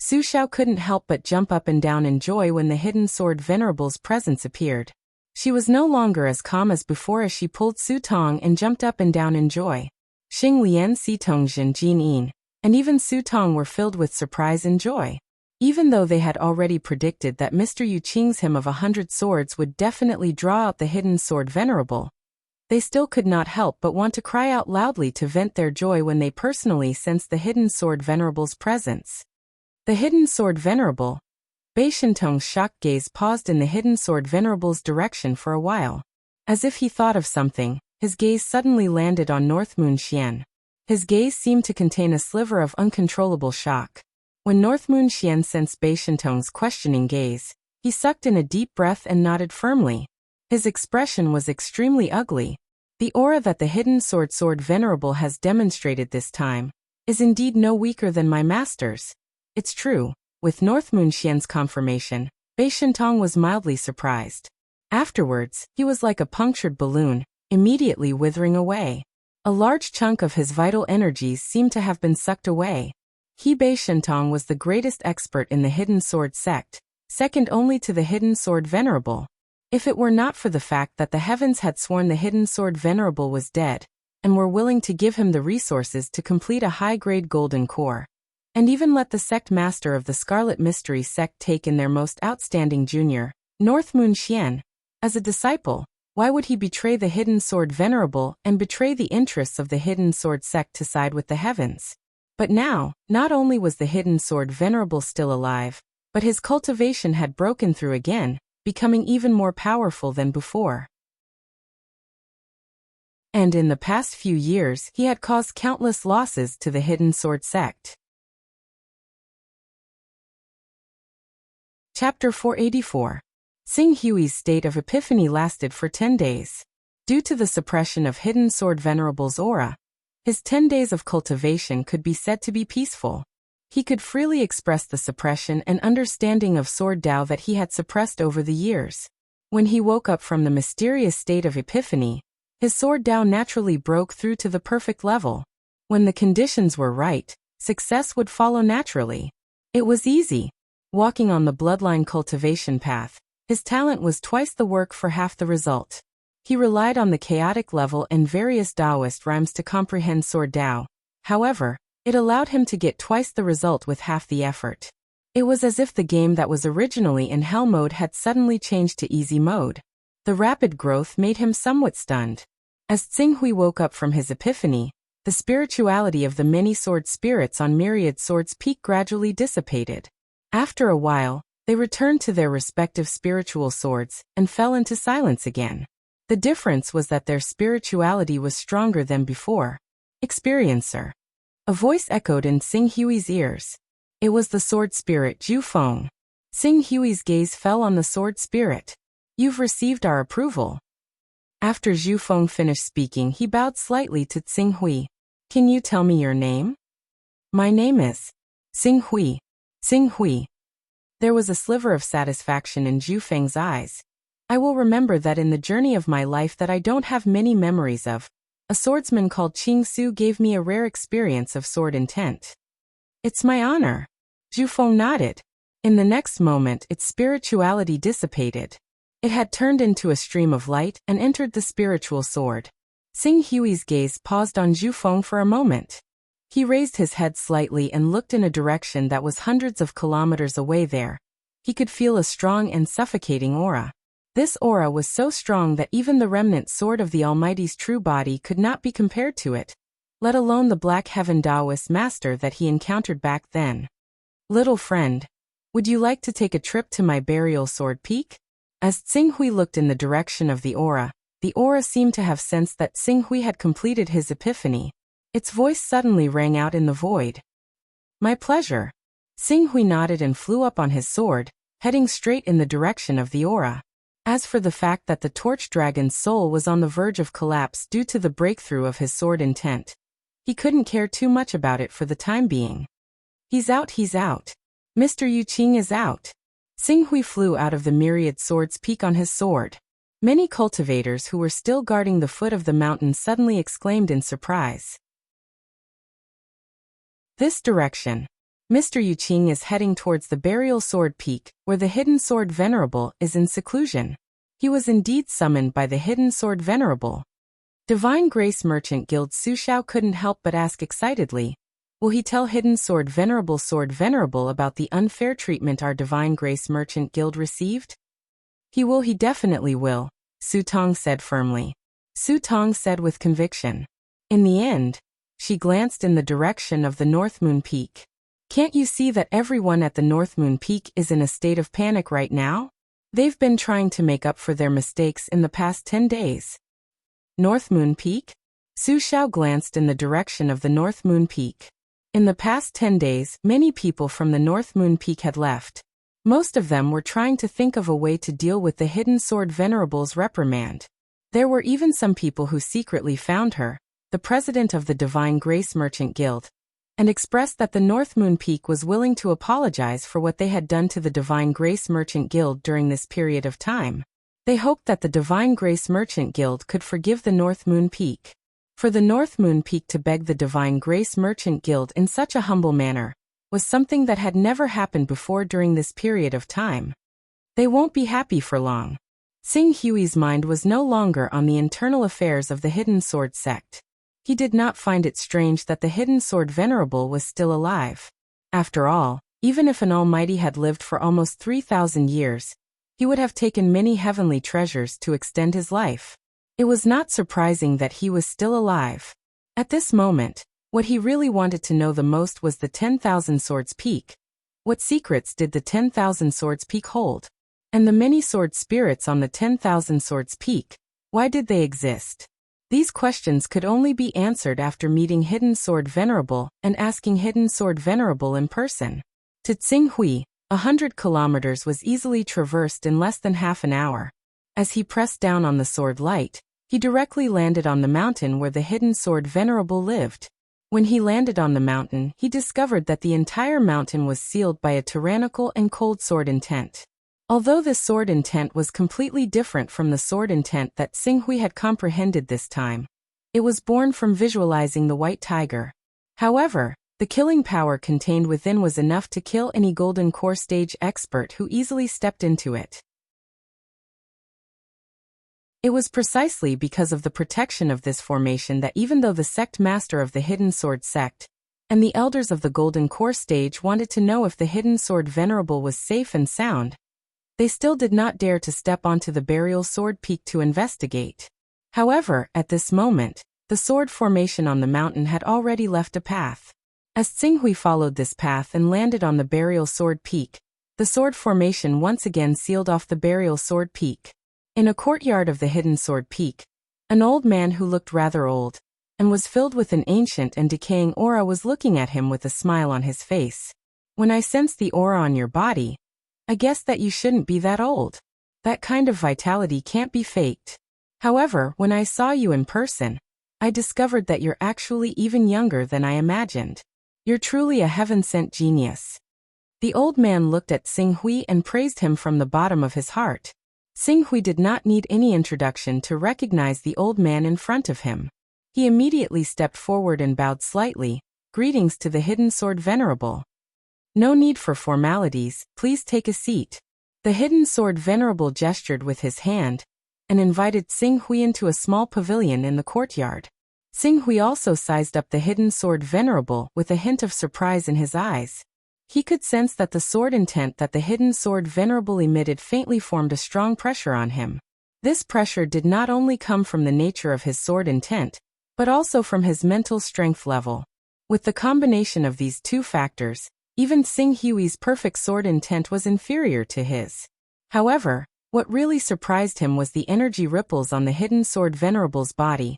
Su Xiao couldn't help but jump up and down in joy when the Hidden Sword Venerable's presence appeared. She was no longer as calm as before as she pulled Su Tong and jumped up and down in joy. Xing Lian, Si Tong, Jin Jin Yin, and even Su Tong were filled with surprise and joy. Even though they had already predicted that Mr. Yu Qing's hymn of 100 swords would definitely draw out the Hidden Sword Venerable, they still could not help but want to cry out loudly to vent their joy when they personally sensed the Hidden Sword Venerable's presence. The Hidden Sword Venerable. Bei Shentong's shocked gaze paused in the Hidden Sword Venerable's direction for a while. As if he thought of something, his gaze suddenly landed on North Moon Xian. His gaze seemed to contain a sliver of uncontrollable shock. When North Moon Xian sensed Bei Shentong's questioning gaze, he sucked in a deep breath and nodded firmly. His expression was extremely ugly. The aura that the Hidden Sword Venerable has demonstrated this time is indeed no weaker than my master's. It's true. With North Moon Xian's confirmation, Bei Shentong was mildly surprised. Afterwards, he was like a punctured balloon, immediately withering away. A large chunk of his vital energies seemed to have been sucked away. Bei Shentong was the greatest expert in the Hidden Sword sect, second only to the Hidden Sword Venerable. If it were not for the fact that the heavens had sworn the Hidden Sword Venerable was dead, and were willing to give him the resources to complete a high-grade golden core, and even let the sect master of the Scarlet Mystery sect take in their most outstanding junior, North Moon Xian, as a disciple, why would he betray the Hidden Sword Venerable and betray the interests of the Hidden Sword sect to side with the heavens? But now, not only was the Hidden Sword Venerable still alive, but his cultivation had broken through again, becoming even more powerful than before. And in the past few years he had caused countless losses to the Hidden Sword sect. Chapter 484. Xing Hui's state of epiphany lasted for 10 days. Due to the suppression of Hidden Sword Venerable's aura, his 10 days of cultivation could be said to be peaceful. He could freely express the suppression and understanding of Sword Dao that he had suppressed over the years. When he woke up from the mysterious state of epiphany, his Sword Dao naturally broke through to the perfect level. When the conditions were right, success would follow naturally. It was easy. Walking on the bloodline cultivation path, His talent was twice the work for half the result. He relied on the chaotic level and various Taoist rhymes to comprehend Sword Tao. However, it allowed him to get twice the result with half the effort. It was as if the game that was originally in hell mode had suddenly changed to easy mode. The rapid growth made him somewhat stunned. As Tsinghui woke up from his epiphany, the spirituality of the many sword spirits on Myriad Swords Peak gradually dissipated. After a while, they returned to their respective spiritual swords and fell into silence again. The difference was that their spirituality was stronger than before. Experiencer. A voice echoed in Tsinghui's ears. It was the sword spirit Zhu Feng. Tsinghui's gaze fell on the sword spirit. You've received our approval. After Zhu Feng finished speaking, he bowed slightly to Tsinghui. Can you tell me your name? My name is Tsinghui. Tsinghui. There was a sliver of satisfaction in Zhu Feng's eyes. I will remember that in the journey of my life that I don't have many memories of. A swordsman called Qing Su gave me a rare experience of sword intent. It's my honor. Zhu Feng nodded. In the next moment, its spirituality dissipated. It had turned into a stream of light and entered the spiritual sword. Tsinghui's gaze paused on Zhu Feng for a moment. He raised his head slightly and looked in a direction that was hundreds of kilometers away there. He could feel a strong and suffocating aura. This aura was so strong that even the remnant sword of the Almighty's true body could not be compared to it, let alone the Black Heaven Taoist master that he encountered back then. Little friend, would you like to take a trip to my burial sword peak? As Tsinghui looked in the direction of the aura seemed to have sensed that Tsinghui had completed his epiphany. Its voice suddenly rang out in the void. My pleasure. Tsinghui nodded and flew up on his sword, heading straight in the direction of the aura. As for the fact that the torch dragon's soul was on the verge of collapse due to the breakthrough of his sword intent, he couldn't care too much about it for the time being. He's out. Mr. Yu Qing is out. Tsinghui flew out of the Myriad Swords Peak on his sword. Many cultivators who were still guarding the foot of the mountain suddenly exclaimed in surprise. This direction. Mr. Yu Qing is heading towards the burial sword peak, where the hidden sword venerable is in seclusion. He was indeed summoned by the hidden sword venerable. Divine Grace Merchant Guild Su Xiao couldn't help but ask excitedly, will he tell hidden sword venerable about the unfair treatment our Divine Grace Merchant Guild received? He definitely will, Su Tong said firmly. Su Tong said with conviction. In the end, she glanced in the direction of the North Moon Peak. Can't you see that everyone at the North Moon Peak is in a state of panic right now? They've been trying to make up for their mistakes in the past 10 days. North Moon Peak? Su Xiao glanced in the direction of the North Moon Peak. In the past 10 days, many people from the North Moon Peak had left. Most of them were trying to think of a way to deal with the hidden sword venerable's reprimand. There were even some people who secretly found her, the president of the Divine Grace Merchant Guild, and expressed that the North Moon Peak was willing to apologize for what they had done to the Divine Grace Merchant Guild during this period of time. They hoped that the Divine Grace Merchant Guild could forgive the North Moon Peak. For the North Moon Peak to beg the Divine Grace Merchant Guild in such a humble manner was something that had never happened before during this period of time. They won't be happy for long. Tsinghui's mind was no longer on the internal affairs of the Hidden Sword sect. He did not find it strange that the Hidden Sword Venerable was still alive. After all, even if an Almighty had lived for almost 3,000 years, he would have taken many heavenly treasures to extend his life. It was not surprising that he was still alive. At this moment, what he really wanted to know the most was the 10,000 Swords Peak. What secrets did the 10,000 Swords Peak hold? And the many sword spirits on the 10,000 Swords Peak, why did they exist? These questions could only be answered after meeting Hidden Sword Venerable and asking Hidden Sword Venerable in person. To Tsinghui, 100 kilometers was easily traversed in less than half an hour. As he pressed down on the sword light, he directly landed on the mountain where the Hidden Sword Venerable lived. When he landed on the mountain, he discovered that the entire mountain was sealed by a tyrannical and cold sword intent. Although this sword intent was completely different from the sword intent that Tsinghui had comprehended this time, it was born from visualizing the white tiger. However, the killing power contained within was enough to kill any golden core stage expert who easily stepped into it. It was precisely because of the protection of this formation that even though the sect master of the Hidden Sword sect and the elders of the Golden Core stage wanted to know if the Hidden Sword Venerable was safe and sound, they still did not dare to step onto the burial sword peak to investigate. However, at this moment, the sword formation on the mountain had already left a path. As Tsinghui followed this path and landed on the burial sword peak, the sword formation once again sealed off the burial sword peak. In a courtyard of the Hidden Sword Peak, an old man who looked rather old and was filled with an ancient and decaying aura was looking at him with a smile on his face. When I sense the aura on your body, I guess that you shouldn't be that old. That kind of vitality can't be faked. However, when I saw you in person, I discovered that you're actually even younger than I imagined. You're truly a heaven-sent genius. The old man looked at Tsinghui and praised him from the bottom of his heart. Tsinghui did not need any introduction to recognize the old man in front of him. He immediately stepped forward and bowed slightly. Greetings to the Hidden Sword Venerable. No need for formalities, please take a seat. The Hidden Sword Venerable gestured with his hand and invited Tsinghui into a small pavilion in the courtyard. Tsinghui also sized up the Hidden Sword Venerable with a hint of surprise in his eyes. He could sense that the sword intent that the Hidden Sword Venerable emitted faintly formed a strong pressure on him. This pressure did not only come from the nature of his sword intent, but also from his mental strength level. With the combination of these two factors, even Tsinghui's perfect sword intent was inferior to his. However, what really surprised him was the energy ripples on the Hidden Sword Venerable's body.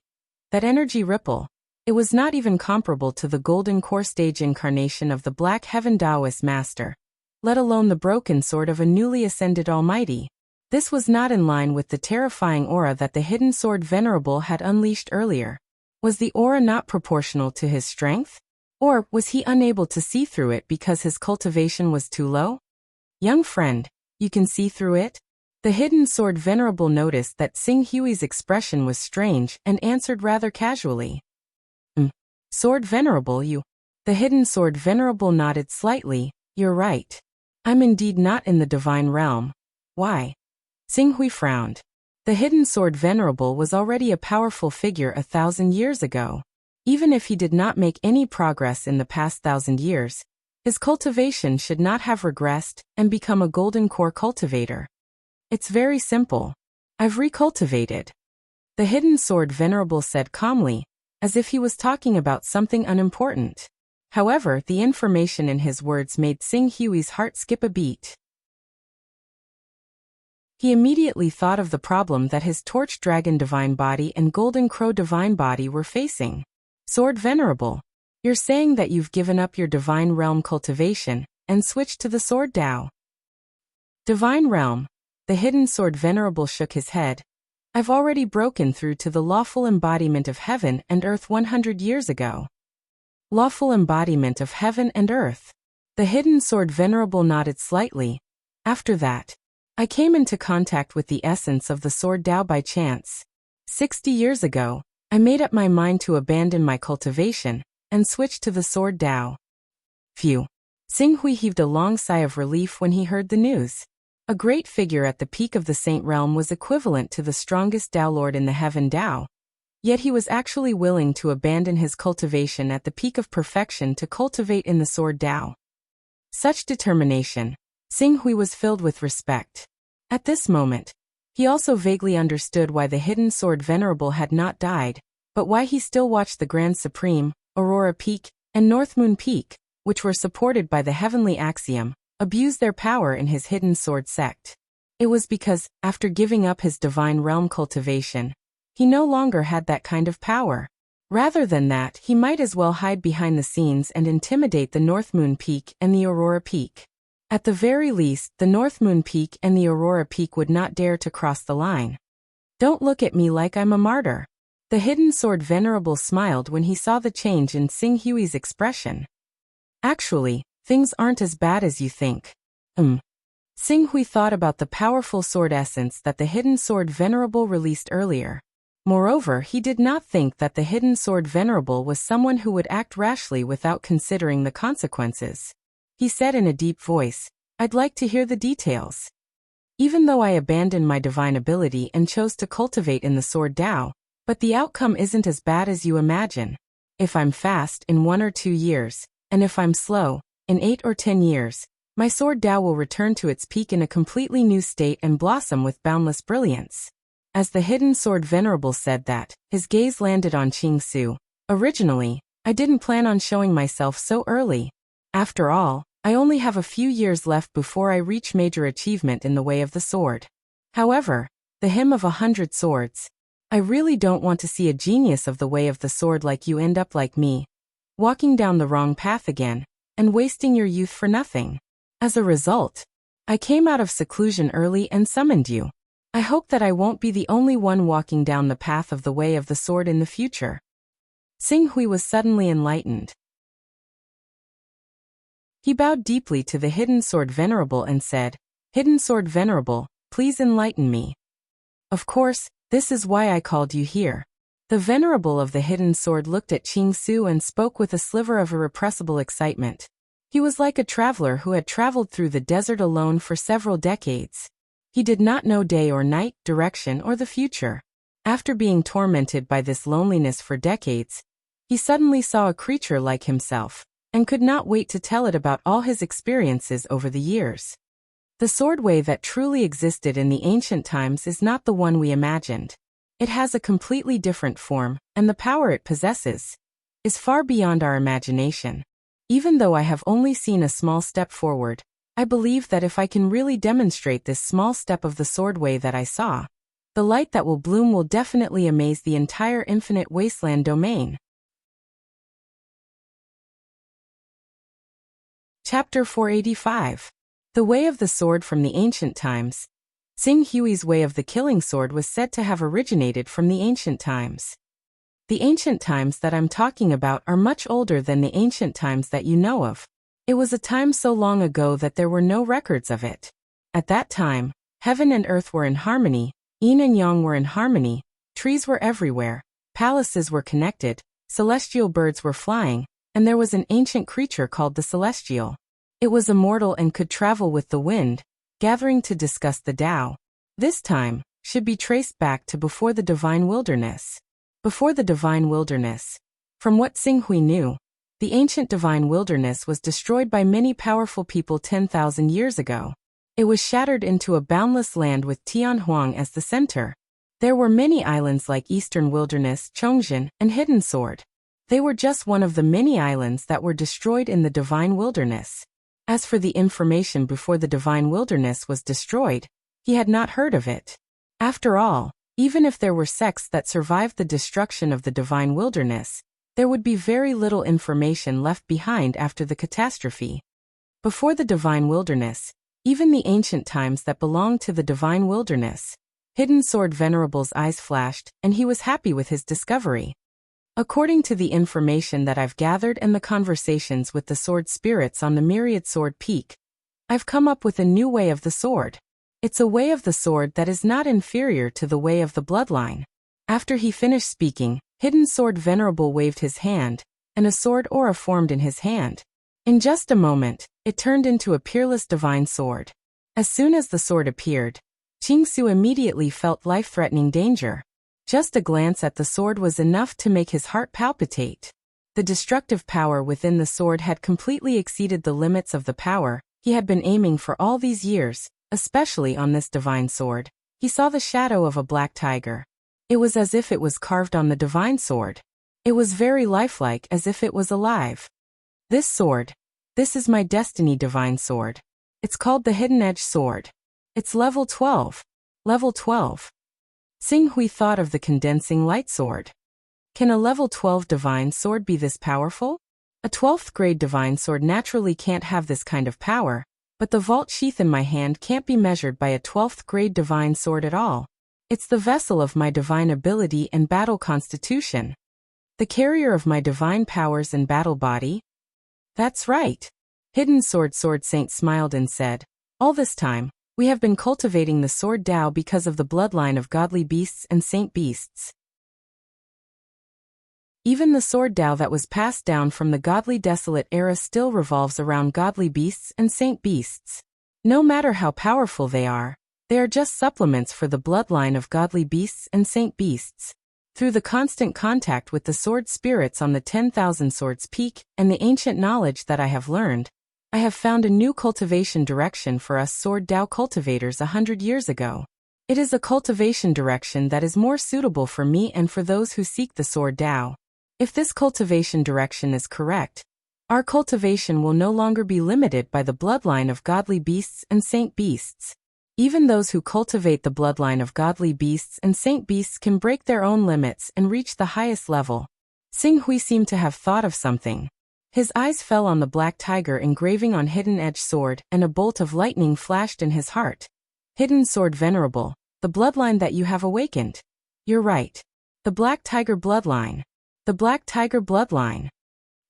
That energy ripple, it was not even comparable to the Golden Core stage incarnation of the Black Heaven Taoist Master, let alone the broken sword of a newly ascended Almighty. This was not in line with the terrifying aura that the Hidden Sword Venerable had unleashed earlier. Was the aura not proportional to his strength? Or was he unable to see through it because his cultivation was too low? Young friend, you can see through it? The Hidden Sword Venerable noticed that Tsinghui's expression was strange and answered rather casually. Sword Venerable, you. The Hidden Sword Venerable nodded slightly. You're right. I'm indeed not in the divine realm. Why? Tsinghui frowned. The Hidden Sword Venerable was already a powerful figure 1,000 years ago. Even if he did not make any progress in the past 1,000 years, his cultivation should not have regressed and become a Golden Core cultivator. It's very simple. I've recultivated. The Hidden Sword Venerable said calmly, as if he was talking about something unimportant. However, the information in his words made Tsinghui's heart skip a beat. He immediately thought of the problem that his Torch Dragon Divine Body and Golden Crow Divine Body were facing. Sword Venerable, you're saying that you've given up your Divine Realm cultivation and switched to the Sword Tao. Divine Realm. The Hidden Sword Venerable shook his head. I've already broken through to the lawful embodiment of heaven and earth 100 years ago. Lawful embodiment of heaven and earth. The Hidden Sword Venerable nodded slightly. After that, I came into contact with the essence of the Sword Tao by chance. 60 years ago, I made up my mind to abandon my cultivation and switch to the Sword Tao. Phew. Tsinghui heaved a long sigh of relief when he heard the news. A great figure at the peak of the Saint Realm was equivalent to the strongest Tao Lord in the Heaven Tao. Yet he was actually willing to abandon his cultivation at the peak of perfection to cultivate in the Sword Tao. Such determination. Tsinghui was filled with respect. At this moment, he also vaguely understood why the Hidden Sword Venerable had not died, but why he still watched the Grand Supreme, Aurora Peak, and North Moon Peak, which were supported by the Heavenly Axiom, abuse their power in his Hidden Sword sect. It was because, after giving up his Divine Realm cultivation, he no longer had that kind of power. Rather than that, he might as well hide behind the scenes and intimidate the North Moon Peak and the Aurora Peak. At the very least, the North Moon Peak and the Aurora Peak would not dare to cross the line. Don't look at me like I'm a martyr. The Hidden Sword Venerable smiled when he saw the change in Tsinghui's expression. Actually, things aren't as bad as you think. Tsinghui thought about the powerful sword essence that the Hidden Sword Venerable released earlier. Moreover, he did not think that the Hidden Sword Venerable was someone who would act rashly without considering the consequences. He said in a deep voice, I'd like to hear the details. Even though I abandoned my divine ability and chose to cultivate in the sword Tao, but the outcome isn't as bad as you imagine. If I'm fast in 1 or 2 years, and if I'm slow, in 8 or 10 years, my sword Tao will return to its peak in a completely new state and blossom with boundless brilliance. As the hidden sword venerable said that, his gaze landed on Qing Su. Originally, I didn't plan on showing myself so early. After all, I only have a few years left before I reach major achievement in the way of the sword. However, the hymn of 100 swords. I really don't want to see a genius of the way of the sword like you end up like me, walking down the wrong path again, and wasting your youth for nothing. As a result, I came out of seclusion early and summoned you. I hope that I won't be the only one walking down the path of the way of the sword in the future. Xing Hui was suddenly enlightened. He bowed deeply to the hidden sword venerable and said, "Hidden sword venerable, please enlighten me." "Of course, this is why I called you here." The venerable of the hidden sword looked at Qing Su and spoke with a sliver of irrepressible excitement. He was like a traveler who had traveled through the desert alone for several decades. He did not know day or night, direction, or the future. After being tormented by this loneliness for decades, he suddenly saw a creature like himself, and could not wait to tell it about all his experiences over the years. The sword way that truly existed in the ancient times is not the one we imagined. It has a completely different form, and the power it possesses is far beyond our imagination. Even though I have only seen a small step forward, I believe that if I can really demonstrate this small step of the sword way that I saw, the light that will bloom will definitely amaze the entire infinite wasteland domain. Chapter 485. The Way of the Sword from the Ancient Times. Xing Hui's way of the killing sword was said to have originated from the ancient times. The ancient times that I'm talking about are much older than the ancient times that you know of. It was a time so long ago that there were no records of it. At that time, heaven and earth were in harmony, yin and yang were in harmony, trees were everywhere, palaces were connected, celestial birds were flying, and there was an ancient creature called the Celestial. It was immortal and could travel with the wind, gathering to discuss the Tao. This time should be traced back to before the divine wilderness. Before the divine wilderness. From what Xing Hui knew, the ancient divine wilderness was destroyed by many powerful people 10,000 years ago. It was shattered into a boundless land with Tianhuang as the center. There were many islands like Eastern Wilderness, Chongzhen, and Hidden Sword. They were just one of the many islands that were destroyed in the divine wilderness. As for the information before the divine wilderness was destroyed, he had not heard of it. After all, even if there were sects that survived the destruction of the divine wilderness, there would be very little information left behind after the catastrophe. Before the divine wilderness, even the ancient times that belonged to the divine wilderness, Hidden Sword Venerable's eyes flashed, and he was happy with his discovery. According to the information that I've gathered and the conversations with the sword spirits on the Myriad Sword Peak, I've come up with a new way of the sword. It's a way of the sword that is not inferior to the way of the bloodline. After he finished speaking, Hidden Sword Venerable waved his hand, and a sword aura formed in his hand. In just a moment, it turned into a peerless divine sword. As soon as the sword appeared, Qing Su immediately felt life-threatening danger. Just a glance at the sword was enough to make his heart palpitate. The destructive power within the sword had completely exceeded the limits of the power he had been aiming for all these years, especially on this divine sword. He saw the shadow of a black tiger. It was as if it was carved on the divine sword. It was very lifelike, as if it was alive. This sword. This is my destiny divine sword. It's called the Hidden Edge Sword. It's level 12. Level 12. Xing Hui thought of the condensing light sword. Can a level 12 divine sword be this powerful? A 12th grade divine sword naturally can't have this kind of power, but the vault sheath in my hand can't be measured by a 12th grade divine sword at all. It's the vessel of my divine ability and battle constitution. The carrier of my divine powers and battle body? That's right. Hidden Sword Saint smiled and said, all this time, we have been cultivating the sword Tao because of the bloodline of godly beasts and saint beasts. Even the sword Tao that was passed down from the godly desolate era still revolves around godly beasts and saint beasts. No matter how powerful they are, They are just supplements for the bloodline of godly beasts and saint beasts. Through the constant contact with the sword spirits on the 10,000 Swords Peak and the ancient knowledge that I have learned, I have found a new cultivation direction for us Sword Dao cultivators 100 years ago. It is a cultivation direction that is more suitable for me and for those who seek the Sword Dao. If this cultivation direction is correct, our cultivation will no longer be limited by the bloodline of godly beasts and saint beasts. Even those who cultivate the bloodline of godly beasts and saint beasts can break their own limits and reach the highest level. Xing Hui seemed to have thought of something. His eyes fell on the black tiger engraving on Hidden Edge Sword, and a bolt of lightning flashed in his heart. Hidden Sword Venerable, the bloodline that you have awakened. You're right. The Black Tiger bloodline. The Black Tiger bloodline.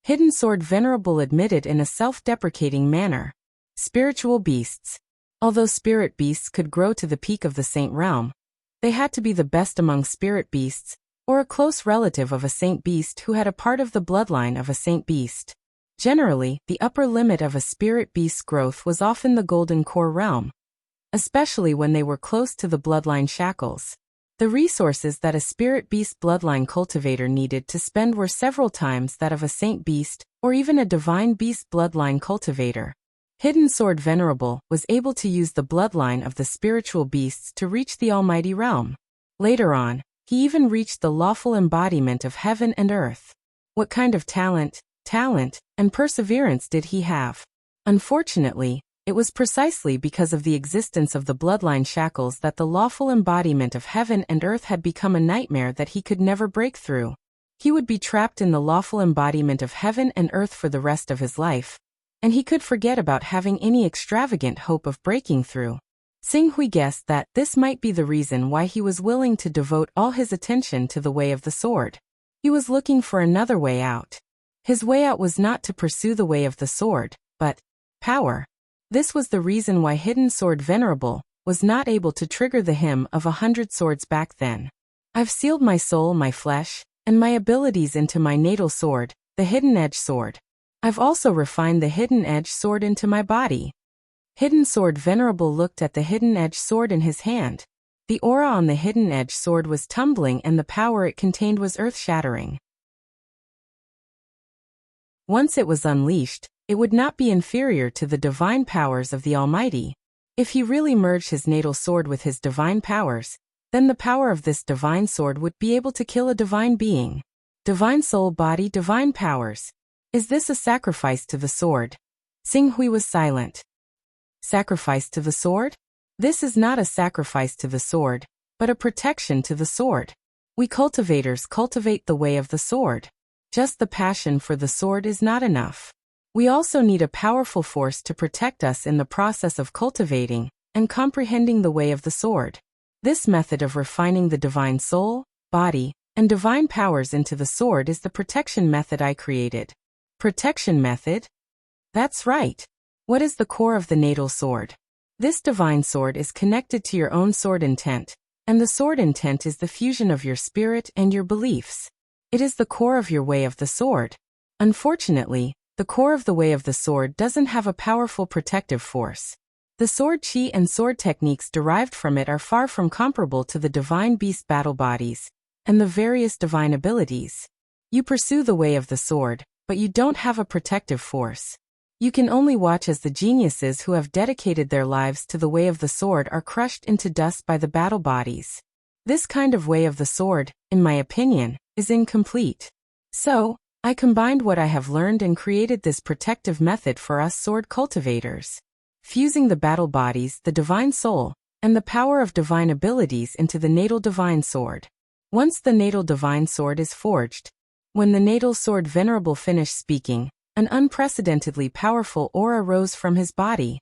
Hidden Sword Venerable admitted in a self-deprecating manner. Spiritual beasts. Although spirit beasts could grow to the peak of the saint realm, they had to be the best among spirit beasts, or a close relative of a saint beast who had a part of the bloodline of a saint beast. Generally, the upper limit of a spirit beast's growth was often the golden core realm, especially when they were close to the bloodline shackles. The resources that a spirit beast bloodline cultivator needed to spend were several times that of a saint beast, or even a divine beast bloodline cultivator. Hidden Sword Venerable was able to use the bloodline of the spiritual beasts to reach the almighty realm. Later on, he even reached the lawful embodiment of heaven and earth. What kind of talent, and perseverance did he have? Unfortunately, it was precisely because of the existence of the bloodline shackles that the lawful embodiment of heaven and earth had become a nightmare that he could never break through. He would be trapped in the lawful embodiment of heaven and earth for the rest of his life, and he could forget about having any extravagant hope of breaking through. Xing Hui guessed that this might be the reason why he was willing to devote all his attention to the way of the sword. He was looking for another way out. His way out was not to pursue the way of the sword, but power. This was the reason why Hidden Sword Venerable was not able to trigger the hymn of 100 swords back then. I've sealed my soul, my flesh, and my abilities into my natal sword, the Hidden Edge Sword. I've also refined the Hidden Edge Sword into my body. Hidden Sword Venerable looked at the Hidden Edge Sword in his hand. The aura on the Hidden Edge Sword was tumbling and the power it contained was earth-shattering. Once it was unleashed, it would not be inferior to the divine powers of the Almighty. If he really merged his natal sword with his divine powers, then the power of this divine sword would be able to kill a divine being. Divine soul body, divine powers. Is this a sacrifice to the sword? Xing Hui was silent. Sacrifice to the sword? This is not a sacrifice to the sword, but a protection to the sword. We cultivators cultivate the way of the sword. Just the passion for the sword is not enough. We also need a powerful force to protect us in the process of cultivating and comprehending the way of the sword. This method of refining the divine soul, body, and divine powers into the sword is the protection method I created. Protection method? That's right. What is the core of the natal sword? This divine sword is connected to your own sword intent, and the sword intent is the fusion of your spirit and your beliefs. It is the core of your way of the sword. Unfortunately, the core of the way of the sword doesn't have a powerful protective force. The sword chi and sword techniques derived from it are far from comparable to the divine beast battle bodies and the various divine abilities. You pursue the way of the sword, but you don't have a protective force. You can only watch as the geniuses who have dedicated their lives to the way of the sword are crushed into dust by the battle bodies. This kind of way of the sword, in my opinion, is incomplete. So, I combined what I have learned and created this protective method for us sword cultivators. Fusing the battle bodies, the divine soul, and the power of divine abilities into the natal divine sword. Once the natal divine sword is forged, when the natal sword venerable finished speaking, an unprecedentedly powerful aura rose from his body.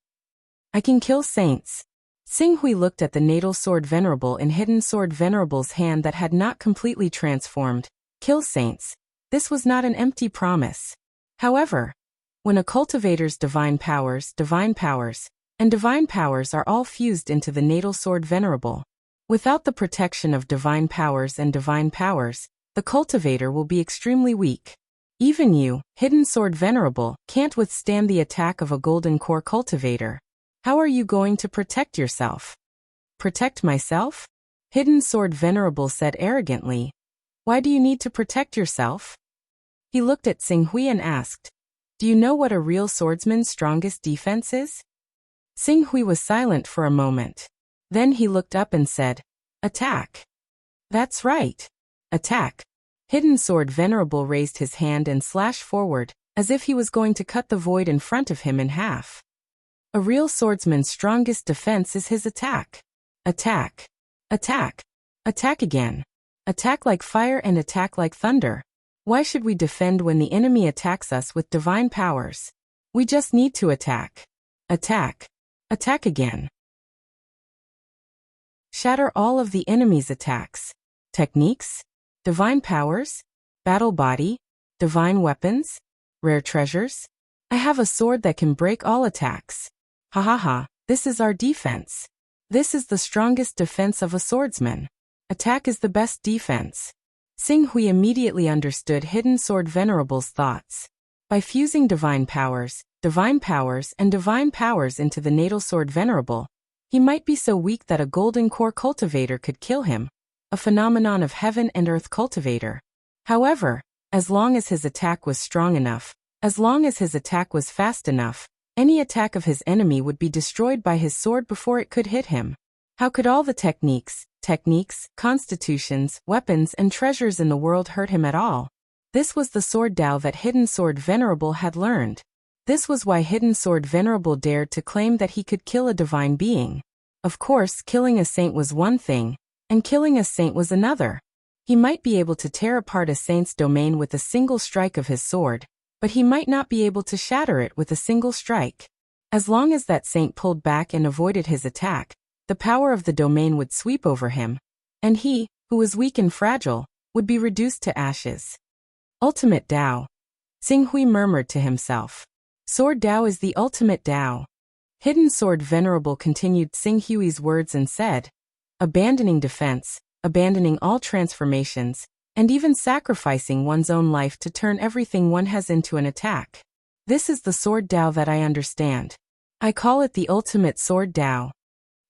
I can kill saints. Xing Hui looked at the natal sword venerable in Hidden Sword Venerable's hand that had not completely transformed. Kill saints. This was not an empty promise. However, when a cultivator's divine powers, and divine powers are all fused into the natal sword venerable, without the protection of divine powers and divine powers, the cultivator will be extremely weak. Even you, Hidden Sword Venerable, can't withstand the attack of a golden core cultivator. How are you going to protect yourself? Protect myself? Hidden Sword Venerable said arrogantly. Why do you need to protect yourself? He looked at Xinghui and asked, do you know what a real swordsman's strongest defense is? Xinghui was silent for a moment. Then he looked up and said, attack. That's right. Attack. Hidden Sword Venerable raised his hand and slashed forward, as if he was going to cut the void in front of him in half. A real swordsman's strongest defense is his attack. Attack. Attack. Attack again. Attack like fire and attack like thunder. Why should we defend when the enemy attacks us with divine powers? We just need to attack. Attack. Attack again. Shatter all of the enemy's attacks. Techniques? Divine powers? Battle body? Divine weapons? Rare treasures? I have a sword that can break all attacks. Ha ha ha, this is our defense. This is the strongest defense of a swordsman. Attack is the best defense. Xinghui immediately understood Hidden Sword Venerable's thoughts. By fusing divine powers, and divine powers into the natal sword Venerable, he might be so weak that a golden core cultivator could kill him, a phenomenon of heaven and earth cultivator. However, as long as his attack was strong enough, as long as his attack was fast enough, any attack of his enemy would be destroyed by his sword before it could hit him. How could all the techniques, constitutions, weapons, and treasures in the world hurt him at all? This was the sword Tao that Hidden Sword Venerable had learned. This was why Hidden Sword Venerable dared to claim that he could kill a divine being. Of course, killing a saint was one thing, and killing a saint was another. He might be able to tear apart a saint's domain with a single strike of his sword, but he might not be able to shatter it with a single strike. As long as that saint pulled back and avoided his attack, the power of the domain would sweep over him, and he, who was weak and fragile, would be reduced to ashes. Ultimate Tao. Xinghui murmured to himself. Sword Tao is the ultimate Tao. Hidden Sword Venerable continued Xinghui's words and said, abandoning defense, abandoning all transformations, and even sacrificing one's own life to turn everything one has into an attack. This is the Sword Tao that I understand. I call it the ultimate Sword Tao.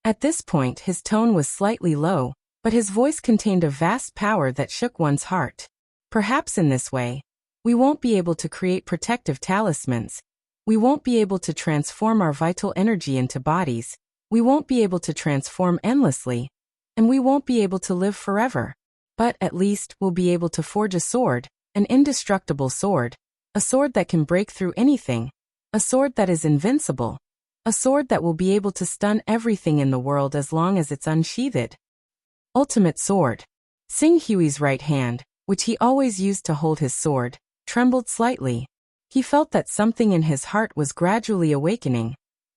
At this point his tone was slightly low, but his voice contained a vast power that shook one's heart. Perhaps in this way, we won't be able to create protective talismans. We won't be able to transform our vital energy into bodies. We won't be able to transform endlessly. And we won't be able to live forever. But at least we'll be able to forge a sword, an indestructible sword, a sword that can break through anything, a sword that is invincible. A sword that will be able to stun everything in the world as long as it's unsheathed. Ultimate sword. Xinghui's right hand, which he always used to hold his sword, trembled slightly. He felt that something in his heart was gradually awakening.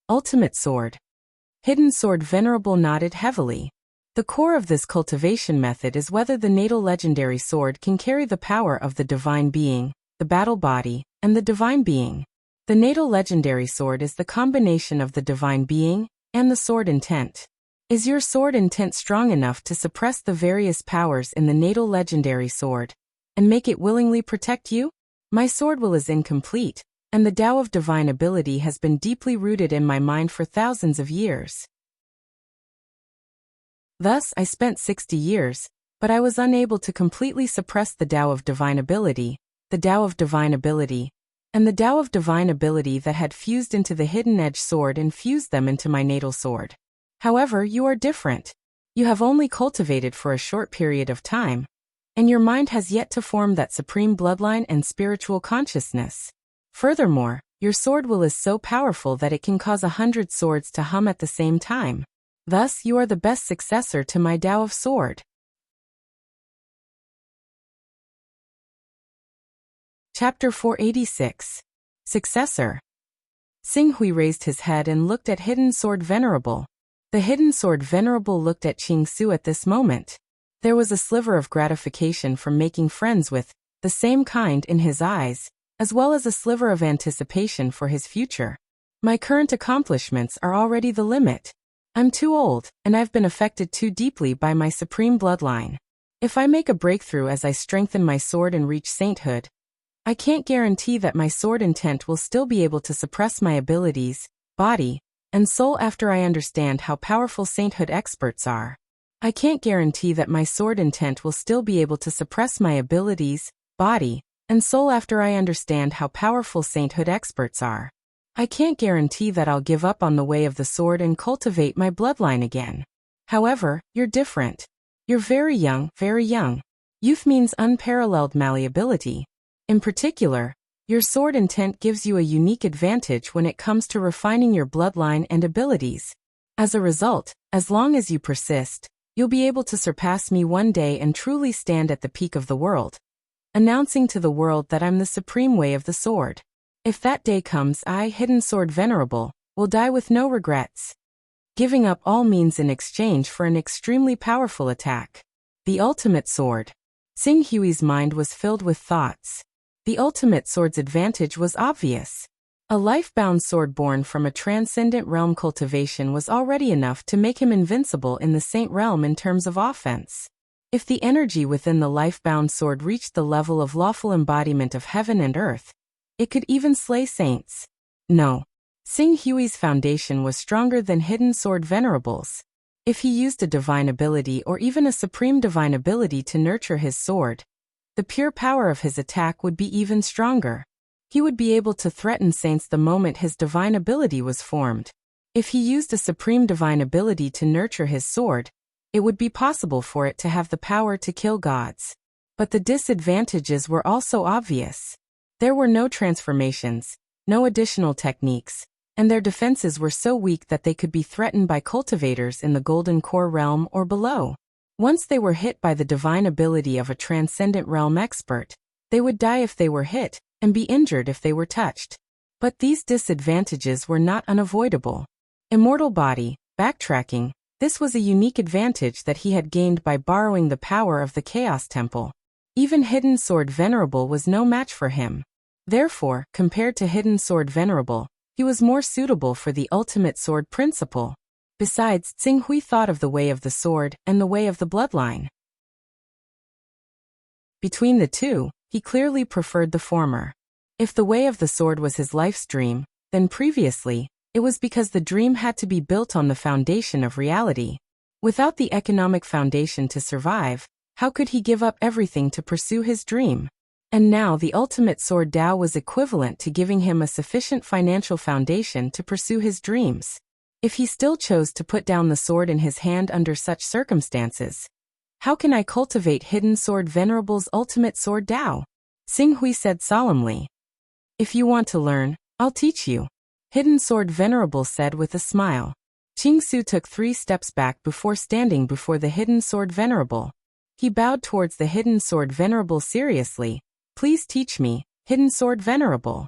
Ultimate sword. Hidden Sword Venerable nodded heavily. The core of this cultivation method is whether the natal legendary sword can carry the power of the divine being, the battle body, and the divine being. The natal legendary sword is the combination of the divine being and the sword intent. Is your sword intent strong enough to suppress the various powers in the natal legendary sword and make it willingly protect you? My sword will is incomplete, and the Tao of divine ability has been deeply rooted in my mind for thousands of years. Thus, I spent 60 years, but I was unable to completely suppress the Tao of divine ability, the Tao of divine ability, and the Tao of divine ability that had fused into the hidden edge sword and fused them into my natal sword. However, you are different. You have only cultivated for a short period of time, and your mind has yet to form that supreme bloodline and spiritual consciousness. Furthermore, your sword will is so powerful that it can cause 100 swords to hum at the same time. Thus, you are the best successor to my Tao of sword. Chapter 486. Successor. Xinghui raised his head and looked at Hidden Sword Venerable. The Hidden Sword Venerable looked at Qing Su at this moment. There was a sliver of gratification from making friends with the same kind in his eyes, as well as a sliver of anticipation for his future. My current accomplishments are already the limit. I'm too old, and I've been affected too deeply by my supreme bloodline. If I make a breakthrough as I strengthen my sword and reach sainthood, I can't guarantee that my sword intent will still be able to suppress my abilities, body, and soul after I understand how powerful sainthood experts are. I can't guarantee that my sword intent will still be able to suppress my abilities, body, and soul after I understand how powerful sainthood experts are. I can't guarantee that I'll give up on the way of the sword and cultivate my bloodline again. However, you're different. You're very young, very young. Youth means unparalleled malleability. In particular, your sword intent gives you a unique advantage when it comes to refining your bloodline and abilities. As a result, as long as you persist, you'll be able to surpass me one day and truly stand at the peak of the world, announcing to the world that I'm the supreme way of the sword. If that day comes, I, Hidden Sword Venerable, will die with no regrets, giving up all means in exchange for an extremely powerful attack. The ultimate sword. Xing Hui's mind was filled with thoughts. The ultimate sword's advantage was obvious. A life-bound sword born from a transcendent realm cultivation was already enough to make him invincible in the saint realm in terms of offense. If the energy within the life-bound sword reached the level of lawful embodiment of heaven and earth, it could even slay saints. No. Xing Hui's foundation was stronger than Hidden Sword Venerable's. If he used a divine ability or even a supreme divine ability to nurture his sword, the pure power of his attack would be even stronger. He would be able to threaten saints the moment his divine ability was formed. If he used a supreme divine ability to nurture his sword, it would be possible for it to have the power to kill gods. But the disadvantages were also obvious. There were no transformations, no additional techniques, and their defenses were so weak that they could be threatened by cultivators in the Golden Core realm or below. Once they were hit by the divine ability of a transcendent realm expert, they would die if they were hit, and be injured if they were touched. But these disadvantages were not unavoidable. Immortal body, backtracking, this was a unique advantage that he had gained by borrowing the power of the Chaos Temple. Even Hidden Sword Venerable was no match for him. Therefore, compared to Hidden Sword Venerable, he was more suitable for the ultimate sword principle. Besides, Xing Hui thought of the way of the sword and the way of the bloodline. Between the two, he clearly preferred the former. If the way of the sword was his life's dream, then previously, it was because the dream had to be built on the foundation of reality. Without the economic foundation to survive, how could he give up everything to pursue his dream? And now the ultimate sword Dao was equivalent to giving him a sufficient financial foundation to pursue his dreams. If he still chose to put down the sword in his hand under such circumstances, how can I cultivate Hidden Sword Venerable's ultimate sword Dao? Xing Hui said solemnly. If you want to learn, I'll teach you. Hidden Sword Venerable said with a smile. Qingsu took 3 steps back before standing before the Hidden Sword Venerable. He bowed towards the Hidden Sword Venerable seriously. Please teach me, Hidden Sword Venerable.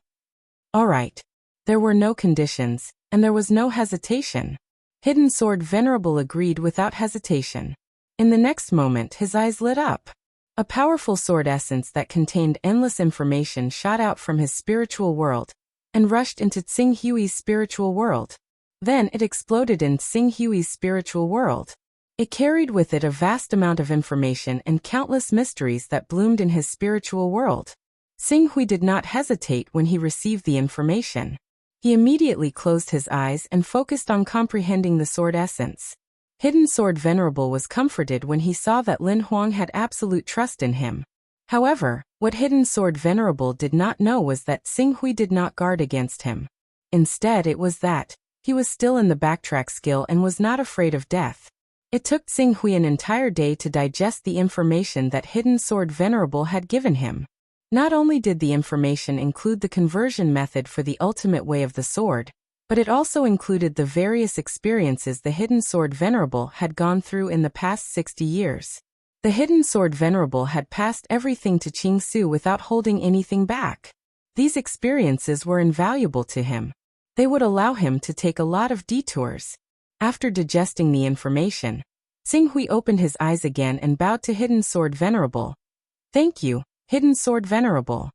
All right. There were no conditions, and there was no hesitation. Hidden Sword Venerable agreed without hesitation. In the next moment, his eyes lit up. A powerful sword essence that contained endless information shot out from his spiritual world and rushed into Xing Hui's spiritual world. Then it exploded in Xing Hui's spiritual world. It carried with it a vast amount of information and countless mysteries that bloomed in his spiritual world. Xing Hui did not hesitate when he received the information. He immediately closed his eyes and focused on comprehending the sword essence. Hidden Sword Venerable was comforted when he saw that Lin Huang had absolute trust in him. However, what Hidden Sword Venerable did not know was that Xing Hui did not guard against him. Instead, it was that he was still in the backtrack skill and was not afraid of death. It took Xing Hui an entire day to digest the information that Hidden Sword Venerable had given him. Not only did the information include the conversion method for the ultimate way of the sword, but it also included the various experiences the Hidden Sword Venerable had gone through in the past 60 years. The Hidden Sword Venerable had passed everything to Qingsu without holding anything back. These experiences were invaluable to him. They would allow him to take a lot of detours. After digesting the information, Xing Hui opened his eyes again and bowed to Hidden Sword Venerable. Thank you, Hidden Sword Venerable.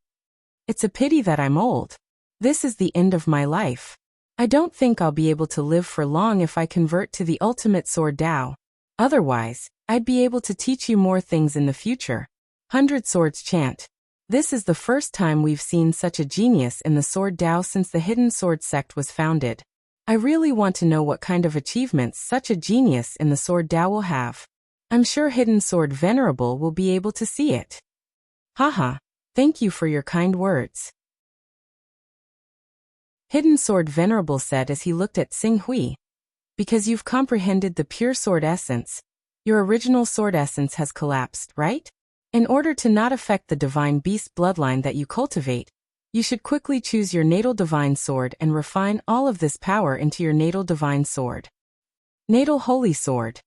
It's a pity that I'm old. This is the end of my life. I don't think I'll be able to live for long if I convert to the ultimate sword Dao. Otherwise, I'd be able to teach you more things in the future. 100 Swords chant. This is the first time we've seen such a genius in the sword Dao since the Hidden Sword sect was founded. I really want to know what kind of achievements such a genius in the Sword Tao will have. I'm sure Hidden Sword Venerable will be able to see it. Haha, thank you for your kind words. Hidden Sword Venerable said as he looked at Xing Hui. Because you've comprehended the pure sword essence, your original sword essence has collapsed, right? In order to not affect the divine beast bloodline that you cultivate, you should quickly choose your natal divine sword and refine all of this power into your natal divine sword. Natal holy sword.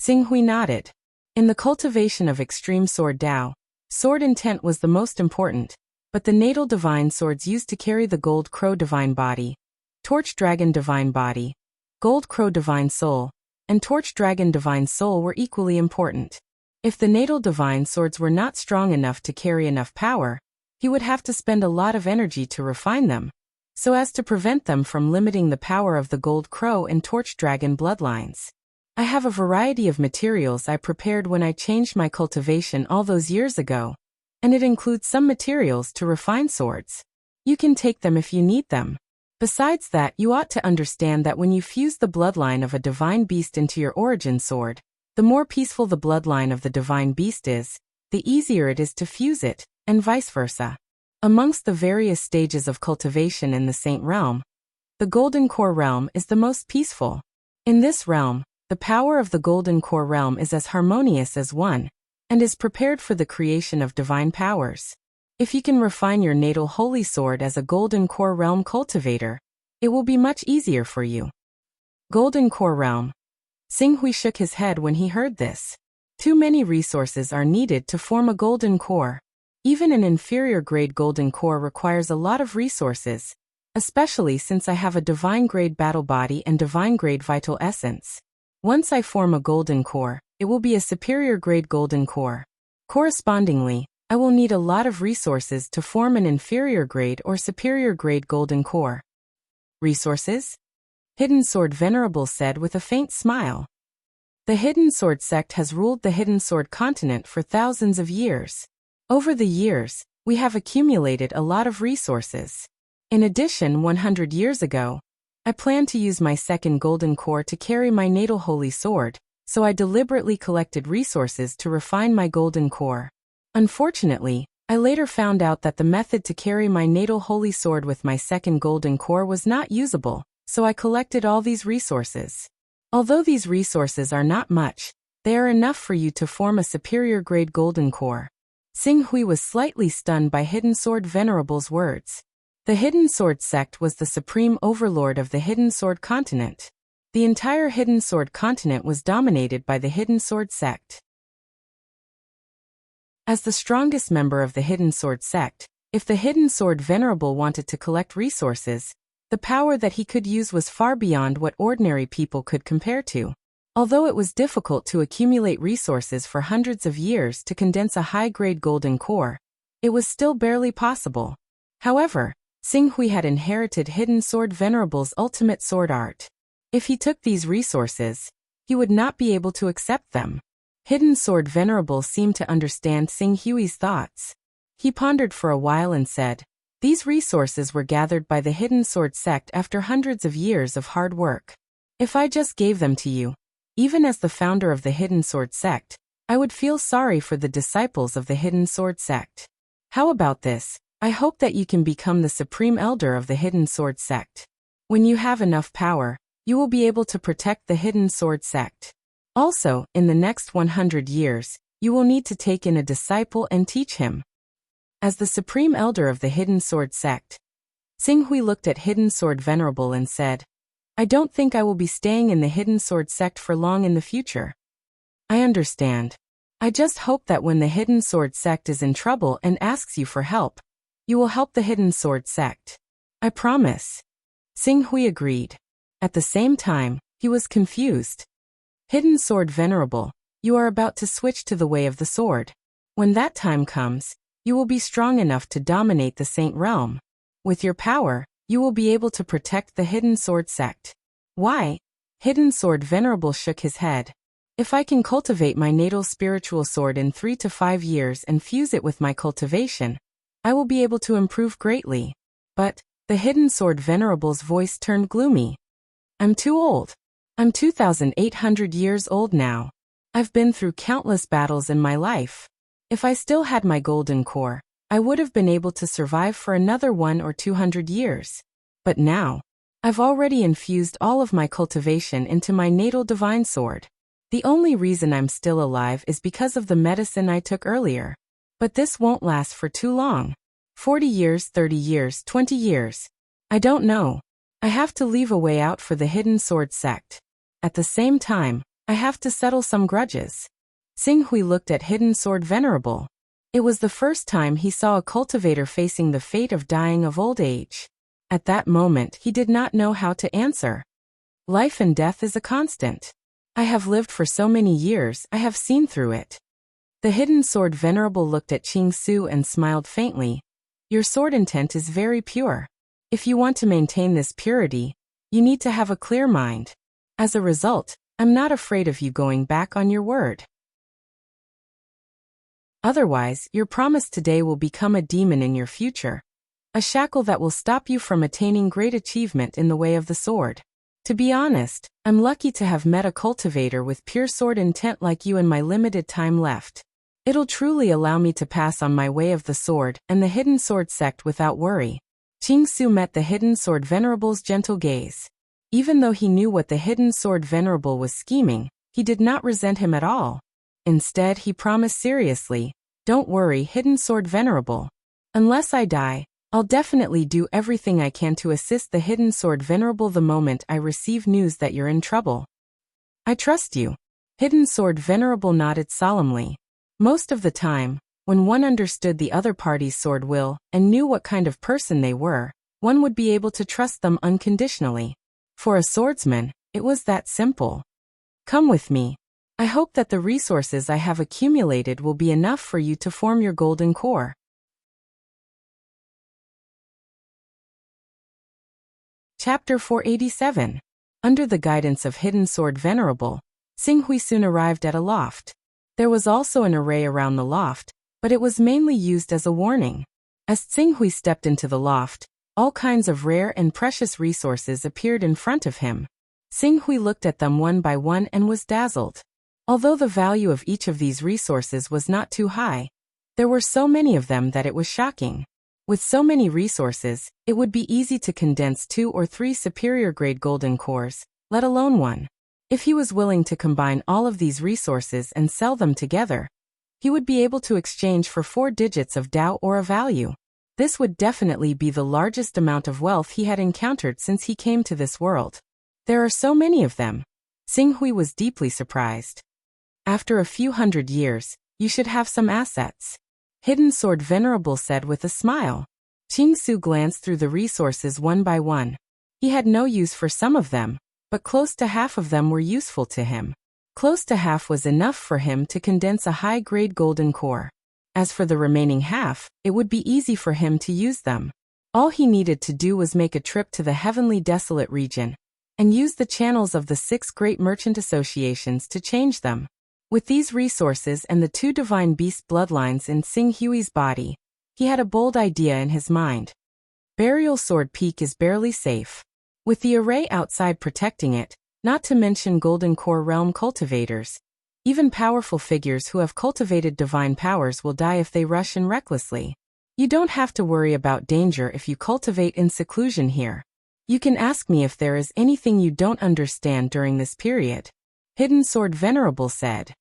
Xing Hui nodded. In the cultivation of extreme sword Tao, sword intent was the most important, but the natal divine swords used to carry the gold crow divine body, torch dragon divine body, gold crow divine soul, and torch dragon divine soul were equally important. If the natal divine swords were not strong enough to carry enough power, he would have to spend a lot of energy to refine them, so as to prevent them from limiting the power of the gold crow and torch dragon bloodlines. I have a variety of materials I prepared when I changed my cultivation all those years ago, and it includes some materials to refine swords. You can take them if you need them. Besides that, you ought to understand that when you fuse the bloodline of a divine beast into your origin sword, the more peaceful the bloodline of the divine beast is, the easier it is to fuse it, and vice versa. Amongst the various stages of cultivation in the Saint Realm, the Golden Core Realm is the most peaceful. In this realm, the power of the Golden Core Realm is as harmonious as one, and is prepared for the creation of divine powers. If you can refine your natal holy sword as a Golden Core Realm cultivator, it will be much easier for you. Golden Core Realm. Xing Hui shook his head when he heard this. Too many resources are needed to form a golden core. Even an inferior grade golden core requires a lot of resources, especially since I have a divine grade battle body and divine grade vital essence. Once I form a golden core, it will be a superior grade golden core. Correspondingly, I will need a lot of resources to form an inferior grade or superior grade golden core. Resources? Hidden Sword Venerable said with a faint smile. The Hidden Sword sect has ruled the Hidden Sword continent for thousands of years. Over the years, we have accumulated a lot of resources. In addition, 100 years ago, I planned to use my second golden core to carry my natal holy sword, so I deliberately collected resources to refine my golden core. Unfortunately, I later found out that the method to carry my natal holy sword with my second golden core was not usable, so I collected all these resources. Although these resources are not much, they are enough for you to form a superior grade golden core. Xing Hui was slightly stunned by Hidden Sword Venerable's words. The Hidden Sword sect was the supreme overlord of the Hidden Sword continent. The entire Hidden Sword continent was dominated by the Hidden Sword sect. As the strongest member of the Hidden Sword sect, if the Hidden Sword Venerable wanted to collect resources, the power that he could use was far beyond what ordinary people could compare to. Although it was difficult to accumulate resources for hundreds of years to condense a high-grade golden core, it was still barely possible. However, Xing Hui had inherited Hidden Sword Venerable's ultimate sword art. If he took these resources, he would not be able to accept them. Hidden Sword Venerable seemed to understand Xing Hui's thoughts. He pondered for a while and said, "These resources were gathered by the Hidden Sword sect after hundreds of years of hard work. If I just gave them to you, even as the founder of the Hidden Sword sect, I would feel sorry for the disciples of the Hidden Sword sect. How about this? I hope that you can become the supreme elder of the Hidden Sword sect. When you have enough power, you will be able to protect the Hidden Sword sect. Also, in the next 100 years, you will need to take in a disciple and teach him." As the supreme elder of the Hidden Sword sect, Xing Hui looked at Hidden Sword Venerable and said, "I don't think I will be staying in the Hidden Sword sect for long in the future." "I understand. I just hope that when the Hidden Sword sect is in trouble and asks you for help, you will help the Hidden Sword sect." "I promise." Xing Hui agreed. At the same time, he was confused. "Hidden Sword Venerable, you are about to switch to the way of the sword. When that time comes, you will be strong enough to dominate the Saint Realm. With your power, you will be able to protect the Hidden Sword sect." "Why?" Hidden Sword Venerable shook his head. "If I can cultivate my natal spiritual sword in 3 to 5 years and fuse it with my cultivation, I will be able to improve greatly." But the Hidden Sword Venerable's voice turned gloomy. I'm too old. I'm 2,800 years old now. I've been through countless battles in my life. If I still had my golden core, I would have been able to survive for another 100 or 200 years. But now, I've already infused all of my cultivation into my natal divine sword. The only reason I'm still alive is because of the medicine I took earlier. But this won't last for too long. 40 years, 30 years, 20 years. I don't know. I have to leave a way out for the hidden sword sect. At the same time, I have to settle some grudges. Xinghui looked at Hidden Sword Venerable. It was the first time he saw a cultivator facing the fate of dying of old age. At that moment, he did not know how to answer. Life and death is a constant. I have lived for so many years, I have seen through it. The Hidden Sword Venerable looked at Qing Su and smiled faintly. Your sword intent is very pure. If you want to maintain this purity, you need to have a clear mind. As a result, I'm not afraid of you going back on your word. Otherwise, your promise today will become a demon in your future. A shackle that will stop you from attaining great achievement in the way of the sword. To be honest, I'm lucky to have met a cultivator with pure sword intent like you in my limited time left. It'll truly allow me to pass on my way of the sword and the hidden sword sect without worry. Qing Su met the Hidden Sword Venerable's gentle gaze. Even though he knew what the Hidden Sword Venerable was scheming, he did not resent him at all. Instead, he promised seriously, "Don't worry, Hidden Sword Venerable. Unless I die, I'll definitely do everything I can to assist the Hidden Sword Venerable the moment I receive news that you're in trouble." "I trust you." Hidden Sword Venerable nodded solemnly. Most of the time, when one understood the other party's sword will and knew what kind of person they were, one would be able to trust them unconditionally. For a swordsman, it was that simple. Come with me. I hope that the resources I have accumulated will be enough for you to form your golden core. Chapter 487. Under the guidance of Hidden Sword Venerable, Xinghui soon arrived at a loft. There was also an array around the loft, but it was mainly used as a warning. As Xinghui stepped into the loft, all kinds of rare and precious resources appeared in front of him. Xinghui looked at them one by one and was dazzled. Although the value of each of these resources was not too high, there were so many of them that it was shocking. With so many resources, it would be easy to condense 2 or 3 superior-grade golden cores, let alone one. If he was willing to combine all of these resources and sell them together, he would be able to exchange for 4 digits of Dao or a value. This would definitely be the largest amount of wealth he had encountered since he came to this world. There are so many of them. Xinghui was deeply surprised. After a few hundred years, you should have some assets. Hidden Sword Venerable said with a smile. Qing Su glanced through the resources one by one. He had no use for some of them, but close to half of them were useful to him. Close to half was enough for him to condense a high-grade golden core. As for the remaining half, it would be easy for him to use them. All he needed to do was make a trip to the Heavenly Desolate region, and use the channels of the 6 great merchant associations to change them. With these resources and the 2 divine beast bloodlines in Xinghui's body, he had a bold idea in his mind. Burial Sword Peak is barely safe. With the array outside protecting it, not to mention Golden Core Realm cultivators, even powerful figures who have cultivated divine powers will die if they rush in recklessly. You don't have to worry about danger if you cultivate in seclusion here. You can ask me if there is anything you don't understand during this period. Hidden Sword Venerable said.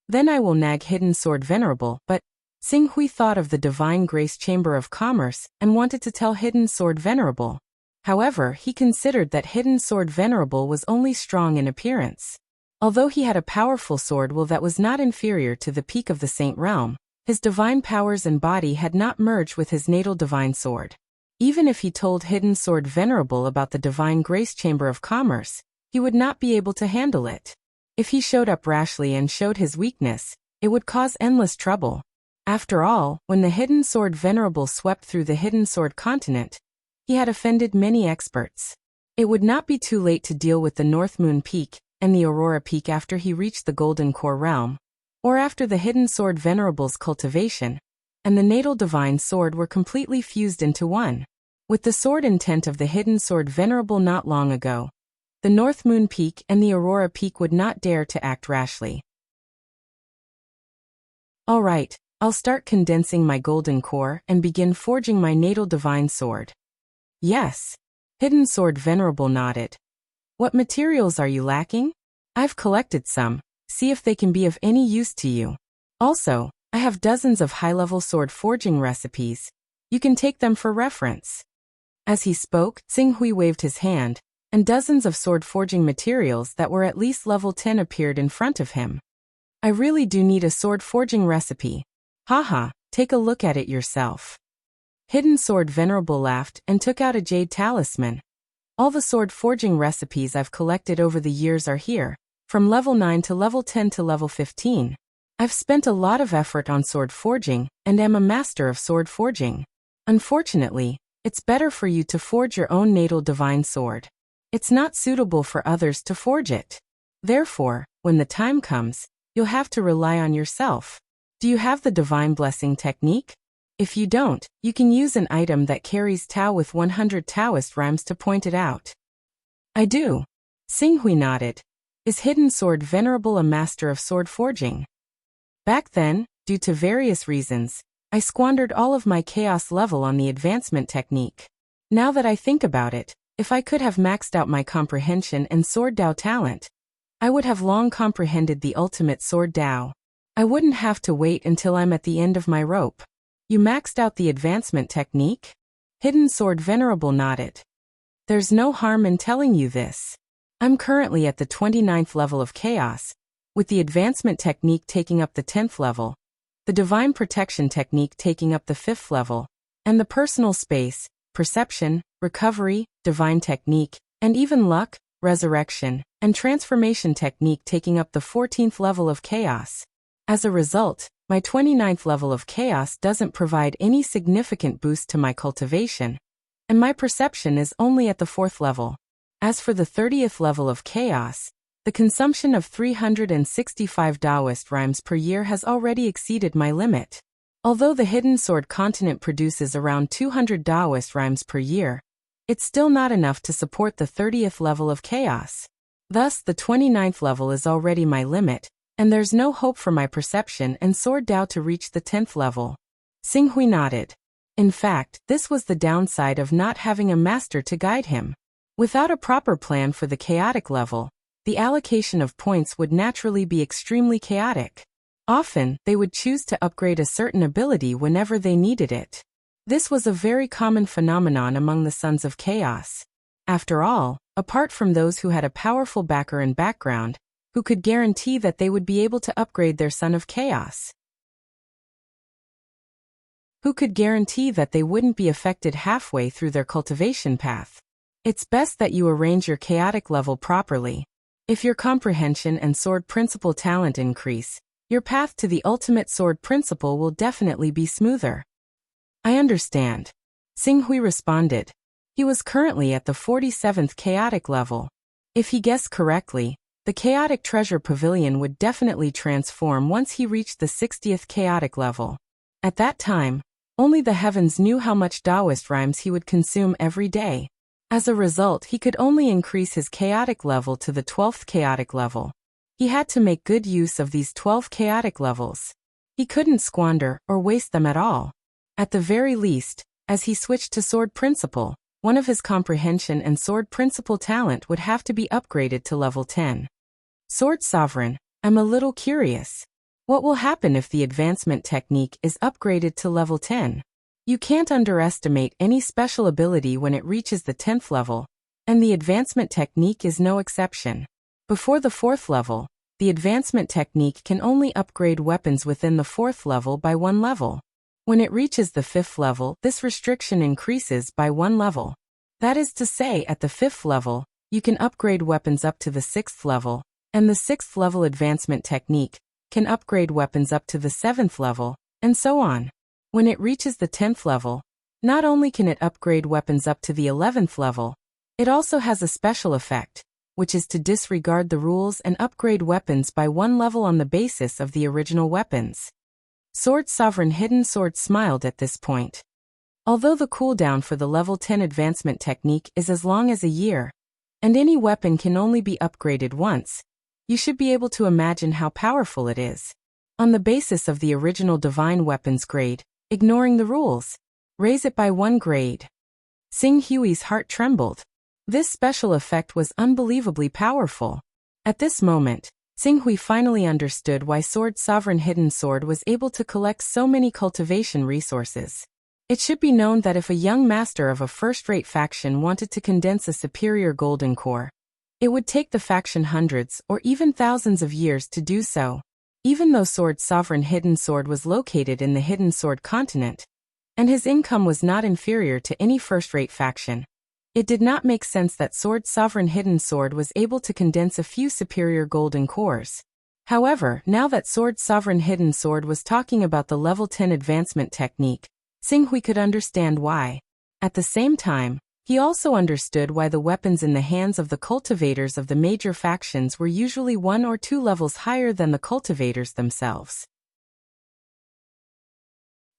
Then I will nag Hidden Sword Venerable, but Xinghui thought of the Divine Grace Chamber of Commerce and wanted to tell Hidden Sword Venerable. However, he considered that Hidden Sword Venerable was only strong in appearance. Although he had a powerful sword will that was not inferior to the peak of the Saint Realm, his divine powers and body had not merged with his natal divine sword. Even if he told Hidden Sword Venerable about the Divine Grace Chamber of Commerce, he would not be able to handle it. If he showed up rashly and showed his weakness, it would cause endless trouble. After all, when the Hidden Sword Venerable swept through the Hidden Sword continent, he had offended many experts. It would not be too late to deal with the North Moon Peak and the Aurora Peak after he reached the Golden Core Realm, or after the Hidden Sword Venerable's cultivation, and the natal divine sword were completely fused into one. With the sword intent of the Hidden Sword Venerable not long ago, The North Moon Peak and the Aurora Peak would not dare to act rashly. All right, I'll start condensing my golden core and begin forging my natal divine sword. Yes. Hidden Sword Venerable nodded. What materials are you lacking? I've collected some, see if they can be of any use to you. Also, I have dozens of high-level sword forging recipes. You can take them for reference. As he spoke, Xinghui waved his hand, and dozens of sword forging materials that were at least level 10 appeared in front of him. I really do need a sword forging recipe. Haha, take a look at it yourself. Hidden Sword Venerable laughed and took out a jade talisman. All the sword forging recipes I've collected over the years are here, from level 9 to level 10 to level 15. I've spent a lot of effort on sword forging and am a master of sword forging. Unfortunately, it's better for you to forge your own natal divine sword. It's not suitable for others to forge it. Therefore, when the time comes, you'll have to rely on yourself. Do you have the divine blessing technique? If you don't, you can use an item that carries Tao with 100 Taoist rhymes to point it out. I do. Xinghui nodded. Is Hidden Sword Venerable a master of sword forging? Back then, due to various reasons, I squandered all of my chaos level on the advancement technique. Now that I think about it, if I could have maxed out my comprehension and sword Dao talent, I would have long comprehended the ultimate sword Dao. I wouldn't have to wait until I'm at the end of my rope. You maxed out the advancement technique? Hidden Sword Venerable nodded. There's no harm in telling you this. I'm currently at the 29th level of chaos, with the advancement technique taking up the 10th level, the divine protection technique taking up the 5th level, and the personal space, perception, recovery, divine technique, and even luck, resurrection, and transformation technique taking up the 14th level of chaos. As a result, my 29th level of chaos doesn't provide any significant boost to my cultivation, and my perception is only at the 4th level. As for the 30th level of chaos, the consumption of 365 Taoist rhymes per year has already exceeded my limit. Although the Hidden Sword continent produces around 200 Taoist rhymes per year, it's still not enough to support the 30th level of chaos. Thus, the 29th level is already my limit, and there's no hope for my perception and sword Dao to reach the 10th level. Xinghui nodded. In fact, this was the downside of not having a master to guide him. Without a proper plan for the chaotic level, the allocation of points would naturally be extremely chaotic. Often, they would choose to upgrade a certain ability whenever they needed it. This was a very common phenomenon among the Sons of Chaos. After all, apart from those who had a powerful backer and background, who could guarantee that they would be able to upgrade their Son of Chaos? Who could guarantee that they wouldn't be affected halfway through their cultivation path? It's best that you arrange your chaotic level properly. If your comprehension and sword principle talent increase, your path to the ultimate sword principle will definitely be smoother. I understand. Xinghui responded. He was currently at the 47th chaotic level. If he guessed correctly, the chaotic treasure pavilion would definitely transform once he reached the 60th chaotic level. At that time, only the heavens knew how much Taoist rhymes he would consume every day. As a result, he could only increase his chaotic level to the 12th chaotic level. He had to make good use of these 12 chaotic levels. He couldn't squander or waste them at all. At the very least, as he switched to sword principle, one of his comprehension and sword principle talent would have to be upgraded to level 10. Sword Sovereign, I'm a little curious. What will happen if the advancement technique is upgraded to level 10? You can't underestimate any special ability when it reaches the 10th level, and the advancement technique is no exception. Before the 4th level, the advancement technique can only upgrade weapons within the 4th level by 1 level. When it reaches the 5th level, this restriction increases by 1 level. That is to say, at the 5th level, you can upgrade weapons up to the 6th level, and the 6th level advancement technique can upgrade weapons up to the 7th level, and so on. When it reaches the 10th level, not only can it upgrade weapons up to the 11th level, it also has a special effect, which is to disregard the rules and upgrade weapons by 1 level on the basis of the original weapons. Sword Sovereign Hidden Sword smiled at this point. Although the cooldown for the level 10 advancement technique is as long as a year, And any weapon can only be upgraded once. You should be able to imagine how powerful it is. On the basis of the original divine weapons grade, ignoring the rules, raise it by 1 grade. Xing Hui's heart trembled. This special effect was unbelievably powerful. At this moment, Xing Hui finally understood why Sovereign Hidden Sword was able to collect so many cultivation resources. It should be known that if a young master of a first-rate faction wanted to condense a superior golden core, it would take the faction hundreds or even thousands of years to do so. Even though Sovereign Hidden Sword was located in the Hidden Sword continent, and his income was not inferior to any first-rate faction, it did not make sense that Sovereign Hidden Sword was able to condense a few superior golden cores. However, now that Sovereign Hidden Sword was talking about the level 10 advancement technique, Xing Hui could understand why. At the same time, he also understood why the weapons in the hands of the cultivators of the major factions were usually 1 or 2 levels higher than the cultivators themselves.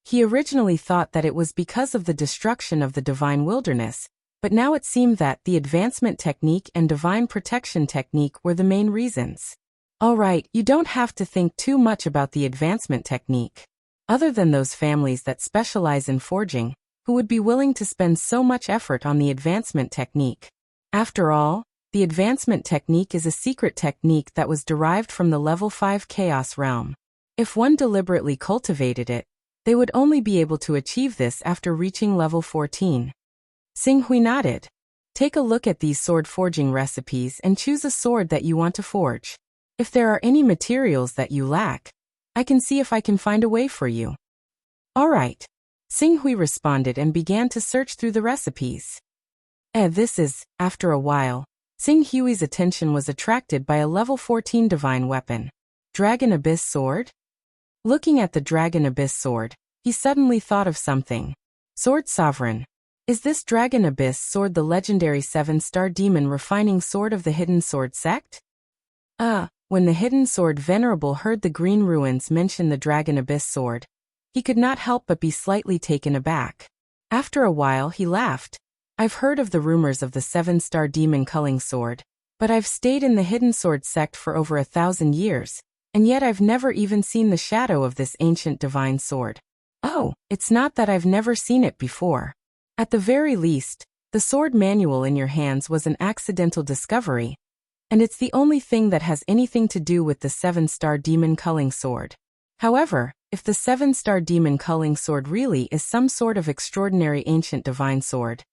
He originally thought that it was because of the destruction of the divine wilderness, but now it seemed that the advancement technique and divine protection technique were the main reasons. Alright, you don't have to think too much about the advancement technique. Other than those families that specialize in forging, who would be willing to spend so much effort on the advancement technique. After all, the advancement technique is a secret technique that was derived from the level 5 chaos realm. If one deliberately cultivated it, they would only be able to achieve this after reaching level 14. Xing Hui nodded. Take a look at these sword forging recipes and choose a sword that you want to forge. If there are any materials that you lack, I can see if I can find a way for you. Alright. Xing Hui responded and began to search through the recipes. After a while, Xing Hui's attention was attracted by a level 14 divine weapon. Dragon Abyss Sword? Looking at the Dragon Abyss Sword, he suddenly thought of something. Sword Sovereign. Is this Dragon Abyss Sword the legendary 7-star demon refining sword of the Hidden Sword sect? When the Hidden Sword Venerable heard the Green Ruins mention the Dragon Abyss Sword, he could not help but be slightly taken aback. After a while he laughed. I've heard of the rumors of the 7-star demon culling sword, but I've stayed in the Hidden Sword sect for over 1,000 years, and yet I've never even seen the shadow of this ancient divine sword. Oh, it's not that I've never seen it before. At the very least, the sword manual in your hands was an accidental discovery, and it's the only thing that has anything to do with the 7-star demon culling sword. However, if the 7-star demon culling sword really is some sort of extraordinary ancient divine sword,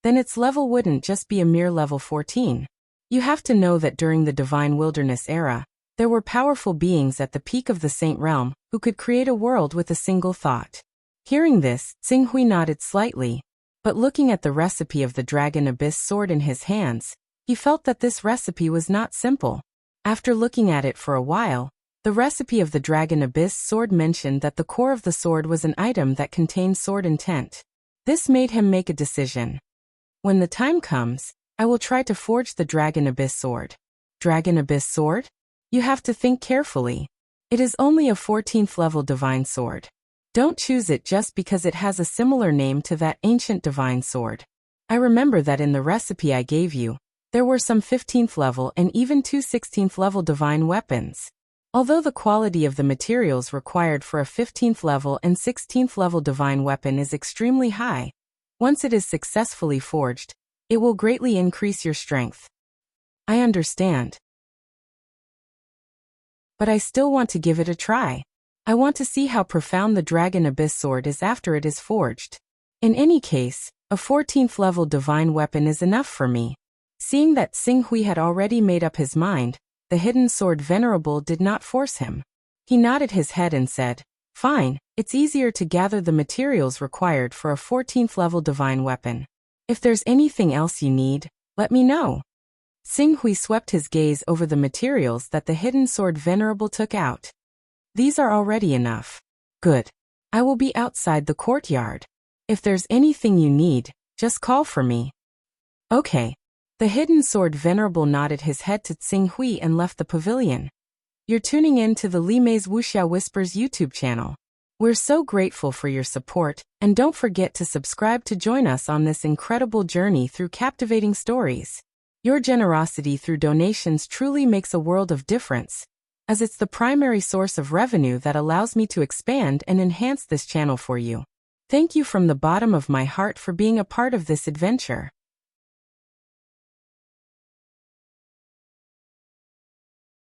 then its level wouldn't just be a mere level 14. You have to know that during the divine wilderness era, there were powerful beings at the peak of the Saint Realm who could create a world with a single thought. Hearing this, Xing Hui nodded slightly, but looking at the recipe of the Dragon Abyss Sword in his hands, he felt that this recipe was not simple. After looking at it for a while, the recipe of the Dragon Abyss Sword mentioned that the core of the sword was an item that contained sword intent. This made him make a decision. When the time comes, I will try to forge the Dragon Abyss Sword. Dragon Abyss Sword? You have to think carefully. It is only a 14th level divine sword. Don't choose it just because it has a similar name to that ancient divine sword. I remember that in the recipe I gave you, there were some 15th level and even 2 16th level divine weapons. Although the quality of the materials required for a 15th level and 16th level divine weapon is extremely high, once it is successfully forged, it will greatly increase your strength. I understand. But I still want to give it a try. I want to see how profound the Dragon Abyss Sword is after it is forged. In any case, a 14th level divine weapon is enough for me. Seeing that Xing Hui had already made up his mind, the Hidden Sword Venerable did not force him. He nodded his head and said, Fine, it's easier to gather the materials required for a 14th level divine weapon. If there's anything else you need, let me know. Xing Hui swept his gaze over the materials that the Hidden Sword Venerable took out. These are already enough. Good. I will be outside the courtyard. If there's anything you need, just call for me. Okay. The Hidden Sword Venerable nodded his head to Xing Hui and left the pavilion. You're tuning in to the Li Mei's Wuxia Whispers YouTube channel. We're so grateful for your support, and don't forget to subscribe to join us on this incredible journey through captivating stories. Your generosity through donations truly makes a world of difference, as it's the primary source of revenue that allows me to expand and enhance this channel for you. Thank you from the bottom of my heart for being a part of this adventure.